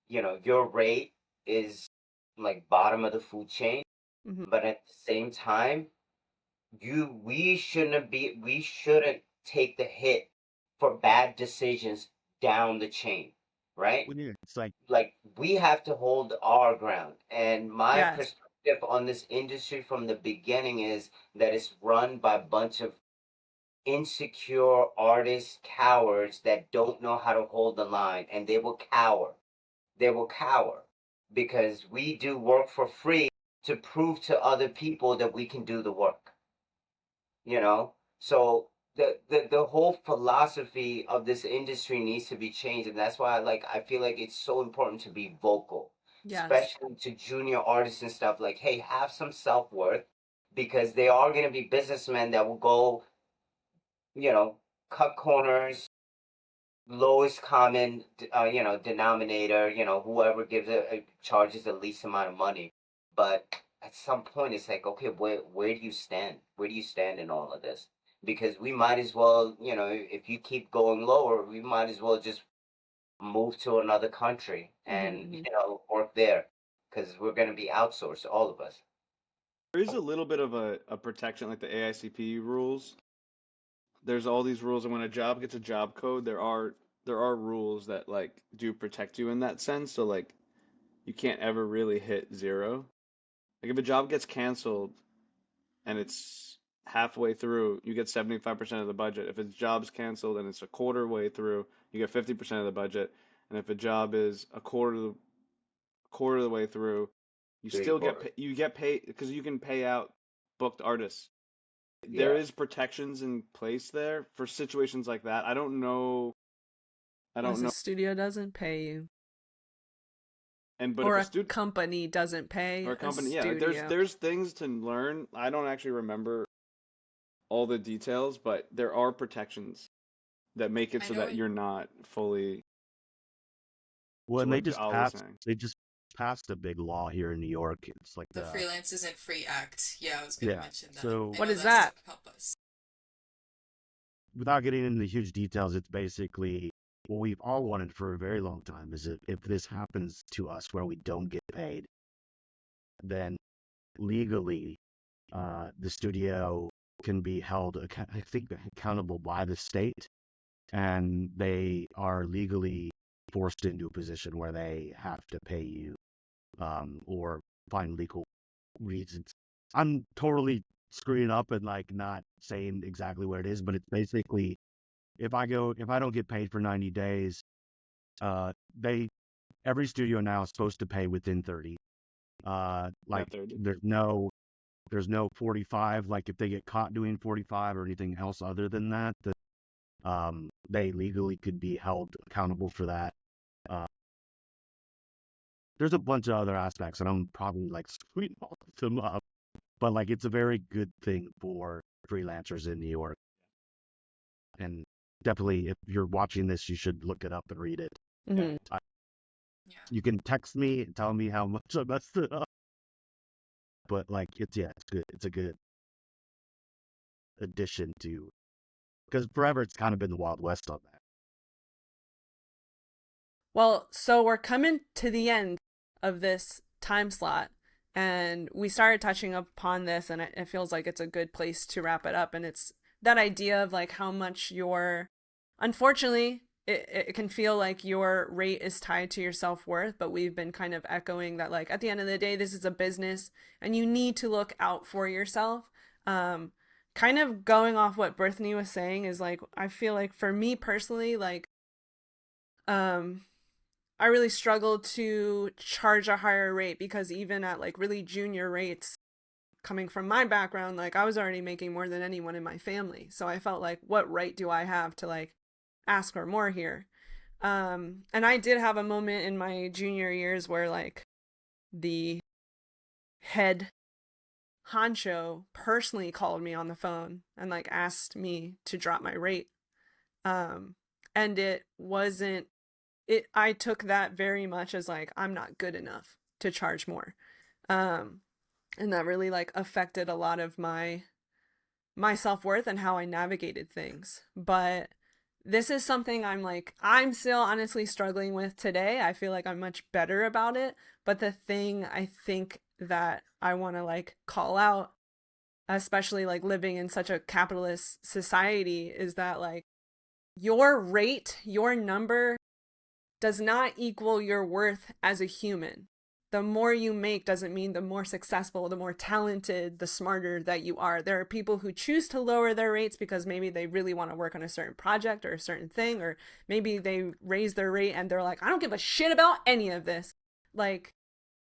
Speaker 5: your rate is like bottom of the food chain,
Speaker 2: Hmm.
Speaker 5: but at the same time, we shouldn't take the hit for bad decisions down the chain, right?
Speaker 6: when you, it's like,
Speaker 5: Like we have to hold our ground. And my
Speaker 2: Yes.
Speaker 5: perspective on this industry from the beginning is that it's run by a bunch of insecure artists, cowards that don't know how to hold the line, and they will cower. They will cower because we do work for free to prove to other people that we can do the work, you know? So the whole philosophy of this industry needs to be changed, and that's why I feel like it's so important to be vocal,
Speaker 2: Yes.
Speaker 5: especially to junior artists and stuff. Like, hey, have some self-worth, because they are going to be businessmen that will go, you know, cut corners, lowest common denominator, whoever charges the least amount of money. But at some point it's like, okay, where do you stand, in all of this? Because we might as well, if you keep going lower, we might as well just move to another country and
Speaker 2: Hmm.
Speaker 5: work there, because we're going to be outsourced, all of us.
Speaker 4: There is a little bit of a protection, like the AICP rules. There's all these rules, and when a job gets a job code, there are rules that like do protect you in that sense. So like you can't ever really hit zero. Like if a job gets canceled and it's halfway through, you get 75% of the budget. If a job's canceled and it's a quarter way through, you get 50% of the budget. And if a job is a quarter of the way through, you
Speaker 5: Three
Speaker 4: still
Speaker 5: quarters.
Speaker 4: you get paid because you can pay out booked artists. There
Speaker 5: Yeah.
Speaker 4: is protections in place there for situations like that. I don't know. I
Speaker 2: Unless
Speaker 4: don't
Speaker 2: the
Speaker 4: know.
Speaker 2: studio doesn't pay you.
Speaker 4: but if
Speaker 2: Or
Speaker 4: a
Speaker 2: a
Speaker 4: student
Speaker 2: company doesn't
Speaker 4: or
Speaker 2: pay
Speaker 4: a
Speaker 2: a
Speaker 4: company, yeah,
Speaker 2: studio.
Speaker 4: there's things to learn. I don't actually remember all the details, but there are protections that make it
Speaker 3: I
Speaker 4: so
Speaker 3: know
Speaker 4: that you're not fully
Speaker 6: Well,
Speaker 4: to
Speaker 6: and
Speaker 4: what Ali was saying.
Speaker 6: they just passed a big law here in New York. It's like
Speaker 3: the Freelance Isn't Free Act. Yeah, I was gonna
Speaker 6: yeah.
Speaker 3: mention that.
Speaker 6: So
Speaker 3: I
Speaker 2: What
Speaker 3: know
Speaker 2: is
Speaker 3: that's to
Speaker 2: that?
Speaker 3: help us.
Speaker 6: without getting into huge details, it's basically what we've all wanted for a very long time is if this happens to us where we don't get paid, then legally, the studio can be held, I think, accountable by the state, and they are legally forced into a position where they have to pay you, or find legal reasons. I'm totally screwing up and like not saying exactly what it is, but it's basically if I don't get paid for 90 days, they every studio now is supposed to pay within 30. Like
Speaker 4: Not 30.
Speaker 6: there's no 45. Like if they get caught doing 45 or anything else other than that, they legally could be held accountable for that. Uh, there's a bunch of other aspects, and I'm probably like screwing all of them up. But like it's a very good thing for freelancers in New York, and definitely if you're watching this, you should look it up and read it.
Speaker 2: Mhm.
Speaker 3: Yeah.
Speaker 6: You can text me and tell me how much I messed it up. But like it's good. It's a good addition to because forever it's kind of been the Wild West on that.
Speaker 2: Well, so we're coming to the end of this time slot, and we started touching upon this, and it feels like it's a good place to wrap it up. And it's that idea of like how much unfortunately, it can feel like your rate is tied to your self-worth, but we've been kind of echoing that, like, at the end of the day, this is a business and you need to look out for yourself. Kind of going off what Brithney was saying is like, I feel like for me personally, like, I really struggled to charge a higher rate because even at like really junior rates, coming from my background, like I was already making more than anyone in my family. So I felt like, what right do I have to like ask for more here? And I did have a moment in my junior years where like the head honcho personally called me on the phone and like asked me to drop my rate. And it wasn't I took that very much as like I'm not good enough to charge more. And that really like affected a lot of my self-worth and how I navigated things. But this is something I'm still honestly struggling with today. I feel like I'm much better about it, but the thing I think that I want to like call out, especially like living in such a capitalist society, is that like your rate, your number does not equal your worth as a human. The more you make doesn't mean the more successful, the more talented, the smarter that you are. There are people who choose to lower their rates because maybe they really want to work on a certain project or a certain thing, or maybe they raise their rate and they're like, I don't give a shit about any of this. Like,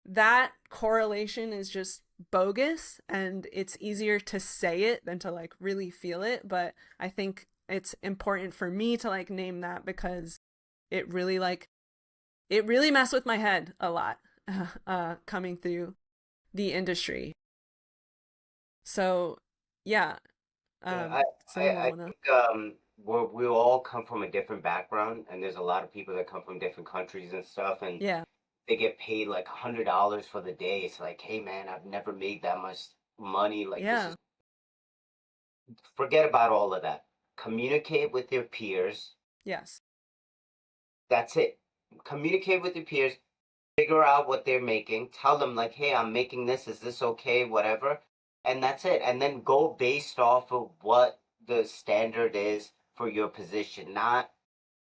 Speaker 2: that correlation is just bogus, and it's easier to say it than to like really feel it. But I think it's important for me to like name that because it really messed with my head a lot coming through the industry. So yeah,
Speaker 5: Yeah,
Speaker 2: some more
Speaker 5: I
Speaker 2: wanna.
Speaker 5: think we all come from a different background, and there's a lot of people that come from different countries and stuff, and
Speaker 2: Yeah,
Speaker 5: they get paid like $100 for the day. It's like, hey man, I've never made that much money. Like this
Speaker 2: yeah,
Speaker 5: is forget about all of that. Communicate with your peers.
Speaker 2: yes,
Speaker 5: That's it. Communicate with your peers. Figure out what they're making. Tell them like, hey, I'm making this. Is this okay? Whatever. And that's it. And then go based off of what the standard is for your position, not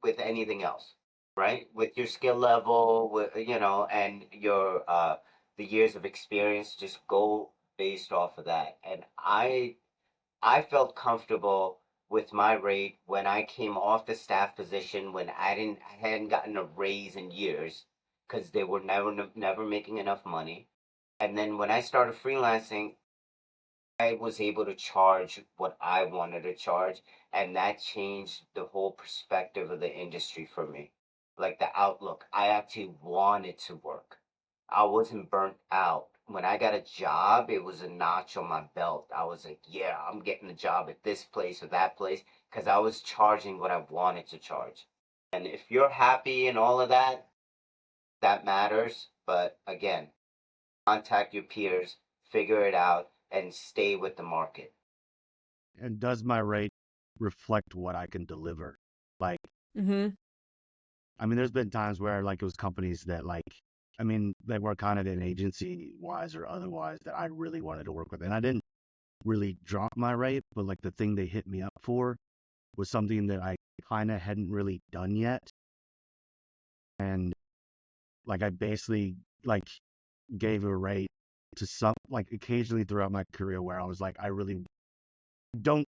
Speaker 5: with anything else, right? With your skill level, with and your the years of experience, just go based off of that. And I felt comfortable with my rate when I came off the staff position when I hadn't gotten a raise in years because they were never making enough money. And then when I started freelancing, I was able to charge what I wanted to charge, and that changed the whole perspective of the industry for me. Like the outlook. I actually wanted to work. I wasn't burnt out. When I got a job, it was a notch on my belt. I was like, yeah, I'm getting a job at this place or that place because I was charging what I wanted to charge. And if you're happy and all of that, that matters. But again, contact your peers, figure it out, and stay with the market.
Speaker 6: And does my rate reflect what I can deliver? Like,
Speaker 2: Mm-hmm.
Speaker 6: I mean, there's been times where like it was companies that like, I mean, they were kind of an agency wise or otherwise that I really wanted to work with. And I didn't really drop my rate, but like the thing they hit me up for was something that I kind of hadn't really done yet. And like I basically like gave a rate to some, like occasionally throughout my career where I was like, I really don't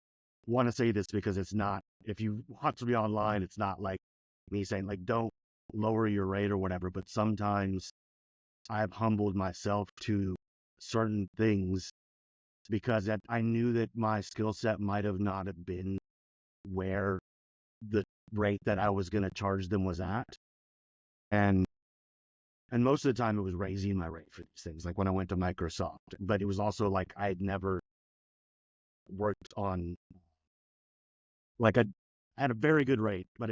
Speaker 6: want to say this because it's not, if you watch me online, it's not like me saying like, don't lower your rate or whatever. But sometimes I've humbled myself to certain things because I knew that my skill set might have not have been where the rate that I was going to charge them was at. And most of the time it was raising my rate for these things, like when I went to Microsoft. But it was also like I had never worked on, like I had a very good rate, but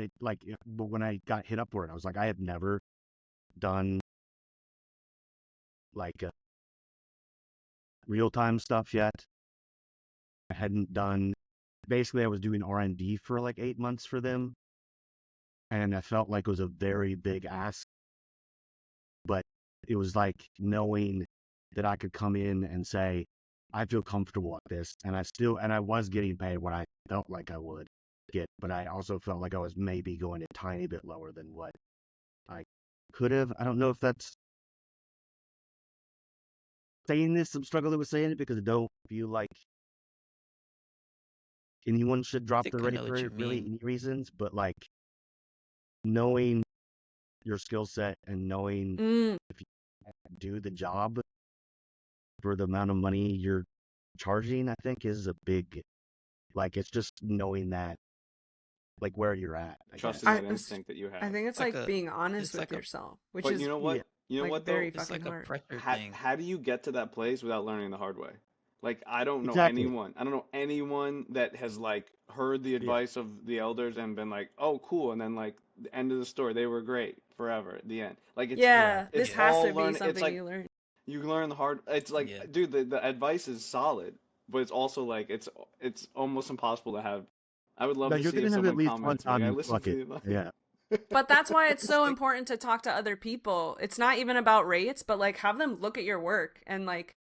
Speaker 6: but when I got hit up for it, I was like, I had never done like real-time stuff yet. I hadn't done, basically I was doing R&D for like 8 months for them. And I felt like it was a very big ask, but it was like knowing that I could come in and say, I feel comfortable at this. And I was getting paid what I felt like I would get, but I also felt like I was maybe going a tiny bit lower than what I could have. I don't know if that's saying this. I'm struggling with saying it because I don't feel like anyone should
Speaker 1: I
Speaker 6: drop
Speaker 1: think
Speaker 6: their
Speaker 1: I
Speaker 6: rate
Speaker 1: know what
Speaker 6: for
Speaker 1: you
Speaker 6: really
Speaker 1: mean.
Speaker 6: any reasons, but like knowing your skill set and knowing
Speaker 2: Mm.
Speaker 6: if you do the job for the amount of money you're charging, I think is a big, like, it's just knowing that, like, where you're at, I
Speaker 4: Trusting
Speaker 6: guess.
Speaker 2: I
Speaker 4: that
Speaker 2: was-
Speaker 4: instinct that you
Speaker 2: I
Speaker 4: have.
Speaker 2: think
Speaker 1: It's
Speaker 2: it's
Speaker 1: like
Speaker 2: like
Speaker 1: a
Speaker 2: being honest
Speaker 1: it's
Speaker 2: with
Speaker 1: like a
Speaker 2: yourself, which
Speaker 4: But
Speaker 2: is
Speaker 4: you know
Speaker 6: Yeah.
Speaker 4: what? You know
Speaker 2: like
Speaker 4: what
Speaker 2: very
Speaker 4: though?
Speaker 1: it's
Speaker 2: fucking
Speaker 1: like a
Speaker 2: hard.
Speaker 1: pressure
Speaker 4: How
Speaker 1: thing.
Speaker 4: how do you get to that place without learning the hard way? Like I don't know
Speaker 6: Exactly.
Speaker 4: anyone. I don't know anyone that has like heard the
Speaker 6: Yeah.
Speaker 4: advice of the elders and been like, "Oh, cool," and then like the end of the story, they were great forever at the end. Like
Speaker 6: Right.
Speaker 2: Yeah, this
Speaker 4: it's
Speaker 1: Yeah.
Speaker 2: has to
Speaker 4: all
Speaker 2: be
Speaker 4: learn. It's
Speaker 2: something
Speaker 4: like
Speaker 2: you learn.
Speaker 4: you learn the hard. It's like,
Speaker 1: Yeah.
Speaker 4: dude, the advice is solid, but it's also like it's almost impossible to have. I would love
Speaker 6: No,
Speaker 4: to
Speaker 6: you're
Speaker 4: see if
Speaker 6: gonna have at
Speaker 4: someone
Speaker 6: least one
Speaker 4: comments like,
Speaker 6: time
Speaker 4: "I
Speaker 6: you
Speaker 4: listened
Speaker 6: fuck
Speaker 4: to
Speaker 6: it.
Speaker 4: the advice."
Speaker 6: Yeah.
Speaker 2: But that's why it's
Speaker 4: It's
Speaker 2: so
Speaker 4: like,
Speaker 2: important to talk to other people. It's not even about rates, but like have them look at your work, and like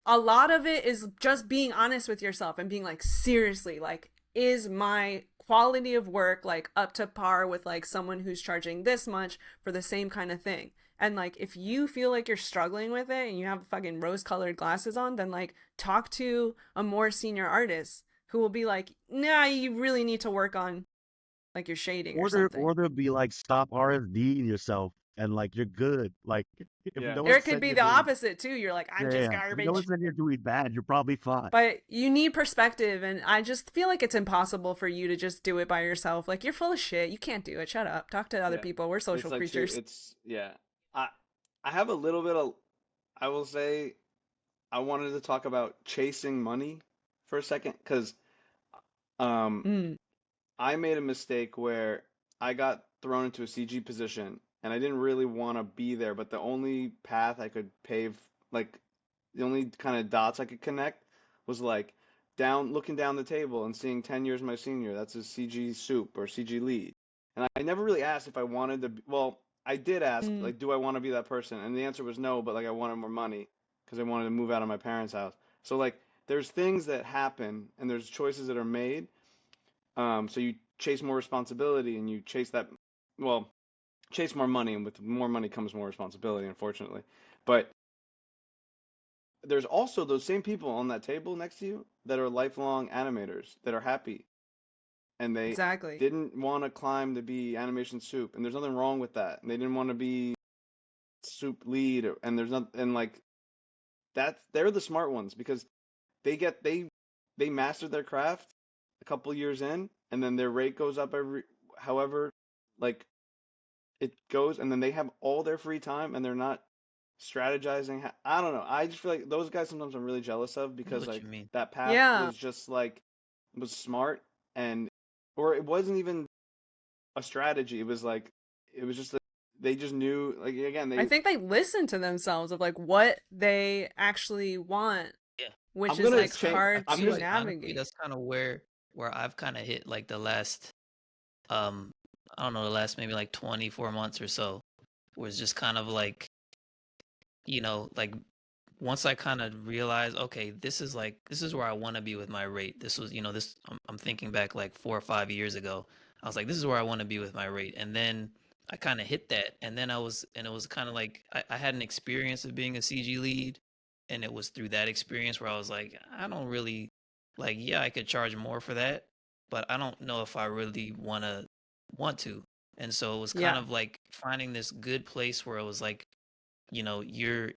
Speaker 2: a lot of it is just being honest with yourself and being like, seriously, like, is my quality of work like up to par with like someone who's charging this much for the same kind of thing? And like if you feel like you're struggling with it and you have fucking rose colored glasses on, then like talk to a more senior artist who will be like, nah, you really need to work on like your shading or something.
Speaker 6: Or they'll be like, stop RFDing yourself and like you're good. Like if
Speaker 4: yeah,
Speaker 6: no
Speaker 2: Or
Speaker 6: one
Speaker 2: it could
Speaker 6: said
Speaker 2: be
Speaker 6: you're
Speaker 2: the
Speaker 6: doing,
Speaker 2: opposite too. You're like, I'm
Speaker 6: yeah,
Speaker 2: just
Speaker 6: yeah. If no one
Speaker 2: garbage.
Speaker 6: said you're doing bad, you're probably fine.
Speaker 2: But you need perspective, and I just feel like it's impossible for you to just do it by yourself. Like, you're full of shit. You can't do it. Shut up. Talk to other
Speaker 4: yeah.
Speaker 2: people. We're
Speaker 4: It's
Speaker 2: social
Speaker 4: like
Speaker 2: creatures.
Speaker 4: it's yeah. I I have a little bit of. I will say I wanted to talk about chasing money for a second because um
Speaker 2: Mm,
Speaker 4: I made a mistake where I got thrown into a CG position and I didn't really want to be there, but the only path I could pave, like the only kind of dots I could connect was like looking down the table and seeing 10 years my senior. That's a CG soup or CG lead. And I never really asked if I wanted to well, I did ask,
Speaker 2: mm,
Speaker 4: like, do I want to be that person? And the answer was no, but like I wanted more money because I wanted to move out of my parents' house. So like there's things that happen and there's choices that are made, so you chase more responsibility and you chase that, well, chase more money, and with more money comes more responsibility, unfortunately. But there's also those same people on that table next to you that are lifelong animators that are happy and they
Speaker 2: exactly.
Speaker 4: didn't want to climb to be animation soup, and there's nothing wrong with that. And they didn't want to be soup lead, and there's not, and like they're the smart ones because they mastered their craft a couple years in, and then their rate goes up every however like it goes, and then they have all their free time, and they're not strategizing. I don't know. I just feel like those guys sometimes I'm really jealous of
Speaker 1: I know
Speaker 4: because
Speaker 1: what
Speaker 4: like
Speaker 1: you mean.
Speaker 4: that path
Speaker 2: Yeah.
Speaker 4: was just like was smart and or it wasn't even a strategy. It was like it was just like they just knew like again
Speaker 2: I
Speaker 4: they
Speaker 2: think they listen to themselves of like what they actually want,
Speaker 1: Yeah.
Speaker 2: which
Speaker 4: I'm
Speaker 2: is
Speaker 4: gonna
Speaker 2: like
Speaker 1: That's kind
Speaker 4: change.
Speaker 1: of, I
Speaker 2: hard
Speaker 4: I'm
Speaker 1: feel
Speaker 2: to
Speaker 4: just
Speaker 1: like honestly
Speaker 2: navigate.
Speaker 1: that's kind of where I've kind of hit like the last um I don't know, the last maybe like 24 months or so was just kind of like, like once I kind of realized, okay, this is where I want to be with my rate. This was, this I'm thinking back like 4 or 5 years ago. I was like, this is where I want to be with my rate. And then I kind of hit that. And then it was kind of like I had an experience of being a CG lead. And it was through that experience where I was like, I don't really like, yeah, I could charge more for that, but I don't know if I really want to. And so it was kind
Speaker 2: Yeah.
Speaker 1: of like finding this good place where it was like, you're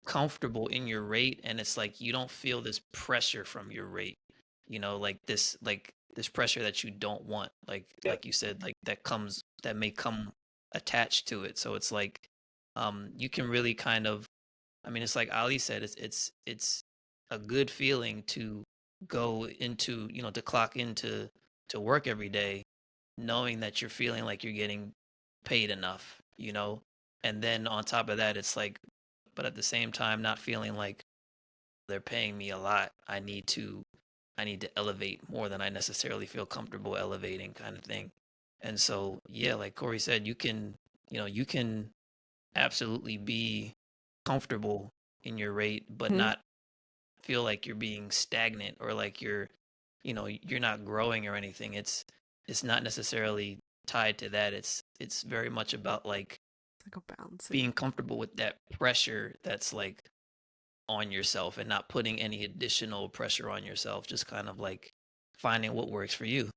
Speaker 1: comfortable in your rate and it's like you don't feel this pressure from your rate, like this pressure that you don't want,
Speaker 5: Yep.
Speaker 1: like you said, like that may come attached to it. So it's like you can really kind of, I mean, it's like Ali said, it's a good feeling to go into, to clock into to work every day knowing that you're feeling like you're getting paid enough, and then on top of that it's like, but at the same time not feeling like they're paying me a lot. I need to elevate more than I necessarily feel comfortable elevating, kind of thing. And so yeah, like Corey said, you can absolutely be comfortable in your rate but
Speaker 2: Mhm.
Speaker 1: not feel like you're being stagnant or like you're not growing or anything. It's not necessarily tied to that. It's very much about like
Speaker 2: It's like a balancing.
Speaker 1: being comfortable with that pressure that's like on yourself and not putting any additional pressure on yourself, just kind of like finding what works for you.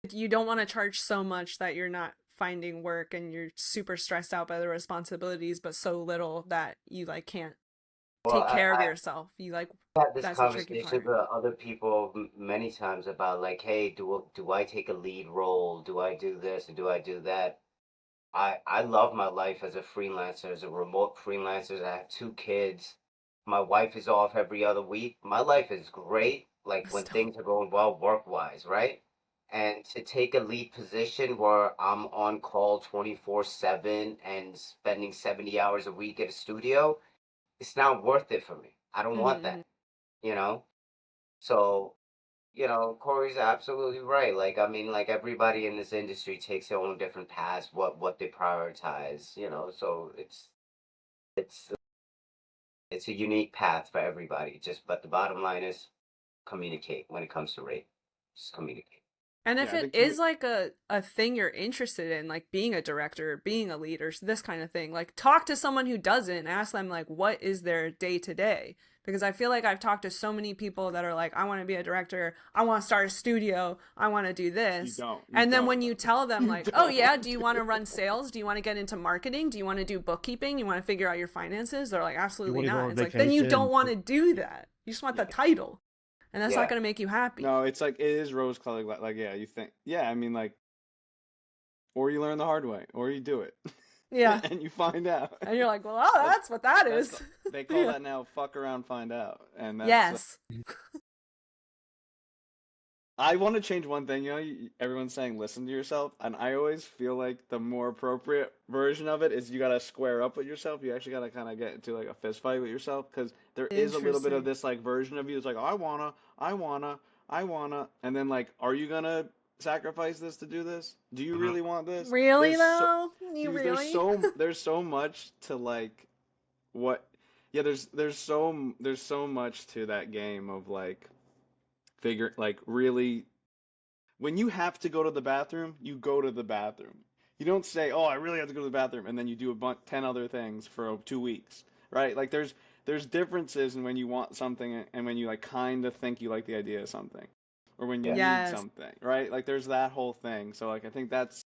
Speaker 2: You don't want to charge so much that you're not finding work and you're super stressed out by the responsibilities, but so little that you like can't
Speaker 5: Well,
Speaker 2: take care of yourself. You like,
Speaker 5: had this
Speaker 2: that's the tricky
Speaker 5: conversation
Speaker 2: part.
Speaker 5: with other people many times about like, hey, do I take a lead role? Do I do this and do I do that? I love my life as a freelancer, as a remote freelancer. I have 2 kids. My wife is off every other week. My life is great, like when
Speaker 2: Still.
Speaker 5: things are going well work-wise, right? And to take a lead position where I'm on call 24/7 and spending 70 hours a week at a studio, it's not worth it for me. I don't want
Speaker 2: Mm-hmm.
Speaker 5: that, you know? So, Corey's absolutely right. Like, I mean, like everybody in this industry takes their own different paths, what they prioritize, so it's it's a unique path for everybody. But the bottom line is communicate when it comes to rate. Just communicate.
Speaker 2: And if
Speaker 4: yeah I
Speaker 2: it
Speaker 4: think
Speaker 2: is like a thing you're interested in, like being a director, being a leader, this kind of thing, like talk to someone who doesn't, ask them like what is their day to day. Because I feel like I've talked to so many people that are like, I want to be a director, I want to start a studio, I want to do this.
Speaker 4: you
Speaker 2: And then
Speaker 4: don't
Speaker 2: when you
Speaker 4: though.
Speaker 2: tell them
Speaker 4: You
Speaker 2: like, oh yeah,
Speaker 4: don't.
Speaker 2: do you want to run sales? Do you want to get into marketing? Do you want to do bookkeeping? You want to figure out your finances? They're like,
Speaker 6: You
Speaker 2: absolutely
Speaker 6: want to go
Speaker 2: not.
Speaker 6: on
Speaker 2: It's like, then you
Speaker 6: vacation?
Speaker 2: don't want to do that. You just want the
Speaker 4: Yeah.
Speaker 2: title. And that's not
Speaker 5: Yeah.
Speaker 2: going to make you happy.
Speaker 4: No, it's like it is rose colored like yeah, you think yeah, I mean like or you learn the hard way or you do it
Speaker 2: Yeah.
Speaker 4: and you find out.
Speaker 2: And you're like, well, oh,
Speaker 4: That's
Speaker 2: that's what that
Speaker 4: that's
Speaker 2: is.
Speaker 4: they call
Speaker 2: Yeah.
Speaker 4: that now fuck around find out and that's
Speaker 2: Yes.
Speaker 4: I want to change one thing. Everyone's saying listen to yourself, and I always feel like the more appropriate version of it is you gotta square up with yourself. You actually gotta kind of get into like a fist fight with yourself because there is a little bit of
Speaker 2: Interesting.
Speaker 4: this like version of you. It's like I wanna, and then like, are you gonna sacrifice this to do this? Do you
Speaker 5: Hmm.
Speaker 4: really want this?
Speaker 2: Really
Speaker 4: There's so
Speaker 2: though? You
Speaker 4: Dude,
Speaker 2: really?
Speaker 4: there's so much to like what. Yeah, there's so much to that game of like figure like really when you have to go to the bathroom, you go to the bathroom. You don't say, "Oh, I really have to go to the bathroom," and then you do 10 other things for 2 weeks, right? Like there's differences in when you want something and when you like kind of think you like the idea of something, or when you
Speaker 5: Yeah.
Speaker 4: need
Speaker 2: Yes.
Speaker 4: something, right? Like there's that whole thing. So like I think that's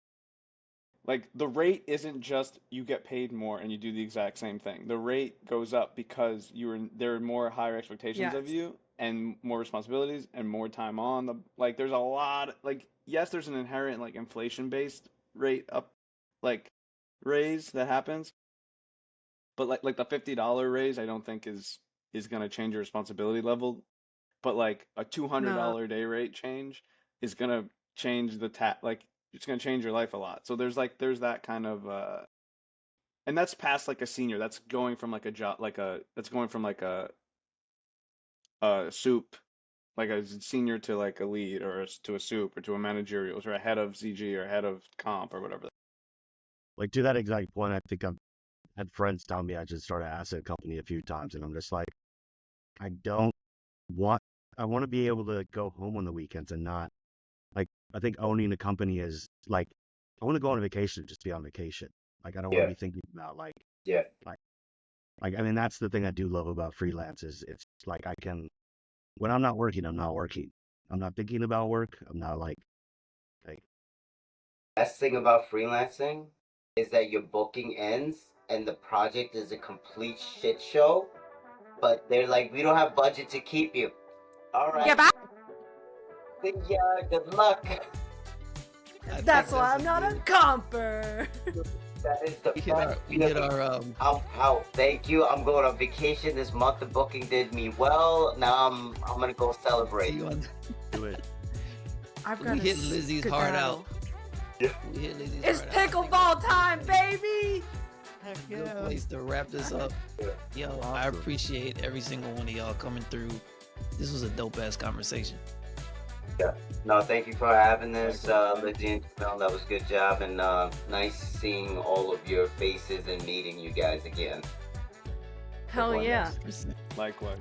Speaker 4: like the rate isn't just you get paid more and you do the exact same thing. The rate goes up because there are more higher expectations of
Speaker 2: Yes.
Speaker 4: you and more responsibilities and more time on the like there's a lot like yes there's an inherent like inflation based rate up like raise that happens. But like the $50 raise, I don't think is gonna change your responsibility level. But like a
Speaker 2: No.
Speaker 4: $200 day rate change is gonna change like it's gonna change your life a lot. So there's that kind of and that's past like a senior. That's going from like a job that's going from like a soup, like a senior to like a lead or to a soup or to a managerial or a head of CG or head of comp or whatever.
Speaker 6: Like to that exact point, I think I've had friends tell me I should start an asset company a few times, and I'm just like, I don't want. I want to be able to go home on the weekends and not like. I think owning a company is like, I want to go on a vacation, just be on vacation. Like I don't want to
Speaker 5: Yeah,
Speaker 6: be thinking about
Speaker 5: yeah.
Speaker 6: like I mean that's the thing I do love about freelance is it's like I can when I'm not working, I'm not working. I'm not thinking about work. I'm not like
Speaker 5: Best thing about freelancing is that your booking ends and the project is a complete shit show. But they're like, we don't have budget to keep you. All right.
Speaker 2: Get back.
Speaker 5: See ya. Good luck.
Speaker 1: I
Speaker 2: That's
Speaker 1: think
Speaker 2: why
Speaker 1: that's
Speaker 2: I'm not a
Speaker 1: good.
Speaker 2: comper.
Speaker 5: That is the
Speaker 1: We hit
Speaker 5: best
Speaker 1: our
Speaker 5: feeling. I'm out. Thank you. I'm going on vacation this month. The booking did me well. Now I'm gonna go
Speaker 1: see
Speaker 5: celebrate.
Speaker 1: you on.
Speaker 6: do it.
Speaker 2: I've
Speaker 1: We
Speaker 2: got
Speaker 1: hit Lizzie's heart out. We hit Lizzie's
Speaker 2: It's
Speaker 1: heart out. I think
Speaker 2: pickleball time, baby.
Speaker 6: Heck
Speaker 1: that's a good place to wrap this up. Yo, I
Speaker 6: Awesome.
Speaker 1: appreciate every single one of y'all coming through. This was a dope ass conversation.
Speaker 5: No, thank you for having this, Lizzie and Jamil. That was a good job, and nice seeing all of your faces and meeting you guys again.
Speaker 2: Hell yeah.
Speaker 4: Likewise.